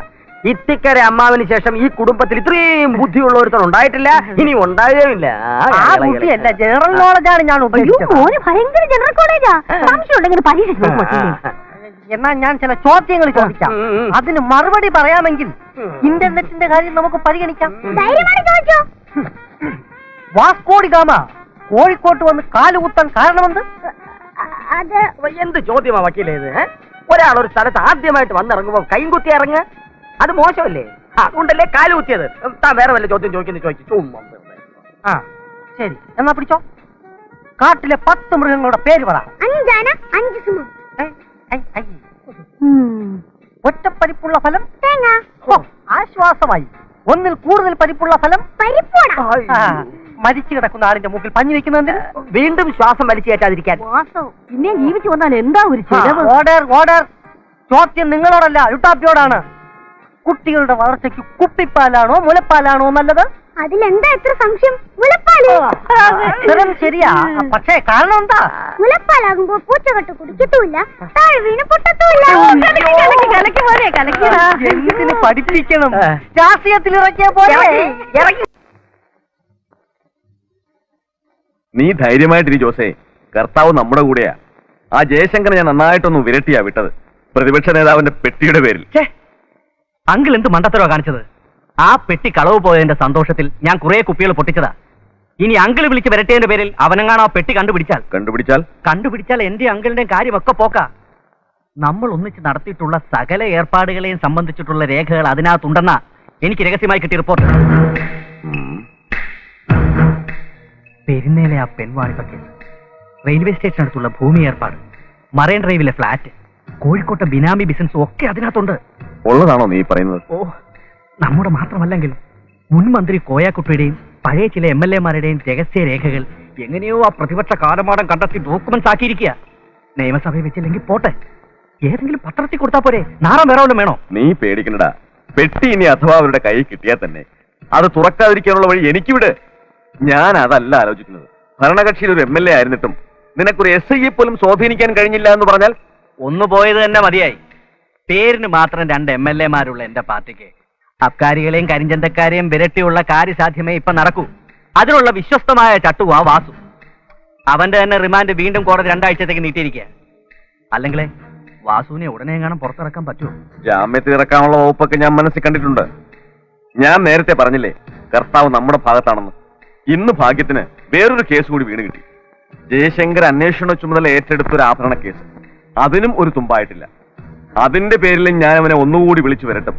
ഇത്തിക്കര അമ്മാവിന് ശേഷം ഈ കുടുംബത്തിൽ ഇത്രയും ബുദ്ധിയുള്ള ഒരുത്തൻ ഉണ്ടായിട്ടില്ല, ഇനി ഉണ്ടാകുകയില്ല. ആ ബുദ്ധിയല്ല, ജനറൽ നോളജാണ് ഞാൻ ഉദ്ദേശിച്ചത്. മോന് ഭയങ്കര ജനറൽ കോളേജാ. സംശയം ഉണ്ടെങ്കിൽ പരീക്ഷ. എന്നാൽ ഞാൻ ചില ചോദ്യങ്ങൾ ചോദിക്കാം, അതിന് മറുപടി പറയാമെങ്കിൽ ഇന്റർനെറ്റിന്റെ കാര്യം നമുക്ക് പരിഗണിക്കാം. വാസ്കോഡി ഗാമ കോഴിക്കോട്ട് വന്ന് കാലുകുത്താൻ കാരണമെന്ത്? എന്ത് ചോദ്യമാ വക്കീലേത്? ഒരാൾ ഒരു സ്ഥലത്ത് ആദ്യമായിട്ട് വന്നിറങ്ങുമ്പോ കൈയും കുത്തി ഇറങ്ങുക, അത് മോശമല്ലേ? അതുകൊണ്ടല്ലേ കാല് കുത്തിയത്. താൻ വേറെ വല്ല ചോദ്യം ചോദിച്ചു. ആ ശരി, എന്നാ പിടിച്ചോ. കാട്ടിലെ 10 മൃഗങ്ങളുടെ പേര് പറ. ഒറ്റപ്പരിപ്പുള്ള ഫലം തേങ്ങ. ആശ്വാസമായി. ഒന്നിൽ കൂടുതൽ പരിപ്പുള്ള ഫലം മരിച്ചു കിടക്കുന്ന ആളിന്റെ മൂക്കിൽ പഞ്ഞി വെക്കുന്നതിന് വീണ്ടും ശ്വാസം വലിച്ചു കയറ്റാതിരിക്കാൻ. പിന്നെ ജീവിച്ചു വന്നാൽ എന്താ ഒരു ചിലവ്? Order order. ചോദ്യം നിങ്ങളോടല്ല, യുട്ടാപ്പിയോടാണ്. കുട്ടികളുടെ വളർച്ചയ്ക്ക് കുപ്പിപ്പാലാണോ മുലപ്പാലാണോ നല്ലത്? അതിലെന്താ എത്ര സംശയം? മുലപ്പാല്. ശരിയാ, പക്ഷേ കാരണം എന്താ? മുലപ്പാലാകുമ്പോ പൂച്ചകെട്ട് കുടിക്കത്തുമില്ല, താഴെ വീണ് പൊട്ടത്തുമില്ല. എന്തിന് പഠിപ്പിക്കണം? രാഷ്ട്രീയത്തിൽ ഇറക്കിയ പോലെ ഇറങ്ങി. നീ ധൈര്യമായിട്ടിരി ജോസേ, കർത്താവ് നമ്മുടെ കൂടെയാ. ആ ജയശങ്കറെ ഞാൻ നന്നായിട്ടൊന്ന് വിരട്ടിയാ വിട്ടത്, പ്രതിപക്ഷ നേതാവിന്റെ പെട്ടിയുടെ പേരിൽ. അങ്കിൾ എന്ത് മണ്ടത്തരവാ കാണിച്ചത്? ആ പെട്ടി കളവ് പോയതിന്റെ സന്തോഷത്തിൽ ഞാൻ കുറെ കുപ്പികൾ പൊട്ടിച്ചതാ. ഇനി അങ്കിൾ വിളിച്ച് വരട്ടിയതിന്റെ പേരിൽ അവനെങ്ങാണ് ആ പെട്ടി കണ്ടുപിടിച്ചാൽ എന്റെ അങ്കിളിന്റെയും കാര്യമൊക്കെ പോക്കാ. നമ്മൾ ഒന്നിച്ച് നടത്തിയിട്ടുള്ള സകല ഏർപ്പാടുകളെയും സംബന്ധിച്ചിട്ടുള്ള രേഖകൾ അതിനകത്തുണ്ടെന്നാ എനിക്ക് രഹസ്യമായി കിട്ടിയ റിപ്പോർട്ട്. പെരുന്നേലെ ആ പെൺവാണിപ്പ കേസ്, റെയിൽവേ സ്റ്റേഷനടുത്തുള്ള ഭൂമി ഏർപ്പാട്, മറൈൻ ഡ്രൈവിലെ ഫ്ലാറ്റ്, കോഴിക്കോട്ടെ ബിനാമി ബിസിനസ് ഒക്കെ അതിനകത്തുണ്ട്. ഉള്ളതാണോ നീ പറയുന്നത്? ഓ, നമ്മുടെ മാത്രമല്ലെങ്കിൽ മുൻ മന്ത്രി കോയാക്കുട്ടിയുടെയും പഴയ ചില MLA-മാരുടെയും രഹസ്യ രേഖകൾ എങ്ങനെയോ ആ പ്രതിപക്ഷ കാലമാടം കണ്ടെത്തി ഡോക്യുമെന്റ്സ് ആക്കിയിരിക്കുക. നിയമസഭയിൽ വെച്ചില്ലെങ്കിൽ പോട്ടെ, ഏതെങ്കിലും പത്രത്തിൽ കൊടുത്താൽ പോരെ, നാളെ വേറെ വല്ലതും വേണോ? നീ പേടിക്കണ്ടടാ. പെട്ടി ഇനി അഥവാ അവരുടെ കൈ കിട്ടിയാൽ തന്നെ അത് തുറക്കാതിരിക്കാനുള്ള വഴി എനിക്ക് വിട്. ഞാൻ അതല്ല ആലോചിക്കുന്നത്. ഭരണകക്ഷിയിൽ ഒരു MLA ആയിരുന്നിട്ടും നിനക്കൊരു SIയെ പോലും സ്വാധീനിക്കാൻ കഴിഞ്ഞില്ല എന്ന് പറഞ്ഞാൽ ഒന്ന് പോയത് തന്നെ മതിയായി. പേരിന് മാത്രം 2 MLA-മാരുള്ള എന്റെ പാർട്ടിക്ക് അബ്കാരികളെയും കരിഞ്ചന്തക്കാരെയും വിരട്ടിയുള്ള കാര്യസാധ്യമേ ഇപ്പൊ നടക്കൂ. അതിനുള്ള വിശ്വസ്തമായ ചട്ടുവാ വാസു. അവന്റെ തന്നെ റിമാൻഡ് വീണ്ടും കോടതി 2 ആഴ്ചത്തേക്ക് നീട്ടിയിരിക്കുക. അല്ലെങ്കിലേ വാസുവിനെ ഉടനെ എങ്ങാനും പുറത്തിറക്കാൻ പറ്റുമോ? ജാമ്യത്തിൽ ഇറക്കാനുള്ള വകുപ്പൊക്കെ ഞാൻ മനസ്സിൽ കണ്ടിട്ടുണ്ട്. ഞാൻ നേരത്തെ പറഞ്ഞില്ലേ കർത്താവ് നമ്മുടെ ഭാഗത്താണെന്ന്. ഇന്ന് ഭാഗ്യത്തിന് വേറൊരു കേസ് കൂടി വീണ് കിട്ടി. ജയശങ്കർ അന്വേഷണ ചുമതല ഏറ്റെടുത്തൊരു ആഭരണ കേസ്. അതിനും ഒരു തുമ്പായിട്ടില്ല. അതിന്റെ പേരിലും ഞാൻ അവനെ ഒന്നുകൂടി വിളിച്ചു വരട്ടും.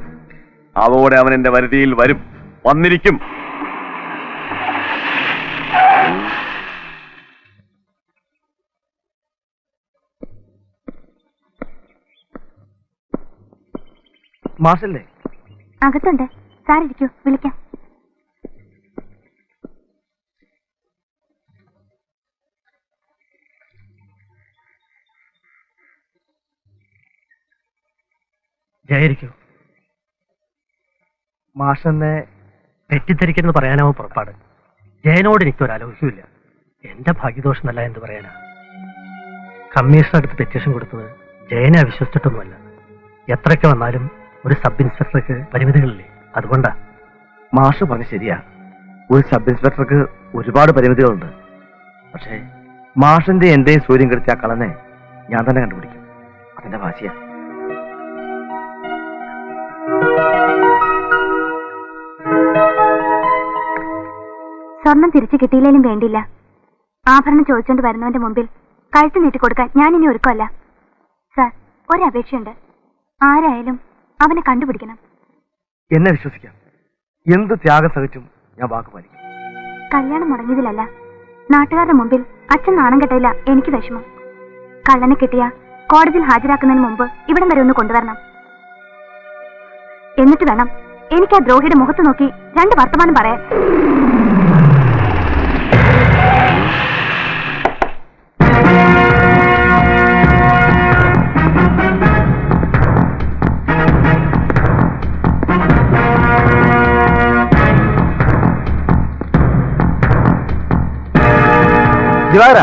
അതോടെ അവൻ എന്റെ വരുതിയിൽ വരും, വന്നിരിക്കും. മാഷല്ലേ? അകത്തുണ്ട്, സാരിരിക്കൂ, വിളിക്കാം. ജയരിക്കൂ. മാഷെന്നെ തെറ്റിദ്ധരിക്കുന്നത് പറയാനാവും പുറപ്പാട്. ജയനോട് എനിക്കൊരാലോചിക്കില്ല. എന്റെ ഭാഗ്യദോഷമല്ല എന്ന് പറയാനാ. കമ്മീഷണർ അടുത്ത് പെറ്റീഷൻ കൊടുത്തത് ജയനെ അവിശ്വസിച്ചിട്ടൊന്നുമല്ല. എത്രയൊക്കെ വന്നാലും ഒരു സബ് ഇൻസ്പെക്ടർക്ക് പരിമിതികളില്ലേ, അതുകൊണ്ടാ. മാഷ് പറഞ്ഞ ശരിയാ. ഒരു സബ് ഇൻസ്പെക്ടർക്ക് ഒരുപാട് പരിമിതികളുണ്ട്. പക്ഷേ മാഷിന്റെ എന്റെയും സൂര്യം കെടുത്തിയ ആ കളനെ ഞാൻ തന്നെ കണ്ടുപിടിക്കും. അതിന്റെ ഭാഷയാ. സ്വർണം തിരിച്ചു കിട്ടിയില്ലേലും വേണ്ടില്ല. ആഭരണം ചോദിച്ചോണ്ട് വരുന്നവന്റെ മുമ്പിൽ കഴുത്ത് നീട്ടിക്കൊടുക്കാൻ ഞാൻ ഇനി ഒരുക്കമല്ല. സാർ, ഒരപേക്ഷയുണ്ട്. ആരായാലും അവനെ കണ്ടുപിടിക്കണം. എന്നെ വിശ്വസിക്കാം. എന്ത് ത്യാഗം സഹിച്ചും ഞാൻ വാക്ക് പാലിക്കും. കല്യാണം മുടങ്ങിയതിലല്ല, നാട്ടുകാരുടെ മുമ്പിൽ അച്ഛൻ നാണം കെട്ടയില്ല എനിക്ക് വിഷമം. കള്ളനെ കിട്ടിയ കോടതിയിൽ ഹാജരാക്കുന്നതിന് മുമ്പ് ഇവിടം വരെ ഒന്ന് കൊണ്ടുവരണം. എന്നിട്ട് വേണം എനിക്ക് ആ ദ്രോഹിയുടെ മുഖത്ത് നോക്കി 2 വർത്തമാനം പറയാൻ. ദിവാര,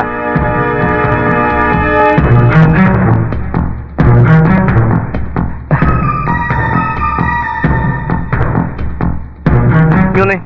ൂന്നേ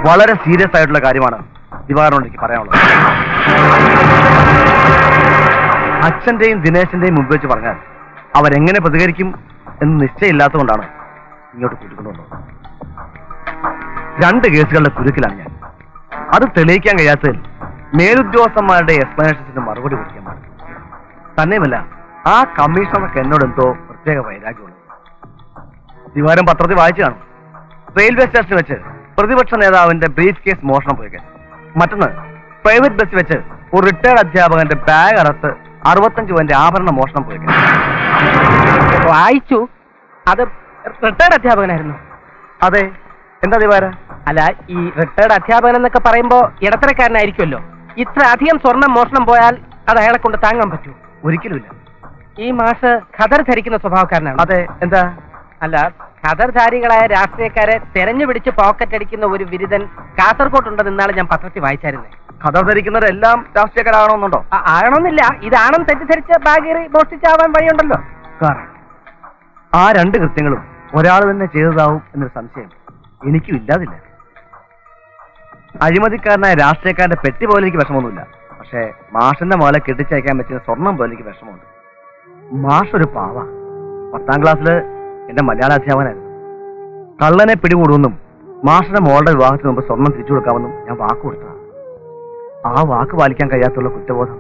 വളരെ സീരിയസ് ആയിട്ടുള്ള കാര്യമാണ് ദിവാകരനോട് എനിക്ക് പറയാനുള്ളത്. അച്ഛന്റെയും ദിനേശന്റെയും മുമ്പ് വെച്ച് പറഞ്ഞാൽ അവരെങ്ങനെ പ്രതികരിക്കും എന്ന് നിശ്ചയമില്ലാത്തതുകൊണ്ടാണ് ഇങ്ങോട്ട് കൂട്ടിക്കൊണ്ടുവന്നത്. 2 കേസുകളുടെ കുരുക്കിലാണ് ഞാൻ. അത് തെളിയിക്കാൻ കഴിയാത്തതിൽ മേലുദ്യോഗസ്ഥന്മാരുടെ എക്സ്പ്ലനേഷൻസിന് മറുപടി കൊടുക്കാൻ പാടില്ല. തന്നെയുമല്ല, ആ കമ്മീഷണർക്ക് എന്നോട് എന്തോ പ്രത്യേക വൈരാഗ്യമുള്ളത്. ദിവാരം പത്രത്തിൽ വായിച്ചു കാണും. റെയിൽവേ സ്റ്റേഷനിൽ വെച്ച് പ്രതിപക്ഷ നേതാവിന്റെ ബ്രീഫ് കേസ് മോഷണം പോയി കേസ്. മറ്റൊന്ന് പ്രൈവറ്റ് ബസ് വെച്ച് ഒരു റിട്ടയർഡ് അധ്യാപകന്റെ ബാഗ് അടത്ത് 65 പവന്റെ ആഭരണ മോഷണം പോയി കേസ്. വായിച്ചു. അത് റിട്ടയർഡ് അധ്യാപകനായിരുന്നു. അതെ. എന്താ ദിവാര? അല്ല, ഈ റിട്ടയർഡ് അധ്യാപകൻ എന്നൊക്കെ പറയുമ്പോ ഇടത്തരക്കാരനായിരിക്കുമല്ലോ. ഇത്ര അധികം സ്വർണം മോഷണം പോയാൽ അത് അയാളെ കൊണ്ട് താങ്ങാൻ പറ്റൂ? ഒരിക്കലുമില്ല. ഈ മാഷ് ഖദർ ധരിക്കുന്ന സ്വഭാവക്കാരനാണ്. അതെ, എന്താ? അല്ല, ഖദർധാരികളായ രാഷ്ട്രീയക്കാരെ തെരഞ്ഞു പിടിച്ച് പോക്കറ്റ് അടിക്കുന്ന ഒരു ബിരുദൻ കാസർകോട്ടുണ്ടെന്ന് ഇന്നാളെ ഞാൻ പത്രത്തിൽ വായിച്ചായിരുന്നേ. ഖദർ ധരിക്കുന്നവരെല്ലാം രാഷ്ട്രീയക്കാരാകണമെന്നുണ്ടോ? ആകണമെന്നില്ല. ഇതാണെന്ന് തെറ്റിദ്ധരിച്ച് ബാഗേറി മോഷ്ടിച്ചാവാൻ വഴിയുണ്ടല്ലോ. ആ രണ്ട് കൃത്യങ്ങളും ഒരാൾ തന്നെ ചെയ്തതാവും എന്നൊരു സംശയം എനിക്കും ഇല്ലാതില്ല. അഴിമതിക്കാരനായ രാഷ്ട്രീയക്കാരന്റെ പെട്ടി പോലെ എനിക്ക് വിഷമമൊന്നുമില്ല. പക്ഷേ മാഷിന്റെ മോലെ കെട്ടിച്ചയക്കാൻ പറ്റിയ സ്വർണം പോലെ എനിക്ക് വിഷമമുണ്ട്. മാഷ് ഒരു പാവ. 10ാം ക്ലാസ്സില് എന്റെ മലയാള അധ്യാപകനായിരുന്നു. കള്ളനെ പിടികൂടുമെന്നും മാഷിന്റെ മോളുടെ വിവാഹത്തിന് മുമ്പ് സ്വർണം തിരിച്ചു കൊടുക്കാമെന്നും ഞാൻ വാക്ക് കൊടുത്തതാണ്. ആ വാക്ക് പാലിക്കാൻ കഴിയാത്തുള്ള കുറ്റബോധം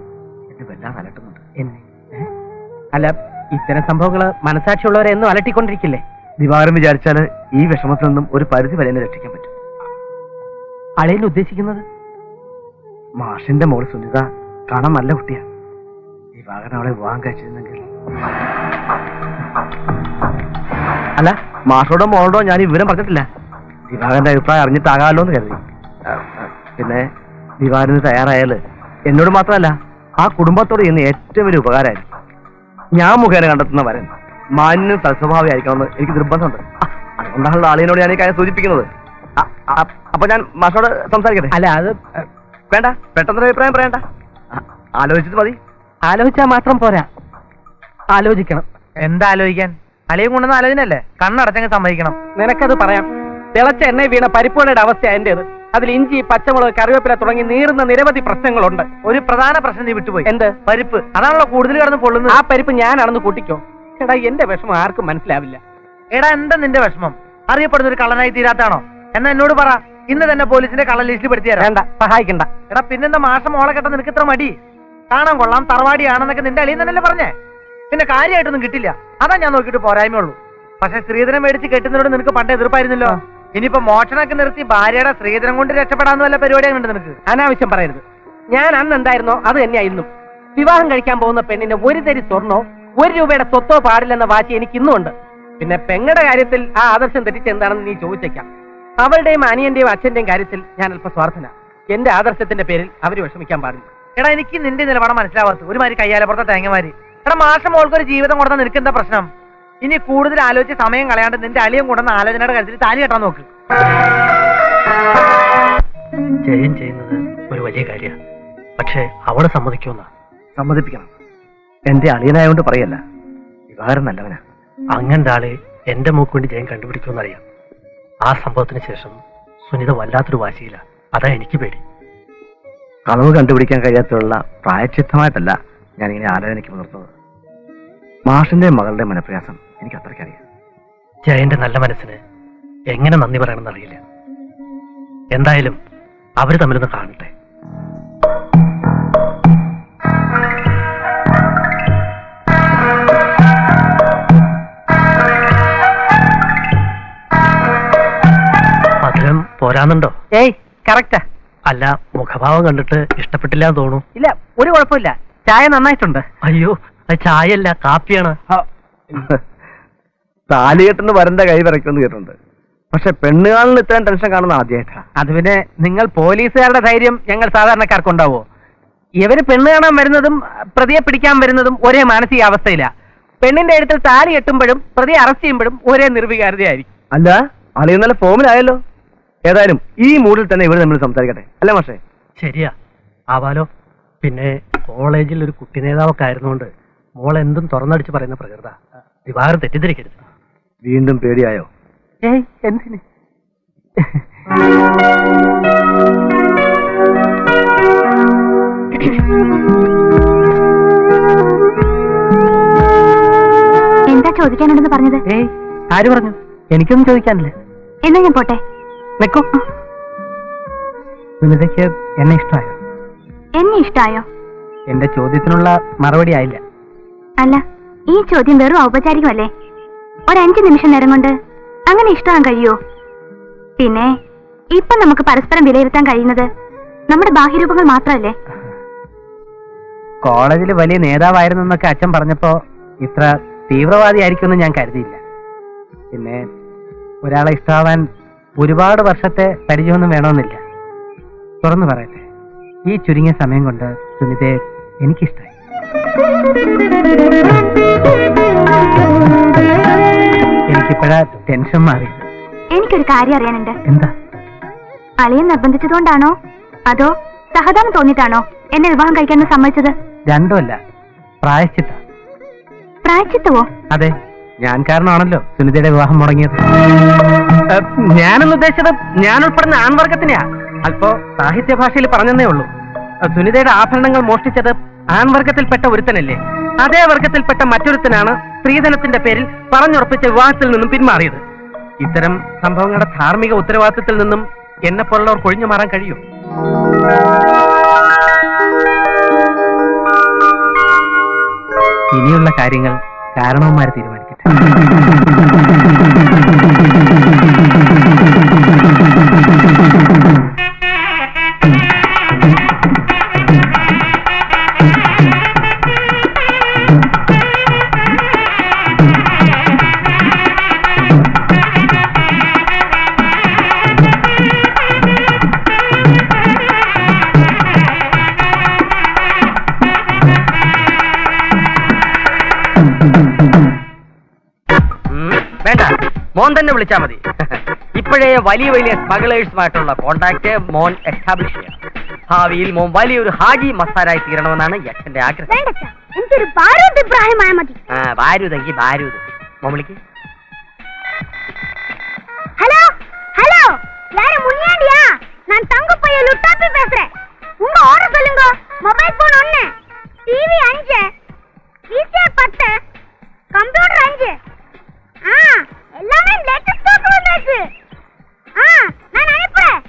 എന്നെ വല്ലാതെ അലട്ടുന്നുണ്ട്. അല്ല, ഇത്തരം സംഭവങ്ങള് മനസാക്ഷിയുള്ളവരെ എന്നും അലട്ടിക്കൊണ്ടിരിക്കില്ലേ? ദിവാരം വിചാരിച്ചാല് ഈ വിഷമത്തിൽ നിന്നും ഒരു പരിധി വരെ എന്നെ രക്ഷിക്കാൻ പറ്റും. അളിയൻ ഉദ്ദേശിക്കുന്നത്? മാഷിന്റെ മോള് സുനിത കാണാൻ നല്ല കുട്ടിയാ. ദിവാകരൻ അവളെ വിവാഹം കഴിച്ചിരുന്നെങ്കിൽ. അല്ല, മാഷോടോ മോളോടോ ഞാൻ ഈ വിവരം പറഞ്ഞിട്ടില്ല. ദിവാകരന്റെ അഭിപ്രായം അറിഞ്ഞിട്ടാകാമല്ലോ എന്ന് കരുതി. പിന്നെ ദിവാകരന് തയ്യാറായാല് എന്നോട് മാത്രമല്ല ആ കുടുംബത്തോട് ചെയ്യുന്ന ഏറ്റവും വലിയ ഉപകാരമായിരിക്കും. ഞാൻ മുഖേന കണ്ടെത്തുന്ന വരൻ മാന്യനും സൽസ്വഭാവിയായിരിക്കണമെന്ന് എനിക്ക് നിർബന്ധമുണ്ട്. അതുകൊണ്ടാണല്ലോ ആളിനോട് ഞാൻ ഈ കാര്യം സൂചിപ്പിക്കുന്നത്. അപ്പൊ ഞാൻ മാഷോട് സംസാരിക്കട്ടെ? അല്ല, അത് വേണ്ട, പെട്ടെന്നൊരു അഭിപ്രായം പറയണ്ട. ആലോചിച്ചിട്ട് മതി. ആലോചിച്ചാൽ മാത്രം പോരാ, ആലോചിക്കണം. എന്താ ആലോചിക്കാൻ? അളിയും കൊണ്ടുവന്ന ആലോചനല്ലേ? കണ്ണടച്ചങ്ങ് സമ്മതിക്കണം. നിനക്കത് പറയാം. തിളച്ച എണ്ണ വീണ പരിപ്പുവടയുടെ അവസ്ഥ എന്റേത്. അതിൽ ഇഞ്ചി, പച്ചമുളക്, കറിവേപ്പില തുടങ്ങി നീറുന്ന നിരവധി പ്രശ്നങ്ങളുണ്ട്. ഒരു പ്രധാന പ്രശ്നം നീ വിട്ടുപോയി. എന്ത്? പരിപ്പ്. അതാണല്ലോ കൂടുതൽ കിടന്ന് പൊള്ളുന്നത്. ആ പരിപ്പ് ഞാനാണെന്ന് കൂട്ടിക്കോ. എടാ, എന്റെ വിഷമം ആർക്കും മനസ്സിലാവില്ല. എടാ, എന്താ നിന്റെ വിഷമം? അറിയപ്പെടുന്ന ഒരു കള്ളനായി തീരാത്താണോ? എന്നാ എന്നോട് പറ, ഇന്ന് തന്നെ പോലീസിന്റെ കള്ള ലിസ്റ്റിൽ പെടുത്തിയാ. വേണ്ട, സഹായിക്കണ്ട. എടാ, പിന്നെന്താ മാസം മോളെ കെട്ടാൻ നിനക്ക് ഇത്ര മടി? കാണാൻ കൊള്ളാം, തറവാടിയാണെന്നൊക്കെ നിന്റെ അളിയിൽ തന്നെയല്ലേ പറഞ്ഞേ. പിന്നെ കാര്യമായിട്ടൊന്നും കിട്ടില്ല. അതാ ഞാൻ നോക്കിയിട്ട് പോരായ്മയുള്ളൂ. പക്ഷെ സ്ത്രീധനം മേടിച്ച് കെട്ടുന്നതിനോട് നിനക്ക് പണ്ട് എതിർപ്പായിരുന്നല്ലോ. ഇനിയിപ്പോ മോഷണമൊക്കെ നിർത്തി ഭാര്യയുടെ സ്ത്രീധനം കൊണ്ട് രക്ഷപ്പെടാന്ന് വല്ല പരിപാടിയാണ് ഉണ്ട് നിനക്ക്. അനാവശ്യം പറയരുത്. ഞാൻ അന്ന് എന്തായിരുന്നോ അത് തന്നെയായിരുന്നു. വിവാഹം കഴിക്കാൻ പോകുന്ന പെണ്ണിന് ഒരു തരി സ്വർണ്ണോ 1 രൂപയുടെ സ്വത്തോ പാടില്ലെന്ന വാശി എനിക്ക് ഇന്നും ഉണ്ട്. പിന്നെ പെങ്ങളുടെ കാര്യത്തിൽ ആ ആദർശം തെറ്റിച്ചെന്താണെന്ന് നീ ചോദിച്ചേക്കാം. അവളുടെയും അനിയന്റെയും അച്ഛന്റെയും കാര്യത്തിൽ ഞാൻ അല്പം സ്വാർത്ഥന. എന്റെ ആദർശത്തിന്റെ പേരിൽ അവര് വിഷമിക്കാൻ പാടില്ല. എടാ, എനിക്ക് നിന്റെ നിലപാട് മനസ്സിലാവാത്ത ഒരുമാതിരി കയ്യാലപ്പുറത്തെ തേങ്ങമാരി. എടാ, മാസം മോൾക്കൊരു ജീവിതം കൊടുത്താൽ നിനക്ക് എന്താ പ്രശ്നം? ഇനി കൂടുതൽ ആലോചിച്ച് സമയം കളയാണ്ട് നിന്റെ അളിയും കൊണ്ടുവന്ന ആലോചനയുടെ കാര്യത്തിൽ താലി കെട്ടാൻ നോക്ക്. ജയൻ ചെയ്യുന്നത് ഒരു വലിയ കാര്യമാണ്. പക്ഷെ അവളെ സമ്മതിക്കുമെന്നാ? സമ്മതിപ്പിക്കണം. എന്റെ അളിയനായോണ്ട് പറയല്ല, വിവാഹം നല്ലവനാ. അങ്ങനത്തെ ആളെ എന്റെ മൂക്ക് വേണ്ടി ജയൻ കണ്ടുപിടിക്കുമെന്നറിയാം. ആ സംഭവത്തിന് ശേഷം സുനിത വല്ലാത്തൊരു വാശിയില്ല. അതാ എനിക്ക് പേടി. കളവ് കണ്ടുപിടിക്കാൻ കഴിയാത്തുള്ള പ്രായച്ചിത്തമായിട്ടല്ല ഞാനിങ്ങനെ ആലോചനയ്ക്ക് പുലർത്തുന്നത്. മാഷിന്റെ മകളുടെ മനപ്രയാസം എനിക്ക് അത്രയ്ക്കറിയാം. ജയന്റെ നല്ല മനസ്സിന് എങ്ങനെ നന്ദി പറയണമെന്ന് അറിയില്ല. എന്തായാലും അവര് തമ്മിലൊന്ന് കാണട്ടെ. മധുരം പോരാന്നുണ്ടോ? ഏയ്, കറക്റ്റാ. അല്ല, മുഖഭാവം കണ്ടിട്ട് ഇഷ്ടപ്പെട്ടില്ല എന്ന് തോന്നുന്നു. ഇല്ല, ഒരു കുഴപ്പമില്ല. ചായ നന്നായിട്ടുണ്ട്. അയ്യോ, അത് ചായയല്ല, കാപ്പിയാണ്. താലികെട്ടിന് വരന്റെ കൈ വിറയ്ക്കുമെന്ന് കേട്ടിട്ടുണ്ട്. പക്ഷെ പെണ്ണുകാളിന് ഇത്രയും ടെൻഷൻ കാണുന്ന ആദ്യമായിട്ടാ. അത് പിന്നെ നിങ്ങൾ പോലീസുകാരുടെ ധൈര്യം ഞങ്ങൾ സാധാരണക്കാർക്കുണ്ടാവോ? ഇവര് പെണ്ണ് കാണാൻ വരുന്നതും പ്രതിയെ പിടിക്കാൻ വരുന്നതും ഒരേ മാനസികാവസ്ഥയില്ല. പെണ്ണിന്റെ അടുത്ത് താലി കെട്ടുമ്പോഴും പ്രതിയെ അറസ്റ്റ് ചെയ്യുമ്പോഴും ഒരേ നിർവികാരതയായിരിക്കും. അല്ല, അളിയ നല്ല ഫോമിലായല്ലോ. ഏതായാലും ഈ മൂഡിൽ തന്നെ ഇവര് തമ്മിൽ സംസാരിക്കട്ടെ, അല്ലേ മാഷേ? ശരിയാ, ആവാലോ. പിന്നെ കോളേജിൽ ഒരു കുട്ടി നേതാവൊക്കെ ആയിരുന്നുകൊണ്ട് മോൾ എന്തും തുറന്നടിച്ച് പറയുന്ന പ്രകൃത. ദിവാകരൻ തെറ്റിദ്ധരിക്കരുത്. വീണ്ടും പേടിയായോ? ഏയ്, എന്തിന്? എന്താ ചോദിക്കാനുണ്ടെന്ന് പറഞ്ഞത്? ഏയ്, ആര് പറഞ്ഞു? എനിക്കൊന്നും ചോദിക്കാനില്ല. എന്നാ ഞാൻ പോട്ടെ. വെക്കോ. സുനിതയ്ക്ക് എന്നെ ഇഷ്ടമായോ? എന്നെ ഇഷ്ടായോ? എന്റെ ചോദ്യത്തിനുള്ള മറുപടി ആയില്ല. അല്ല, ഈ ചോദ്യം വെറും ഔപചാരികമല്ലേ? 5 നിമിഷം നേരം കൊണ്ട് അങ്ങനെ ഇഷ്ടമാകാൻ കഴിയുമോ? പിന്നെ ഇപ്പൊ നമുക്ക് പരസ്പരം വിലയിരുത്താൻ കഴിയുന്നത് നമ്മുടെ ബാഹ്യരൂപങ്ങൾ മാത്രമല്ലേ? കോളേജിൽ വലിയ നേതാവായിരുന്നു എന്നൊക്കെ അച്ഛൻ പറഞ്ഞപ്പോ ഇത്ര തീവ്രവാദിയായിരിക്കുമെന്ന് ഞാൻ കരുതിയില്ല. പിന്നെ ഒരാളെ ഇഷ്ടമാവാൻ ഒരുപാട് വർഷത്തെ പരിചയമൊന്നും വേണമെന്നില്ല. തുറന്നു പറയട്ടെ, ഈ ചുരുങ്ങിയ സമയം കൊണ്ട് സുനിതയെ എനിക്കിഷ്ടമായി. എനിക്കിപ്പോഴാ ടെൻഷൻ മാറിയത്. എനിക്കൊരു കാര്യം അറിയാനുണ്ട്. എന്താ? അളിയൻ നിർബന്ധിച്ചതുകൊണ്ടാണോ അതോ സഹതാപം തോന്നിട്ടാണോ എന്നെ വിവാഹം കഴിക്കാൻ സമ്മതിച്ചത്? രണ്ടുമല്ല, പ്രായശ്ചിത്ത. പ്രായച്ചിത്തവോ? അതെ, ഞാൻ കാരണമാണല്ലോ സുനിതയുടെ വിവാഹം മുടങ്ങിയത്. ഞാനെന്ന് ഉദ്ദേശിച്ചത് ഞാൻ ഉൾപ്പെടുന്ന ആൺവർഗത്തിനെയാ. അല്പോ സാഹിത്യ ഭാഷയിൽ പറഞ്ഞതേ ഉള്ളൂ. സുനിതയുടെ ആഭരണങ്ങൾ മോഷ്ടിച്ചത് ആൺവർഗത്തിൽപ്പെട്ട ഒരുത്തനല്ലേ? അതേ വർഗത്തിൽപ്പെട്ട മറ്റൊരുത്തനാണ് സ്ത്രീധനത്തിന്റെ പേരിൽ പറഞ്ഞുറപ്പിച്ച വിവാഹത്തിൽ നിന്നും പിന്മാറിയത്. ഇത്തരം സംഭവങ്ങളുടെ ധാർമ്മിക ഉത്തരവാദിത്തത്തിൽ നിന്നും എന്നെ പോലുള്ളവർ കൊഴിഞ്ഞു മാറാൻ കഴിയും. ഇനിയുള്ള കാര്യങ്ങൾ കാരണവന്മാർ തീരുമാനിക്കട്ടെ. വേണ്ട, മോൻ തന്നെ വിളിച്ചാ മതി. ഇപ്പോഴേ വലിയ വലിയ സ്മഗ്ലേഴ്സുമായിട്ടുള്ള കോണ്ടാക്ട് മോൻ എസ്റ്റാബ്ലിഷ് ചെയ്യാം. ഭാവിയിൽ മോൻ വലിയൊരു ഹാജി മസ്താരായി തീരണമെന്നാണ് യക്ഷന്റെ ആഗ്രഹം. എനിക്കൊരു ബാരൂദ് ഇബ്രാഹിമായ മതി. ബാരൂതെങ്കിൽ ബാരൂദ്. മോൻ വിളിക്ക്. ஹலோ ஹலோ, யாரு முனியாண்டியா? நான் தங்கப்பைய லுட்டாப்பி பேசுறேன். உங்க ஆர்டர் சொல்லுங்க. Mobile phone 1, TV 5, PC 10, computer 5. எல்லாமே லேட்டஸ்ட் ஸ்டாக் வந்தாச்சு. நான் அனுப்புறேன்.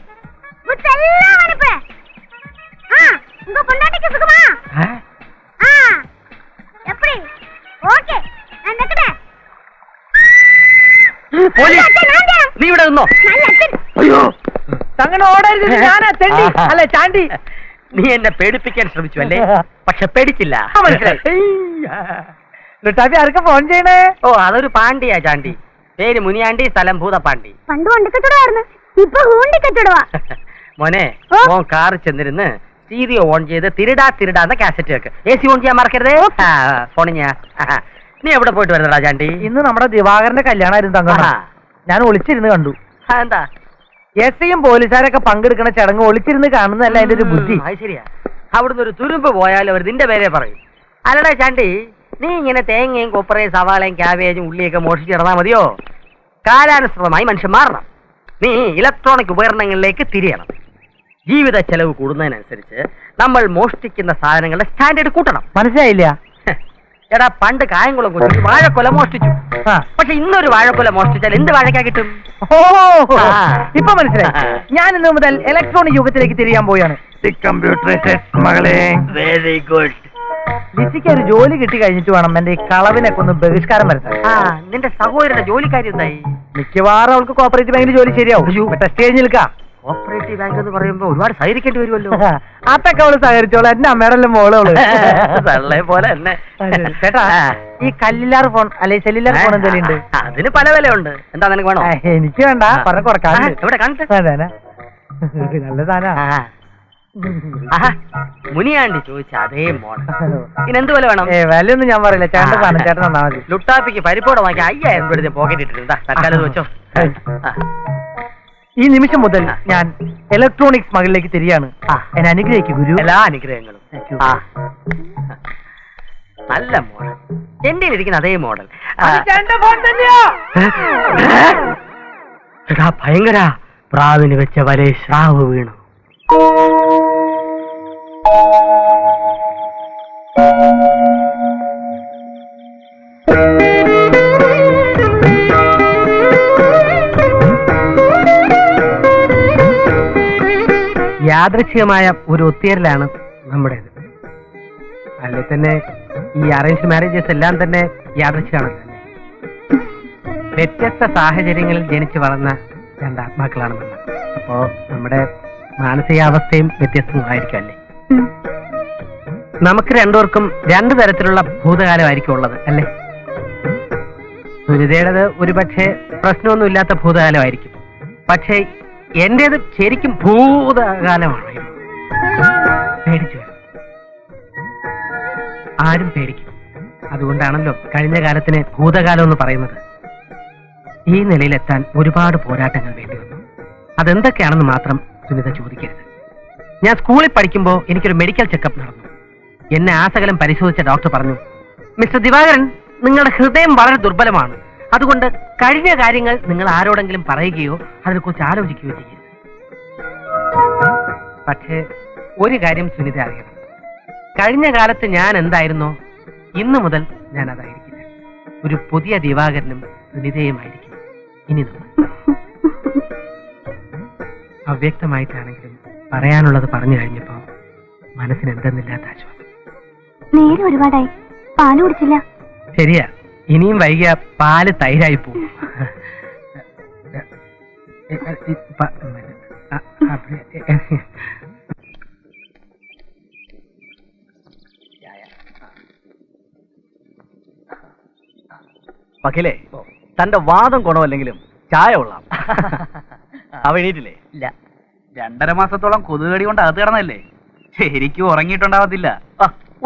புக்ஸ் எல்லாம் அனுப்புறேன். உங்க பொண்டாட்டிக்கு சுகமா? எப்படி? ஓகே, நான் வெக்கறேன். നീ ഇവിടെ നിന്നോ? അയ്യോ, അങ്ങനെ ഓടരുത്. ഞാനാ തെണ്ടി അല്ലെ ചാണ്ടി. നീ എന്നെ പേടിപ്പിക്കാൻ ശ്രമിച്ചു അല്ലേ? പക്ഷെ പേടിച്ചില്ല. ലുട്ടാപ്പി ആർക്ക് ഫോൺ ചെയ്യണേ? ഓ, അതൊരു പാണ്ടിയാ ചാണ്ടി. പേര് മുനിയാണ്ടി, സ്ഥലം ഭൂതപ്പാണ്ടി. പണ്ട് വണ്ടിക്കച്ചവടമായിരുന്നു, ഇപ്പൊ ഹൂണ്ടിക്കച്ചവടവാ. മോനെ, മോൻ കാറ് ചെന്നിരുന്ന് സ്റ്റീരിയോ ഓൺ ചെയ്ത് തിരിടാ തിരിടാന്ന കാസറ്റ് വെക്ക്. AC ഓൺ ചെയ്യാൻ മറക്കരുതേ. ഫോണിഞ്ഞ നീ എവിടെ പോയിട്ട് വരുന്നടാ ചാണ്ടി? ഇന്ന് നമ്മുടെ ദിവാകരന്റെ കല്യാണമായിരുന്നു തങ്ക. ഞാൻ ഒളിച്ചിരുന്ന് കണ്ടു. എന്താ? എസ്ഐയും പോലീസുകാരൊക്കെ പങ്കെടുക്കുന്ന ചടങ്ങ് ഒളിച്ചിരുന്ന് കാണുന്നതല്ല അതിന്റെ ഒരു ബുദ്ധി. അത് ശരിയാ. അവിടുന്ന് ഒരു തുരുമ്പ് പോയാലും അവർ നിന്റെ പേരെ പറയും. അല്ലടാ ചാണ്ടി, നീ ഇങ്ങനെ തേങ്ങയും കൊപ്പറയും സവാളയും ക്യാബേജും ഉള്ളിയൊക്കെ മോഷിച്ചിടന്നാ മതിയോ? കാലാനുസൃതമായി മനുഷ്യൻ മാറണം. നീ ഇലക്ട്രോണിക് ഉപകരണങ്ങളിലേക്ക് തിരിയണം. ജീവിത ചെലവ് കൂടുന്നതിനനുസരിച്ച് നമ്മൾ മോഷ്ടിക്കുന്ന സാധനങ്ങളുടെ സ്റ്റാൻഡേർഡ് കൂട്ടണം. മനസ്സിലായില്ല? എടാ, പണ്ട് കായംകുളം കൊച്ചു വാഴക്കൊല മോഷ്ടിച്ചു. പക്ഷെ ഇന്നൊരു വാഴക്കൊല മോഷ്ടിച്ചാൽ എന്ത് വാഴക്കാ കിട്ടും? ഓ, ഇപ്പൊ മനസ്സിലായി. ഞാൻ ഇന്ന് മുതൽ ഇലക്ട്രോണിക് യുഗത്തിലേക്ക് തിരിയാൻ പോയാണ്. Very good. ലിസിക്ക് ഒരു ജോലി കിട്ടി കഴിഞ്ഞിട്ട് വേണം എന്റെ ഈ കളവിനൊക്കെ ഒന്ന് ബഹിഷ്കാരം വരുത്താൻ. നിന്റെ സഹോദരന്റെ ജോലിക്കാരി എന്തായി? മിക്കവാറും അവൾക്ക് കോപ്പറേറ്റീവ് ബാങ്കിൽ ജോലി ശരിയാവും. ടെസ്റ്റ് കഴിഞ്ഞ് നിൽക്കാം. കോപ്പറേറ്റീവ് ബാങ്ക് എന്ന് പറയുമ്പോ ഒരുപാട് സഹകരിക്കേണ്ടി വരുമല്ലോ. അതൊക്കെ അവള് സഹകരിച്ചോളൂ. എന്റെ അമ്മയുടെ മോളോള് പോലെ തന്നെ. ചേട്ടാ, ഈ കല്ലില്ലാർ ഫോൺ അല്ലെ സെല്ലുലാർ ഫോൺ എന്തെങ്കിലും ഉണ്ട്? അതിന് പല വിലയുണ്ട്. എന്താ നിനക്ക് വേണോ? എനിക്ക് വേണ്ട, പറഞ്ഞ കൊടുക്കാൻ. ഇവിടെ കാണിച്ചു. നല്ല സാധന. മുനിയാണ്ടി ചോദിച്ച അതേ മോഡൽ. ഇതിനെന്ത് വില വേണം? വിലയൊന്നും ഞാൻ പറയില്ല. ചേട്ടൻ സാധനം ചേട്ടൻ തന്നാ മതി. ലുട്ടാപ്പിക്ക് പരിപ്പോടെ വാങ്ങി 5000 രൂപ പോക്കറ്റ് ഇട്ടിട്ടുണ്ട്. തൽക്കാലം വെച്ചോ. ഈ നിമിഷം മുതൽ ഞാൻ ഇലക്ട്രോണിക്സ് സ്മഗിളിലേക്ക് തിരിയാണ്. എന്നെ അനുഗ്രഹിക്കും ഗുരു. എല്ലാ അനുഗ്രഹങ്ങളും. നല്ല മോഡൽ. എന്റെ ഇരിക്കുന്ന അതേ മോഡൽ. എടാ, ഭയങ്കര പ്രാവിന് വെച്ച വരെ ശ്രാവ് വീണു. യാദൃച്ഛികമായ ഒരു ഒത്തുചേരലാണ് നമ്മുടേത്. അല്ലെ തന്നെ ഈ അറേഞ്ച് മാരേജസ് എല്ലാം തന്നെ യാദൃച്ഛികമാണല്ലോ. വ്യത്യസ്ത സാഹചര്യങ്ങളിൽ ജനിച്ചു വളർന്ന രണ്ടാത്മാക്കളാണ് നമ്മൾ. അപ്പോ നമ്മുടെ മാനസികാവസ്ഥയും വ്യത്യസ്തമായിരിക്കും അല്ലേ? നമുക്ക് രണ്ടുപേർക്കും രണ്ടു തരത്തിലുള്ള ഭൂതകാലമായിരിക്കും ഉള്ളത് അല്ലേ? സുനിതയുടേത് ഒരുപക്ഷെ പ്രശ്നമൊന്നുമില്ലാത്ത ഭൂതകാലമായിരിക്കും. പക്ഷേ എന്റേത് ശരിക്കും ഭൂതകാലമാണ്. പേടിച്ചു ആരും പേടിക്കും. അതുകൊണ്ടാണല്ലോ കഴിഞ്ഞ കാലത്തിന് ഭൂതകാലം എന്ന് പറയുന്നത്. ഈ നിലയിലെത്താൻ ഒരുപാട് പോരാട്ടങ്ങൾ വേണ്ടി വന്നു. അതെന്തൊക്കെയാണെന്ന് മാത്രം സുനിത ചോദിക്കരുത്. ഞാൻ സ്കൂളിൽ പഠിക്കുമ്പോൾ എനിക്കൊരു മെഡിക്കൽ ചെക്കപ്പ് നടന്നു. എന്നെ ആസകലം പരിശോധിച്ച ഡോക്ടർ പറഞ്ഞു, മിസ്റ്റർ ദിവാകരൻ, നിങ്ങളുടെ ഹൃദയം വളരെ ദുർബലമാണ്. അതുകൊണ്ട് കഴിഞ്ഞ കാര്യങ്ങൾ നിങ്ങൾ ആരോടെങ്കിലും പറയുകയോ അതിനെക്കുറിച്ച് ആലോചിക്കുകയോ ചെയ്യരുത്. പക്ഷേ ഒരു കാര്യം സുനിത അറിയണം. കഴിഞ്ഞ കാലത്ത് ഞാൻ എന്തായിരുന്നോ ഇന്നു മുതൽ ഞാൻ അതായിരിക്കില്ല. ഒരു പുതിയ ദിവാകരനും സുനിതയുമായിരിക്കും ഇനി നമ്മൾ. അവ്യക്തമായിട്ടാണെങ്കിലും പറയാനുള്ളത് പറഞ്ഞു കഴിഞ്ഞപ്പോ മനസ്സിന് എന്തെന്നില്ലാത്ത ആശ്വാസം. നേരെ ഒരുപാടായി പാല് കുടിച്ചില്ല. ശരിയാ, ഇനിയും വൈകിയ പാല് തൈരായി പോവും. വക്കീലേ, തന്റെ വാദം ഗുണമല്ലെങ്കിലും ചായ കൊള്ളാം. അവ എണീറ്റില്ലേ? ഇല്ല, 2.5 മാസത്തോളം കൊതുകടി കൊണ്ട് അകത്ത് കിടന്നല്ലേ, ശരിക്കും ഉറങ്ങിയിട്ടുണ്ടാവത്തില്ല.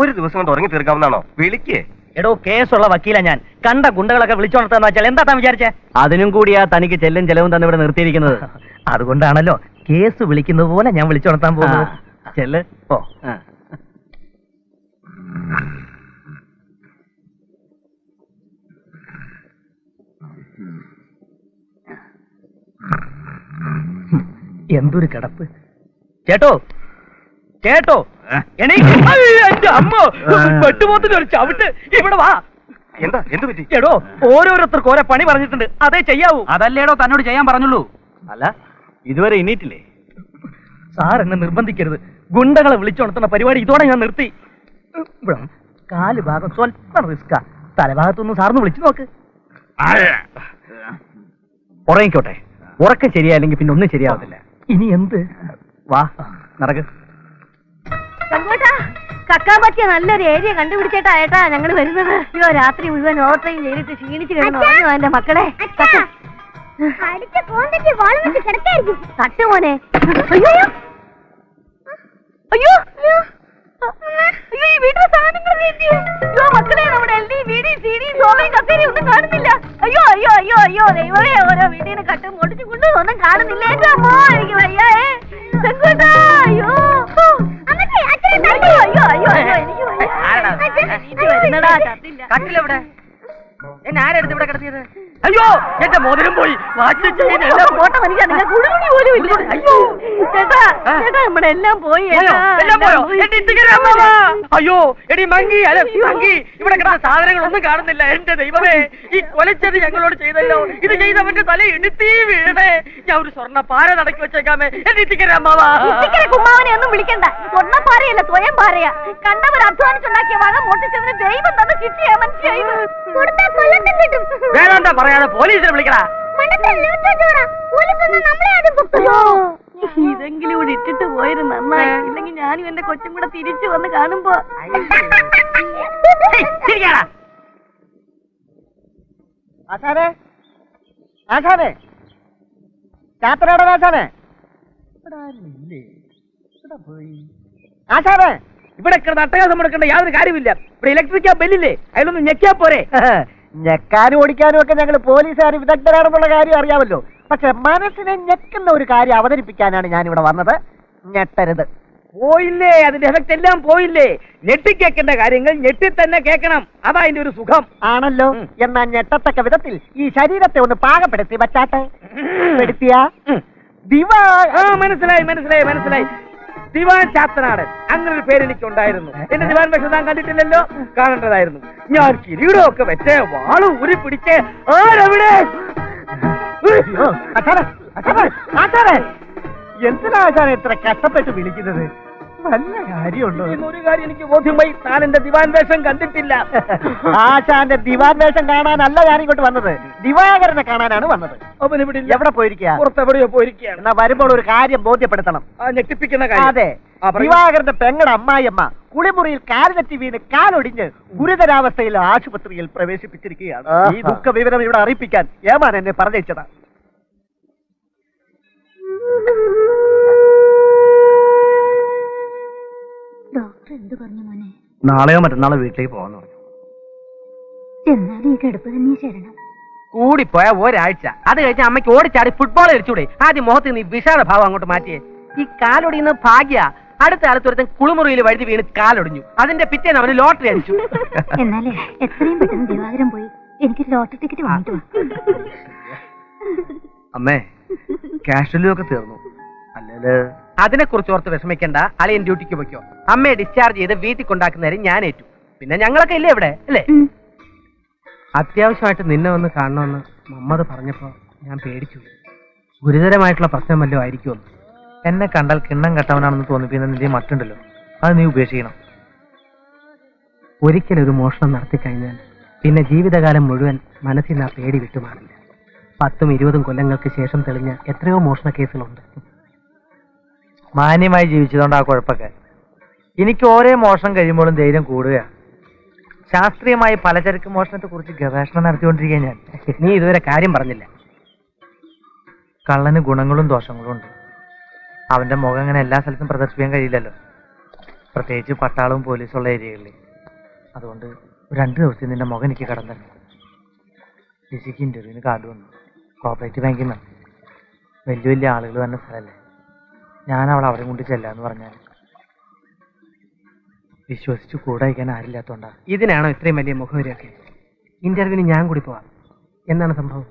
ഒരു ദിവസം കൊണ്ട് ഉറങ്ങി തീർക്കാവുന്നതാണോ? വിളിക്കേ. എടോ, കേസുള്ള വക്കീല ഞാൻ. കണ്ട ഗുണ്ടകളൊക്കെ വിളിച്ചോണർത്താന്ന് വെച്ചാൽ എന്താ താൻ വിചാരിച്ചേ? അതിനും കൂടിയാ തനിക്ക് ചെല്ലും ചെലവും തന്നെ ഇവിടെ നിർത്തിയിരിക്കുന്നത്. അതുകൊണ്ടാണല്ലോ കേസ് വിളിക്കുന്നത് പോലെ ഞാൻ വിളിച്ചുണർത്താൻ പോകുന്നത്. ചെല്ല്. ഓ, എന്തൊരു കിടപ്പ്. ചേട്ടോ, ചേട്ടോ, എന്റെ അമ്മ വെട്ടുപോത്തിന്റെ ഒരു ചവിട്ട്. ഇവിടെ വാ. എന്താ, എന്ത് പറ്റി? എടോ, ഓരോരുത്തർക്ക് ഓരോ പണി പറഞ്ഞിട്ടുണ്ട്, അതേ ചെയ്യാവൂ. അതല്ലേടോ തന്നോട് ചെയ്യാൻ പറഞ്ഞുള്ളൂ. അല്ല, ഇതുവരെ എണീറ്റില്ലേ? സാർ എന്നെ നിർബന്ധിക്കരുത്. ഗുണ്ടകളെ വിളിച്ചുണർത്തുന്ന പരിപാടി ഇതോടെ ഞാൻ നിർത്തി. കാല് ഭാഗം സ്വല്പം റിസ്കാ. തലഭാഗത്തൊന്നും സാറിന് വിളിച്ചു നോക്ക്. ഉറങ്ങിക്കോട്ടെ. ഉറക്കം ശരിയായില്ലെങ്കിൽ പിന്നെ ഒന്നും ശരിയാവത്തില്ല. ഇനി എന്ത്? വാ, നടക്ക്. കക്കാൻ പറ്റിയ നല്ലൊരു ഏരിയ കണ്ടുപിടിച്ചേട്ടാ ഏട്ടാ ഞങ്ങൾ വരുന്നത്. അയ്യോ, രാത്രി മുഴുവൻ ഓവർ ടൈം ചെയ്തിട്ട് ക്ഷീണിച്ച് കിടന്നു ഉറങ്ങുവാ എന്റെ മക്കളെ. തട്ട് മോനെ. അയ്യോ അയ്യോ അയ്യോ, ഈ വീട്ടിലെ സാധനങ്ങൾ മക്കളെ, നമ്മുടെ എൽഡി വീടി സീഡി സോമയും കത്തേരി ഒന്നും കാണുന്നില്ല. അയ്യോ അയ്യോ അയ്യോ അയ്യോ, ദൈവമേ, ഓരോ വീട്ടിൽ കട്ടും പൊടിച്ചു കൊണ്ടു ഒന്നും കാണുന്നില്ല. എന്റെ അമ്മോ, എനിക്ക് വയ്യേ. അയ്യോ കട്ടിലെവിടെ? എന്നെ ആരെടുത്ത് ഇവിടെ കിടത്തിയത്? അയ്യോ, എന്റെ മോതിരം പോയി. ഫോട്ടോ വലിക്കാൻ നിങ്ങൾക്ക് ഉള്ളുണി പോലും ഇല്ല. അയ്യോ ചേട്ടാ, ചേട്ടാ, നമ്മുടെ എല്ലാം പോയി. അയ്യോ, എടി മങ്കി, അല്ല മങ്കി, ഇവിടെ കിടന്ന സാധനങ്ങളൊന്നും കാണുന്നില്ല. എന്റെ ദൈവമേ, ഈ കൊലച്ചത് ഞങ്ങളോട് ചെയ്തല്ലോ. ഇത് ചെയ്തവന്റെ തല ഇടുത്തി വീണേ. ഞാൻ ഒരു സ്വർണ്ണ പാര നടക്കി വെച്ചേക്കാമേ. എന്റെ ഇത്തിക്കരമ്മാവാ. കുമ്മാവനെ ഒന്നും വിളിക്കണ്ട. സ്വർണ്ണ പാറയല്ല, സ്വയം പാറയാ. കണ്ടവർ അധ്വാനിച്ചുണ്ടാക്കിയ വക മോട്ടിച്ചതിന് ദൈവം തന്ന് കിട്ടിയ മനുഷ്യായി. വേണ്ട പറയാതെ പോലീസിനെ വിളിക്കടാ. ഇതെങ്കിലും ഇവിടെ ഇട്ടിട്ട് പോയത് നന്നായി. ഇല്ലെങ്കിൽ ഞാനും എന്റെ കൊച്ചും കൂടെ തിരിച്ചു വന്ന് കാണുമ്പോ ആശാനെ, ആശാനെ, ചാത്തനാടൻ ആശാനെ, ആശാനെ, ഇവിടെ നട്ടകാസം എടുക്കേണ്ട യാതൊരു കാര്യമില്ല. ഇവിടെ ഇലക്ട്രിക്കാ ബെല്ലില്ലേ, അതിലൊന്ന് ഞെക്കിയാ പോരെ. ഞെക്കാനും ഓടിക്കാനും ഒക്കെ ഞങ്ങൾ പോലീസുകാർ വിദഗ്ധരാണെന്നുള്ള കാര്യം അറിയാമല്ലോ. പക്ഷെ മനസ്സിനെ ഞെക്കുന്ന ഒരു കാര്യം അവതരിപ്പിക്കാനാണ് ഞാനിവിടെ വന്നത്. ഞെട്ടരുത്. പോയില്ലേ, അതിന്റെ എഫക്ട് എല്ലാം പോയില്ലേ. ഞെട്ടിക്കേക്കേണ്ട കാര്യങ്ങൾ ഞെട്ടി തന്നെ കേൾക്കണം. അതാ അതിന്റെ ഒരു സുഖം. ആണല്ലോ. എന്നാ ഞെട്ടത്തക്ക വിധത്തിൽ ഈ ശരീരത്തെ ഒന്ന് പാകപ്പെടുത്തി വച്ചാട്ടെ. പെടുത്തിയ മനസ്സിലായി മനസ്സിലായി മനസ്സിലായി. ദിവാൻ ചാത്തനാടൻ, അങ്ങനെ ഒരു പേര് എനിക്ക് ഉണ്ടായിരുന്നു. എന്റെ ദിവാൻ വേഷം താൻ കണ്ടിട്ടില്ലല്ലോ. കാണേണ്ടതായിരുന്നു. ഞാൻ കിരീടമൊക്കെ വെച്ച് വാള് ഊരി പിടിച്ച് ആരവിടെ. എന്തിനാ ആശാനെ ഇത്ര കഷ്ടപ്പെട്ട് വിളിക്കുന്നത്? നല്ല കാര്യമുണ്ടോ? ഒരു കാര്യം എനിക്ക് ബോധ്യമായി, താൻ എന്റെ ദിവാൻ വേഷം കണ്ടിട്ടില്ല. ആശാന്റെ ദിവാൻ വേഷം കാണാനല്ല ഞാൻ ഇങ്ങോട്ട് വന്നത്, ദിവാകരനെ കാണാനാണ് വന്നത്. അവൻ ഇവിടെ എവിടെ പോയിരിക്കുക? പുറത്തെവിടെയോ പോയിരിക്കുകയാണ്. എന്നാ വരുമ്പോൾ ഒരു കാര്യം ബോധ്യപ്പെടുത്തണം. ഞെട്ടിപ്പിക്കുന്ന കാര്യം. അതെ, ദിവാകരന്റെ പെങ്ങടെ അമ്മായിയമ്മ കുളിമുറിയിൽ കാല് തെറ്റി വീണ് കാലൊടിഞ്ഞ് ഗുരുതരാവസ്ഥയിൽ ആശുപത്രിയിൽ പ്രവേശിപ്പിച്ചിരിക്കുകയാണ്. ഈ ദുഃഖ വിവരം ഇവിടെ അറിയിപ്പിക്കാൻ ഏമാൻ എന്നെ പറഞ്ഞയച്ചതാ. ഡോക്ടർ എന്ത് പറഞ്ഞു മോനെ? നാളെയോ മറ്റന്നാളോ വീട്ടിലേക്ക് പോകാന്ന് പറഞ്ഞു. എന്നാലും ഈ കിടപ്പ് തന്നെ ശരണം. കൂടിപ്പോയ ഒരാഴ്ച, അത് കഴിഞ്ഞ് അമ്മയ്ക്ക് ഓടിച്ചാടി ഫുട്ബോൾ കളിച്ചൂടെ? ആദ്യം മുഖത്ത് നീ വിഷാദ ഭാവം അങ്ങോട്ട് മാറ്റിയേ. ഈ കാലൊടിയുന്ന ഭാഗ്യ. അടുത്ത കാലത്ത് ഒരുത്തൻ കുളിമുറിയിൽ വഴുതി വീണ് കാലൊടിഞ്ഞു. അതിന്റെ പിറ്റേന്ന് അവന് ലോട്ടറി അടിച്ചു. എന്നാലേ എത്രയും പെട്ടെന്ന് ദിവാകരൻ പോയി എനിക്ക് ലോട്ടറി ടിക്കറ്റ് വാങ്ങിട്ട് വാ. അമ്മേ, കാഷ്വലും ഒക്കെ തീർന്നു. അല്ലേ അതിനെ കുറിച്ച് ഓർത്ത് വിഷമിക്കണ്ട. അളിയൻ ഡ്യൂട്ടിക്ക് പോയിക്കോ. അമ്മയെ ഡിസ്ചാർജ് ചെയ്ത് വീട്ടിൽ കൊണ്ടാക്കുന്നവരെ ഞാൻ ഏറ്റു. പിന്നെ ഞങ്ങളൊക്കെ ഇല്ലേ ഇവിടെ, അല്ലേ? അത്യാവശ്യമായിട്ട് നിന്നെ ഒന്ന് കാണണമെന്ന് മമ്മത് പറഞ്ഞപ്പോ ഞാൻ പേടിച്ചു. ഗുരുതരമായിട്ടുള്ള പ്രശ്നം വല്ലതും ആയിരിക്കുമോ? എന്നെ കണ്ടാൽ കിണ്ണം കെട്ടവനാണെന്ന് തോന്നിപ്പിക്കുന്ന നിന്റെ മറ്റുണ്ടല്ലോ, അത് നീ ഉപേക്ഷിക്കണം. ഒരിക്കലൊരു മോഷണം നടത്തിക്കഴിഞ്ഞാൽ പിന്നെ ജീവിതകാലം മുഴുവൻ മനസ്സിൽ നിന്ന് ആ പേടി വിട്ടുമാറില്ല. 10-20 കൊല്ലങ്ങൾക്ക് ശേഷം തെളിഞ്ഞ എത്രയോ മോഷണ കേസുകളുണ്ട്. മാന്യമായി ജീവിച്ചതുകൊണ്ട് ആ കുഴപ്പമൊക്കെ. എനിക്ക് ഓരോ മോഷണം കഴിയുമ്പോഴും ധൈര്യം കൂടുക. ശാസ്ത്രീയമായി പലചരക്ക് മോഷണത്തെ കുറിച്ച് ഗവേഷണം നടത്തിക്കൊണ്ടിരിക്കുക ഞാൻ. നീ ഇതുവരെ കാര്യം പറഞ്ഞില്ല. കള്ളന് ഗുണങ്ങളും ദോഷങ്ങളും ഉണ്ട്. അവന്റെ മുഖം അങ്ങനെ എല്ലാ സ്ഥലത്തും പ്രദർശിപ്പിക്കാൻ കഴിയില്ലല്ലോ, പ്രത്യേകിച്ച് പട്ടാളവും പോലീസുള്ള ഏരിയകളിൽ. അതുകൊണ്ട് 2 ദിവസം നിന്റെ മുഖം എനിക്ക് കടന്നു തരണം. ലിസിക്ക് ഇന്റർവ്യൂവിന് കാർഡ് വന്നു. കോപ്പറേറ്റീവ് ബാങ്കിൽ നിന്ന് വലിയ വലിയ ആളുകൾ തന്നെ സ്ഥലമല്ലേ. ഞാൻ അവളെ അവിടെ കൊണ്ട് ചെല്ലാന്ന് പറഞ്ഞാൽ വിശ്വസിച്ച് കൂടെ അയക്കാൻ ആരില്ലാത്തോണ്ടാ. ഇതിനാണോ ഇത്രയും വലിയ മുഖവരിയൊക്കെ? ഇന്റർവ്യൂവിന് ഞാൻ കൂടി പോവാം. എന്താണ് സംഭവം?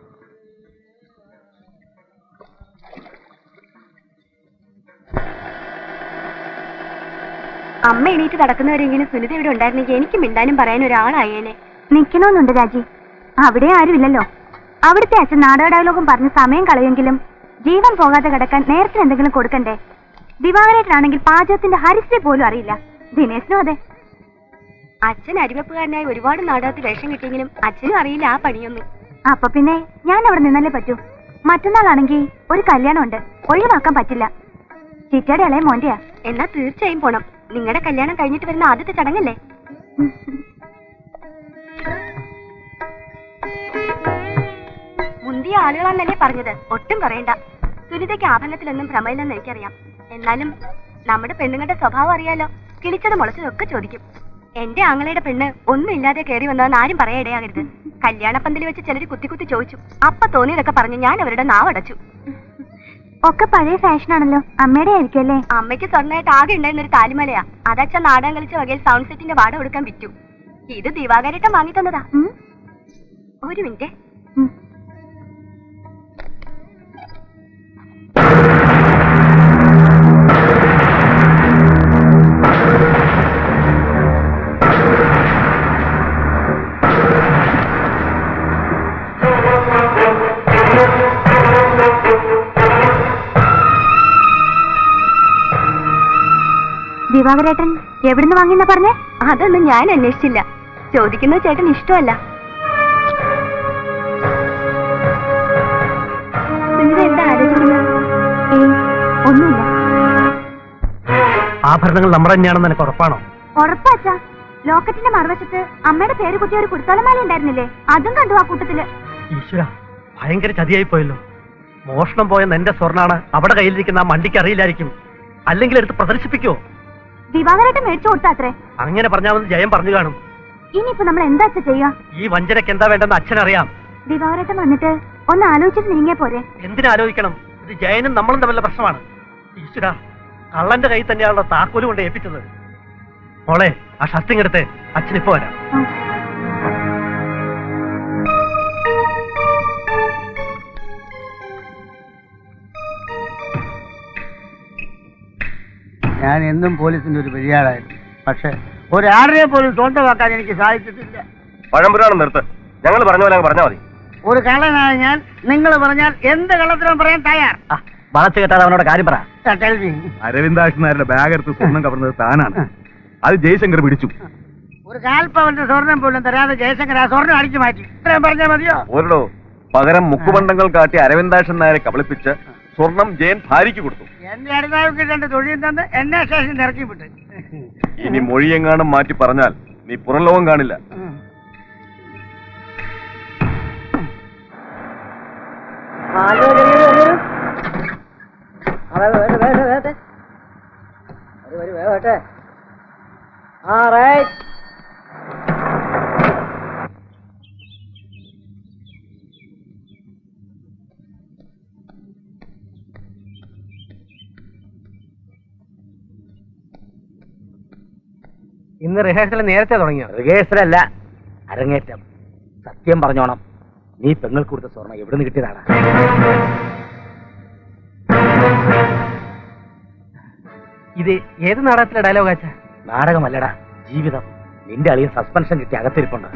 അമ്മ എണീറ്റ് നടക്കുന്നവരെങ്കിലും സുനിത ഇവിടെ ഉണ്ടായിരുന്നെങ്കിൽ എനിക്ക് മിണ്ടാനും പറയാനും ഒരാളായേനെ. നിക്കണമെന്നുണ്ട് രാജി. അവിടെ ആരുമില്ലല്ലോ. അവിടുത്തെ അച്ഛൻ നാടക ഡയലോഗും പറഞ്ഞ് സമയം കളയെങ്കിലും ജീവൻ പോകാതെ കിടക്കാൻ നേരത്തെ എന്തെങ്കിലും കൊടുക്കണ്ടേ? ദിവാകരേട്ടനാണെങ്കിൽ പാചകത്തിന്റെ ഹരിശ്രീ പോലും അറിയില്ല. ദിനേശനും അതെ. അച്ഛൻ അരിവെപ്പുകാരനായി ഒരുപാട് നാടകത്തിൽ വേഷം കിട്ടിയെങ്കിലും അച്ഛനും അറിയില്ല ആ പണിയൊന്നും. അപ്പൊ പിന്നെ ഞാൻ അവിടെ നിന്നല്ലേ പറ്റൂ. മറ്റന്നാളാണെങ്കിൽ ഒരു കല്യാണം ഉണ്ട്, ഒഴിവാക്കാൻ പറ്റില്ല. ചിറ്റയുടെ ഇളയ മോന്റെയാ. എന്നാ തീർച്ചയായും പോണം. നിങ്ങളുടെ കല്യാണം കഴിഞ്ഞിട്ട് വരുന്ന ആദ്യത്തെ ചടങ്ങല്ലേ? മുന്തിയ ആളുകളാണെന്നല്ലേ പറഞ്ഞത്. ഒട്ടും കുറയണ്ട. സുനിതയ്ക്ക് ആഭരണത്തിലൊന്നും ഭ്രമയില്ലെന്ന് എനിക്കറിയാം. എന്നാലും നമ്മുടെ പെണ്ണുങ്ങളുടെ സ്വഭാവം അറിയാലോ. കിളിച്ചത് മുളച്ചതൊക്കെ ചോദിക്കും. എന്റെ ആങ്ങളയുടെ പെണ്ണ് ഒന്നും ഇല്ലാതെ കയറി വന്നതെന്ന് ആരും പറയാനിടയാകരുത്. കല്യാണപ്പന്തലിൽ വെച്ച് ചിലർ കുത്തി കുത്തി ചോദിച്ചു. അപ്പൊ തോന്നിയതൊക്കെ പറഞ്ഞു ഞാൻ അവരുടെ നാവടച്ചു. ഒക്കെ പഴയ ഫാഷനാണല്ലോ. അമ്മയുടെ ആയിരിക്കുമല്ലേ? അമ്മയ്ക്ക് സ്വർണ്ണമായിട്ട് ആകെ ഉണ്ടായിരുന്നൊരു താലിമലയാ. അതച്ഛൻ നാടകം കളിച്ച വകയിൽ സൗണ്ട് സെറ്റിന്റെ വാടക കൊടുക്കാൻ വിറ്റു. ഇത് ദിവാകരേട്ടൻ വാങ്ങി തന്നതാ. ഒരു മിനിറ്റ്. ദിവാകരേട്ടൻ എവിടുന്ന് വാങ്ങിയെന്നാ പറഞ്ഞേ? അതൊന്നും ഞാൻ അന്വേഷിച്ചില്ല. ചോദിക്കുന്നത് ചേട്ടൻ ഇഷ്ടമല്ല. സുനിത എന്താ ആലോചിക്കുന്നത്? ഒന്നുമില്ല. ആഭരണങ്ങൾ നമ്മുടെ തന്നെയാണെന്ന് എനിക്ക് ഉറപ്പാണോ? ഉറപ്പാച്ചാ. ലോക്കറ്റിന്റെ മറുവശത്ത് അമ്മയുടെ പേര് കുട്ടിയ ഒരു കുടുത്തോലമാല ഉണ്ടായിരുന്നില്ലേ? അതും കണ്ടു ആ കൂട്ടത്തില്. ഈശ്വര, ഭയങ്കര ചതിയായി പോയല്ലോ. മോഷണം പോയ എന്റെ സ്വർണ്ണാണ് അവിടെ കയ്യിലിരിക്കുന്ന ആ മണ്ടിക്ക് അറിയില്ലായിരിക്കും. അല്ലെങ്കിൽ എടുത്ത് പ്രദർശിപ്പിക്കോ? ദിവാകരേട്ടൻ മേടിച്ചു കൊടുത്താത്രേ. അങ്ങനെ പറഞ്ഞാൽ ജയം പറഞ്ഞു കാണും. ഇനിയിപ്പോ നമ്മൾ എന്താ ചെയ്യാ? ഈ വഞ്ചനയ്ക്ക് എന്താ വേണ്ടെന്ന് അച്ഛനറിയാം. ദിവാകരേട്ടൻ വന്നിട്ട് ഒന്ന് ആലോചിച്ചിട്ട് നീങ്ങിയ പോരെ? എന്തിനാലോചിക്കണം? ഇത് ജയനും നമ്മളും തമ്മിലുള്ള പ്രശ്നമാണ്. ഈശ്വര, കള്ളന്റെ കയ്യിൽ തന്നെയാണല്ലോ താക്കോല് കൊണ്ട് ഏൽപ്പിച്ചത്. മോളെ, ആ ഷർട്ടിങ് എടുത്ത് അച്ഛനിപ്പോ വരാം. ഞാൻ എന്നും പോലീസിന്റെ ഒരു പെരിയാളായിരുന്നു. പക്ഷെ ഒരാളിനെ പോലും സ്വന്തമാക്കാൻ എനിക്ക് സാധിച്ചിട്ടില്ല. പഴംപുരാണം നിർത്ത്. ഞങ്ങൾ പറഞ്ഞ പോലെ പറഞ്ഞാൽ മതി. ഒരു കള്ളനായ ഞാൻ നിങ്ങൾ പറഞ്ഞാൽ എന്ത് കള്ളത്തിനും പറയാൻ തയ്യാർ. വളച്ചു കേട്ടാൽ അവനോട് കാര്യം പറ. അരവിന്ദാക്ഷനാരുടെ ബാഗ് എടുത്ത് സ്വർണം കവർന്നത് താനാണ്. അത് ജയശങ്കർ പിടിച്ചു. ഒരു കാൽപ്പവന്റെ സ്വർണം പോലും തരാതെ ജയശങ്കർ ആ സ്വർണം അടിച്ചു മാറ്റി. ഇത്രയും പറഞ്ഞാൽ മതിയോ? ഓരോ പകരം മുക്കുപണ്ടങ്ങൾ കാട്ടി അരവിന്ദാക്ഷൻ നായരെ കബളിപ്പിച്ച് സ്വർണം ജയൻ ഭാര്യയ്ക്ക് കൊടുത്തു. എന്റെ അടുത്താൾക്ക് 2 തൊഴിൽ തന്ന് എന്നെ സ്റ്റേഷനിൽ ഇറക്കി വിട്ടു. ഇനി മൊഴിയെങ്ങാനും മാറ്റി പറഞ്ഞാൽ നീ പുറം ലോകം കാണില്ല. ഇന്ന് റിഹേഴ്സൽ നേരത്തെ തുടങ്ങിയോ? റിഹേഴ്സൽ അല്ല, അരങ്ങേറ്റം. സത്യം പറഞ്ഞോണം, നീ പെങ്ങൾക്ക് കൊടുത്ത സ്വർണം എവിടെ നിന്ന് കിട്ടിയതാണ്? ഇത് ഏത് നാടകത്തിലെ ഡയലോഗാച്ച? നാടകമല്ലടാ, ജീവിതം. നിന്റെ അളിയൻ സസ്പെൻഷൻ കിട്ടി അകത്തിരിപ്പുണ്ട്.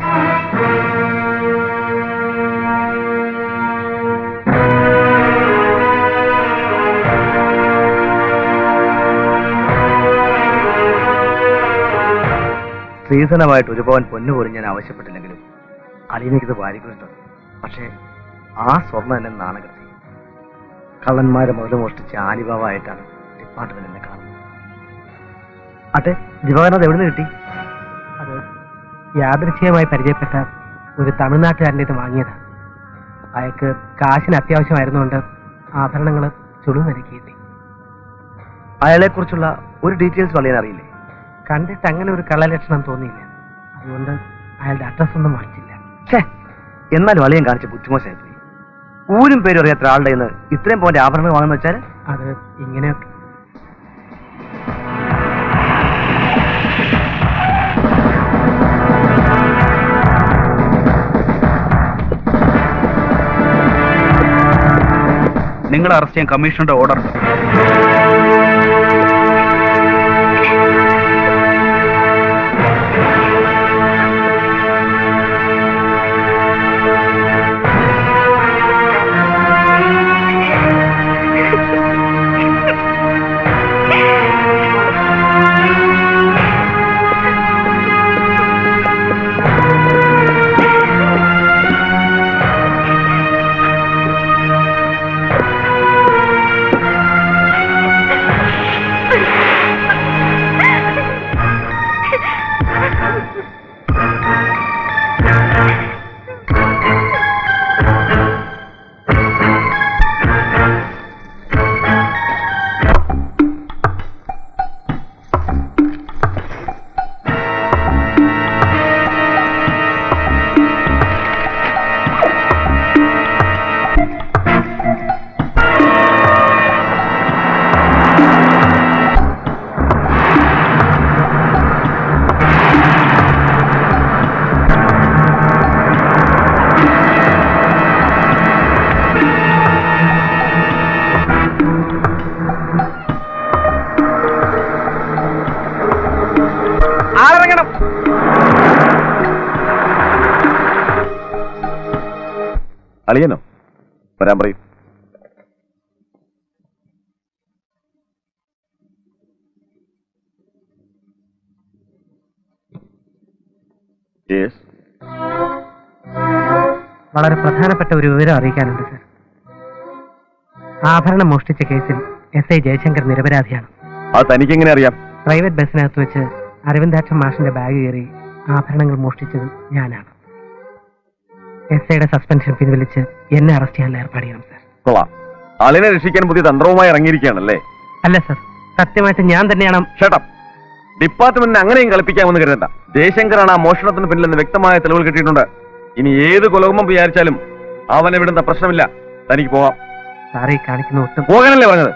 സ്ത്രീധനമായിട്ട് ഒരു പവൻ പൊന്നുപോലും ഞാൻ ആവശ്യപ്പെട്ടില്ലെങ്കിലും അളിയനിക്കിത് വാരിക്കുന്നുണ്ട്. പക്ഷേ ആ സ്വർണ്ണം എന്നെ നാണം കെടുത്തി. കള്ളന്മാരെ മുതൽ മോഷ്ടിച്ച് ആലിബാബായിട്ടാണ് ഡിപ്പാർട്ട്മെന്റ് എന്നെ കാണുന്നത്. അട്ടെ, ദിവാകരൻ അത് എവിടെ നിന്ന് കിട്ടി? അത് യാദൃച്ഛികമായി പരിചയപ്പെട്ട ഒരു തമിഴ്നാട്ടുകാരൻ്റെ ഇത് വാങ്ങിയതാണ്. അയാൾക്ക് കാശിന് അത്യാവശ്യമായിരുന്നുകൊണ്ട് ആഭരണങ്ങൾ ചുളുനിരക്കി കിട്ടി. അയാളെ കുറിച്ചുള്ള ഒരു ഡീറ്റെയിൽസ് അളിയൻ അറിയില്ലേ? കണ്ടിട്ട് അങ്ങനെ ഒരു കള്ളലക്ഷണം തോന്നിയില്ല. അതുകൊണ്ട് അയാളുടെ അഡ്രസ് ഒന്നും വാങ്ങിച്ചില്ല. എന്നാലും അളിയൻ കാണിച്ച ബുദ്ധിമോശമായി പോയി. ഊരും പേരും അറിയാത്ത ആളുടെ നിന്ന് ഇത്രയും പോയിന്റ് ആഭരണങ്ങൾ വാങ്ങുന്ന വെച്ചാൽ അത് ഇങ്ങനെയൊക്കെ. നിങ്ങളെ അറസ്റ്റ് ചെയ്യാൻ കമ്മീഷണറുടെ ഓർഡർ. അളിയനോ? വരാൻ പറയും. വളരെ പ്രധാനപ്പെട്ട ഒരു വിവരം അറിയിക്കാനുണ്ട് സർ. ആഭരണം മോഷ്ടിച്ച കേസിൽ എസ് ഐ ജയശങ്കർ നിരപരാധിയാണ്. അത് തനിക്കെങ്ങനെ അറിയാം? പ്രൈവറ്റ് ബസ്സിനകത്ത് വെച്ച് അരവിന്ദാക്ഷൻ മാഷിന്റെ ബാഗ് കയറി ആഭരണങ്ങൾ മോഷ്ടിച്ചത് ഞാനാണ്. എസ് ഐയുടെ സസ്പെൻഷൻ പിൻവലിച്ച് എന്നെ അറസ്റ്റ് ചെയ്യാനുള്ള ഏർപ്പാട് ചെയ്യണം സർ. കൊള്ളാം. അളിനെ രക്ഷിക്കാൻ പുതിയ തന്ത്രവുമായി ഇറങ്ങിയിരിക്കുകയാണല്ലേ? അല്ല സർ, സത്യമായിട്ട് ഞാൻ തന്നെയാണ്. ഷട്ടപ്പ്. ഡിപ്പാർട്ട്മെന്റിനെ അങ്ങനെയും കളിപ്പിക്കാമെന്ന് കരുതണ്ട. ജയശങ്കറാണ് ആ മോഷണത്തിന് പിന്നിലെന്ന് വ്യക്തമായ തെളിവുകൾ കിട്ടിയിട്ടുണ്ട്. ഇനി ഏത് കൊലകുമ്പം വിചാരിച്ചാലും അവനെ വിടുന്ന പ്രശ്നമില്ല. തനിക്ക് പോവാം. സാറേ, കാണിക്കുന്ന ഒട്ടും പോകാനല്ലേ പറഞ്ഞത്?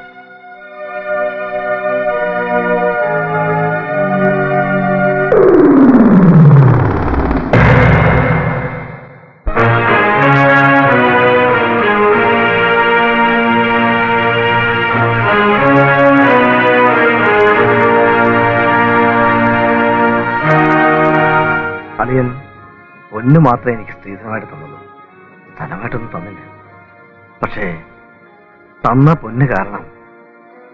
അളിയൻ പൊന്നു മാത്രമേ എനിക്ക് സ്ത്രീധനമായിട്ട് തന്നുള്ളൂ. സ്ഥലമായിട്ടൊന്നും തന്നില്ല. പക്ഷേ തന്ന പൊന്ന് കാരണം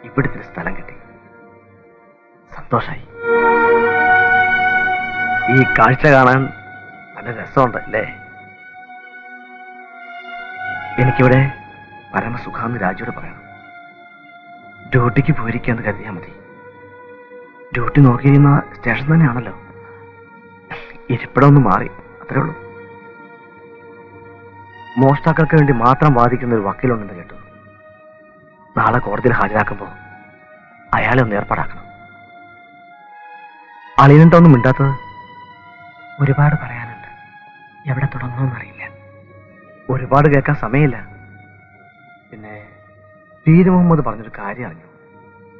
ഇവിടുത്തെ സ്ഥലം കിട്ടി. സന്തോഷായി. ഈ കാഴ്ച കാണാൻ നല്ല രസമുണ്ട് അല്ലേ? എനിക്കിവിടെ പരമസുഖാന്ന് രാജുയോട് പറയണം. ഡ്യൂട്ടിക്ക് പോയിരിക്കാന്ന് കരുതിയാൽ മതി. ഡ്യൂട്ടി നോക്കിയിരുന്ന സ്റ്റേഷൻ തന്നെയാണല്ലോ. ഇരിപ്പിടമൊന്ന് മാറി, അത്രേ ഉള്ളൂ. മോഷ്ടാക്കൾക്ക് വേണ്ടി മാത്രം വാദിക്കുന്ന ഒരു വക്കീലുണ്ടെന്ന് കേട്ടു. നാളെ കോടതിയിൽ ഹാജരാക്കുമ്പോൾ അയാളെ ഒന്ന് ഏർപ്പാടാക്കണം. അളിയനെന്തൊന്നും മിണ്ടാത്തത്? ഒരുപാട് പറയാനുണ്ട്, എവിടെ തുടങ്ങണമെന്നറിയില്ല. ഒരുപാട് കേൾക്കാൻ സമയമില്ല. പിന്നെ പീര് മുഹമ്മദ് പറഞ്ഞൊരു കാര്യം അറിഞ്ഞു.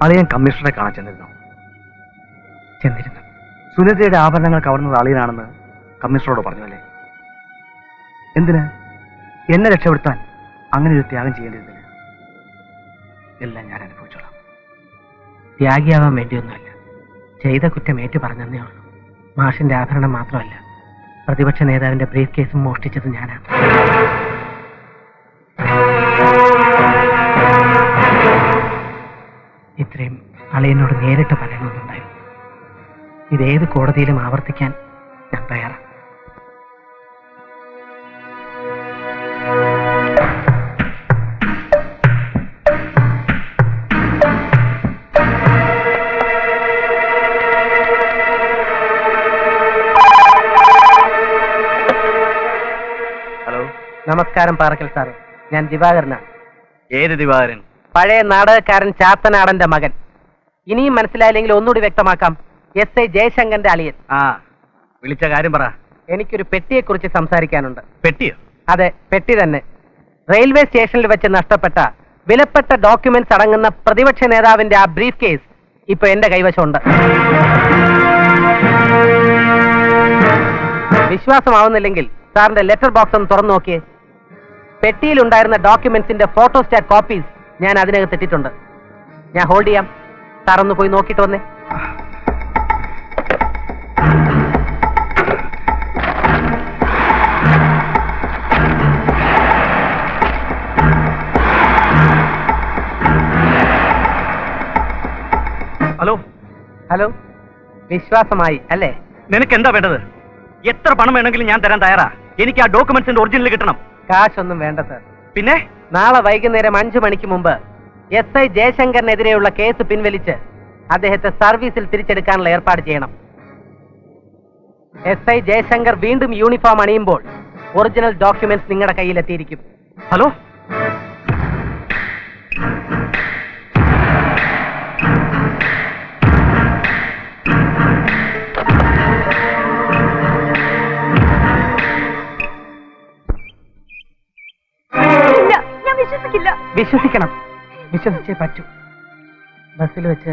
അളിയൻ കമ്മീഷണറെ കാണാൻ ചെന്നിരുന്നു. സുനിതയുടെ ആഭരണങ്ങൾ കവർന്നത് അളിയനാണെന്ന് കമ്മീഷണറോട് പറഞ്ഞു അല്ലേ? എന്തിന്? എന്നെ രക്ഷപ്പെടുത്താൻ അങ്ങനെ ഒരു ത്യാഗം ചെയ്യേണ്ടതില്ല. എല്ലാം ഞാൻ അനുഭവിച്ചോളാം. ത്യാഗിയാവാൻ വേണ്ടിയൊന്നുമല്ല, ചെയ്ത കുറ്റം ഏറ്റു പറഞ്ഞതേ ഉള്ളൂ. മാഷിന്റെ ആഭരണം മാത്രമല്ല, പ്രതിപക്ഷ നേതാവിന്റെ ബ്രീഫ് കേസും മോഷ്ടിച്ചത് ഞാനാണ്. ഇത്രയും അളിയനോട് നേരിട്ട് പറയണമെന്നുണ്ടായിരുന്നു. ഇതേത് കോടതിയിലും ആവർത്തിക്കാൻ ഞാൻ തയ്യാറാണ്. ഹലോ, നമസ്കാരം പാറക്കൽ സാറേ, ഞാൻ ദിവാകരനാണ്. ഏത് ദിവാകരൻ? പഴയ നാടകക്കാരൻ ചാത്തനാടന്റെ മകൻ. ഇനിയും മനസ്സിലായില്ലെങ്കിൽ ഒന്നുകൂടി വ്യക്തമാക്കാം. SI ജയശങ്കറിന്റെ അളിയൻ. ആ, വിളിച്ച കാര്യം പറ. എനിക്കൊരു പെട്ടിയെ കുറിച്ച് സംസാരിക്കാനുണ്ട്. പെട്ടിയോ? അതെ, പെട്ടി തന്നെ. റെയിൽവേ സ്റ്റേഷനിൽ വെച്ച് നഷ്ടപ്പെട്ട വിലപ്പെട്ട ഡോക്യുമെന്റ്സ് അടങ്ങുന്ന പ്രതിപക്ഷ നേതാവിന്റെ ആ ബ്രീഫ് കേസ് ഇപ്പൊ എന്റെ കൈവശമുണ്ട്. വിശ്വാസമാവുന്നില്ലെങ്കിൽ സാറിന്റെ ലെറ്റർ ബോക്സ് ഒന്ന് തുറന്നു നോക്കിയേ. പെട്ടിയിലുണ്ടായിരുന്ന ഡോക്യുമെന്റ്സിന്റെ ഫോട്ടോസ്റ്റാറ്റ് കോപ്പീസ് ഞാൻ അതിനകത്ത് ഇട്ടിട്ടുണ്ട്. ഞാൻ ഹോൾഡ് ചെയ്യാം, സാറൊന്ന് പോയി നോക്കിയിട്ട് വന്നേ. ഹലോ ഹലോ, വിശ്വാസമായി അല്ലേ? നിനക്ക് എന്താ വേണ്ടത്? എത്ര പണം വേണമെങ്കിലും ഞാൻ തരാൻ തയ്യാറാ. എനിക്ക് ആ ഡോക്യുമെന്റ്സിന്റെ ഒറിജിനൽ കിട്ടണം. കാശൊന്നും വേണ്ട സാർ. പിന്നെ നാളെ വൈകുന്നേരം 5 മണിക്ക് മുമ്പ് SI ജയശങ്കറിനെതിരെയുള്ള കേസ് പിൻവലിച്ച് അദ്ദേഹത്തെ സർവീസിൽ തിരിച്ചെടുക്കാനുള്ള ഏർപ്പാട് ചെയ്യണം. SI ജയശങ്കർ വീണ്ടും യൂണിഫോം അണിയുമ്പോൾ ഒറിജിനൽ ഡോക്യുമെന്റ്സ് നിങ്ങളുടെ കയ്യിലെത്തിയിരിക്കും. ഹലോ, വിശ്വസിക്കണം, വിശ്വസിച്ചേ പറ്റൂ. ബസ്സിൽ വെച്ച്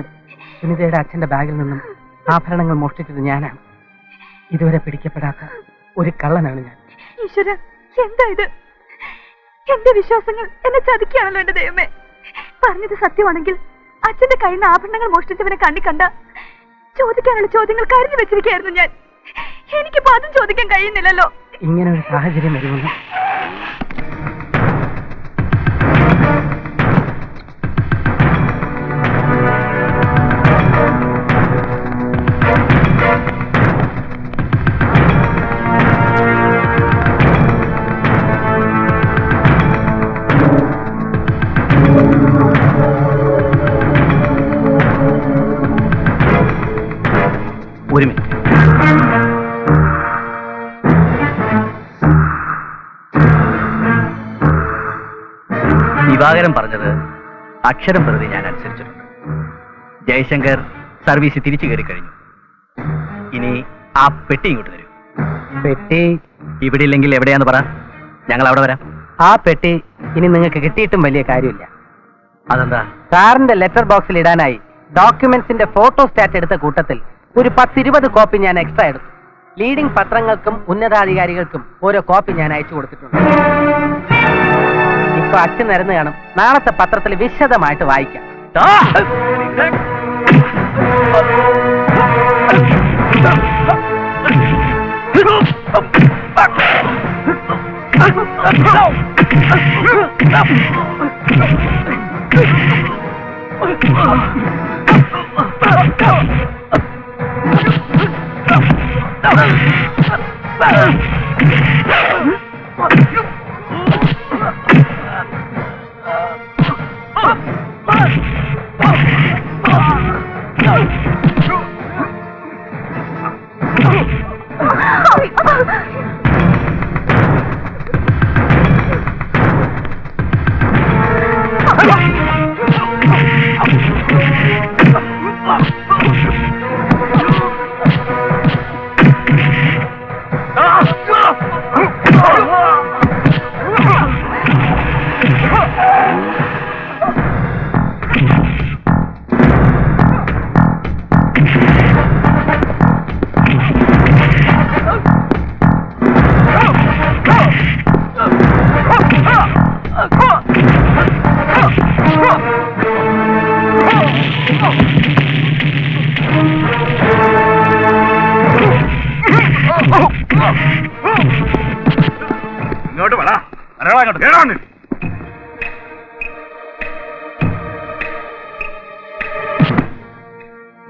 സുനിതയുടെ അച്ഛന്റെ ബാഗിൽ നിന്നും ആഭരണങ്ങൾ മോഷ്ടിച്ചത് ഞാനാണ്. ഇതുവരെ പിടിക്കപ്പെടാത്ത ഒരു കള്ളനാണ് ഞാൻ. ഈശ്വര, എന്താ ഇത്? എന്റെ വിശ്വാസങ്ങൾ എന്നെ ചതിക്കുകയാണല്ലോ എന്റെ ദൈവമേ. പറഞ്ഞത് സത്യമാണെങ്കിൽ അച്ഛന്റെ കയ്യിൽ നിന്ന് ആഭരണങ്ങൾ മോഷ്ടിച്ചവനെ കണ്ട ചോദിക്കാനുള്ള ചോദ്യങ്ങൾ കരുതി വെച്ചിരിക്കുകയായിരുന്നു ഞാൻ. എനിക്കിപ്പോ അതും ചോദിക്കാൻ കഴിയുന്നില്ലല്ലോ. ഇങ്ങനെ ഒരു സാഹചര്യം വരുമെന്ന് ഒരു മിനിറ്റ്. ദിവാകരൻ പറഞ്ഞത് അക്ഷരം പ്രതി ഞാൻ അനുസരിച്ചിട്ടുണ്ട്. ജയശങ്കർ സർവീസ് തിരിച്ചു കയറി കഴിഞ്ഞു. ഇനി ആ പെട്ടി ഇങ്ങോട്ട് തരൂ. പെട്ടി ഇവിടെ ഇല്ലെങ്കിൽ എവിടെയാന്ന് പറ, ഞങ്ങൾ അവിടെ വരാം. ആ പെട്ടി ഇനി നിങ്ങൾക്ക് കിട്ടിയിട്ടും വലിയ കാര്യമില്ല. അതെന്താ? സാറിന്റെ ലെറ്റർ ബോക്സിൽ ഇടാനായി ഡോക്യുമെന്റ്സിന്റെ ഫോട്ടോസ്റ്റാറ്റ് എടുത്ത കൂട്ടത്തിൽ ഒരു 10-20 കോപ്പി ഞാൻ എക്സ്ട്രാ എടുത്തു. ലീഡിംഗ് പത്രങ്ങൾക്കും ഉന്നതാധികാരികൾക്കും ഓരോ കോപ്പി ഞാൻ അയച്ചു കൊടുത്തിട്ടുണ്ട്. ഇപ്പൊ അച്ഛൻ നിരന്ന് കാണും. നാളത്തെ പത്രത്തിൽ വിശദമായിട്ട് വായിക്കാം.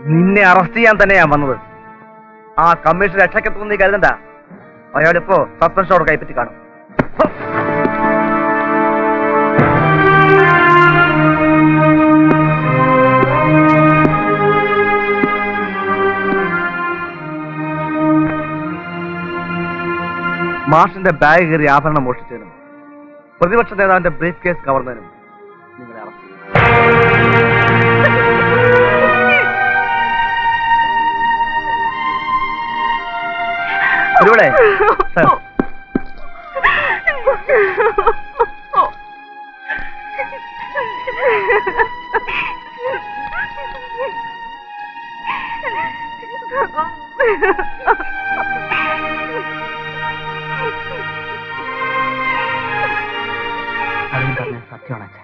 നിന്നെ അറസ്റ്റ് ചെയ്യാൻ തന്നെയാ വന്നത്. ആ കമ്മീഷൻ രക്ഷക്കെത്തുമെന്ന് നീ കരുതണ്ട. അയാളിപ്പോ സസ്പെൻഷനോട് കൈപ്പറ്റി കാണും. മാഷിന്റെ ബാഗ് കയറി ആഭരണം മോഷ്ടിച്ചതിനും പ്രതിപക്ഷ നേതാവിന്റെ ബ്രീഫ് കേസ് കവർന്നതിനും നിങ്ങളെ അറസ്റ്റ് ചെയ്യും. ഒരുവിടെ സർ, അതും പറഞ്ഞ സത്യമാണ് അച്ഛൻ.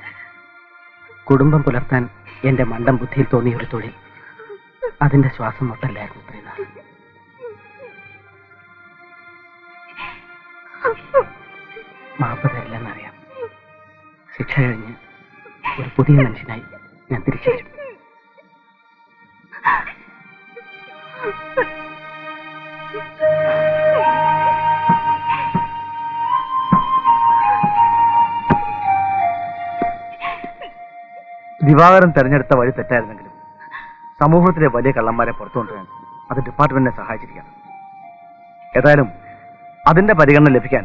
കുടുംബം പുലർത്താൻ എന്റെ മണ്ടം ബുദ്ധിയിൽ തോന്നിയ ഒരു തൊഴിൽ, അതിന്റെ ശ്വാസം മുട്ടല്ലായിരുന്നു ഇത്രയും നാൾ. മാപ്പ് തരില്ലെന്നറിയാം. ശിക്ഷ കഴിഞ്ഞ് ഒരു പുതിയ മനുഷ്യനായി ഞാൻ തിരിച്ചു വരും. ദിവാകരൻ തെരഞ്ഞെടുത്ത വഴി തെറ്റായിരുന്നെങ്കിലും സമൂഹത്തിലെ വലിയ കള്ളന്മാരെ പുറത്തു കൊണ്ടുവരാൻ അത് ഡിപ്പാർട്ട്മെന്റിനെ സഹായിച്ചിരിക്കണം. ഏതായാലും അതിന്റെ പരിഗണന ലഭിക്കാൻ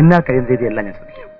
എന്നാൽ കഴിയുന്ന രീതിയെല്ലാം ഞാൻ ശ്രദ്ധിക്കാം.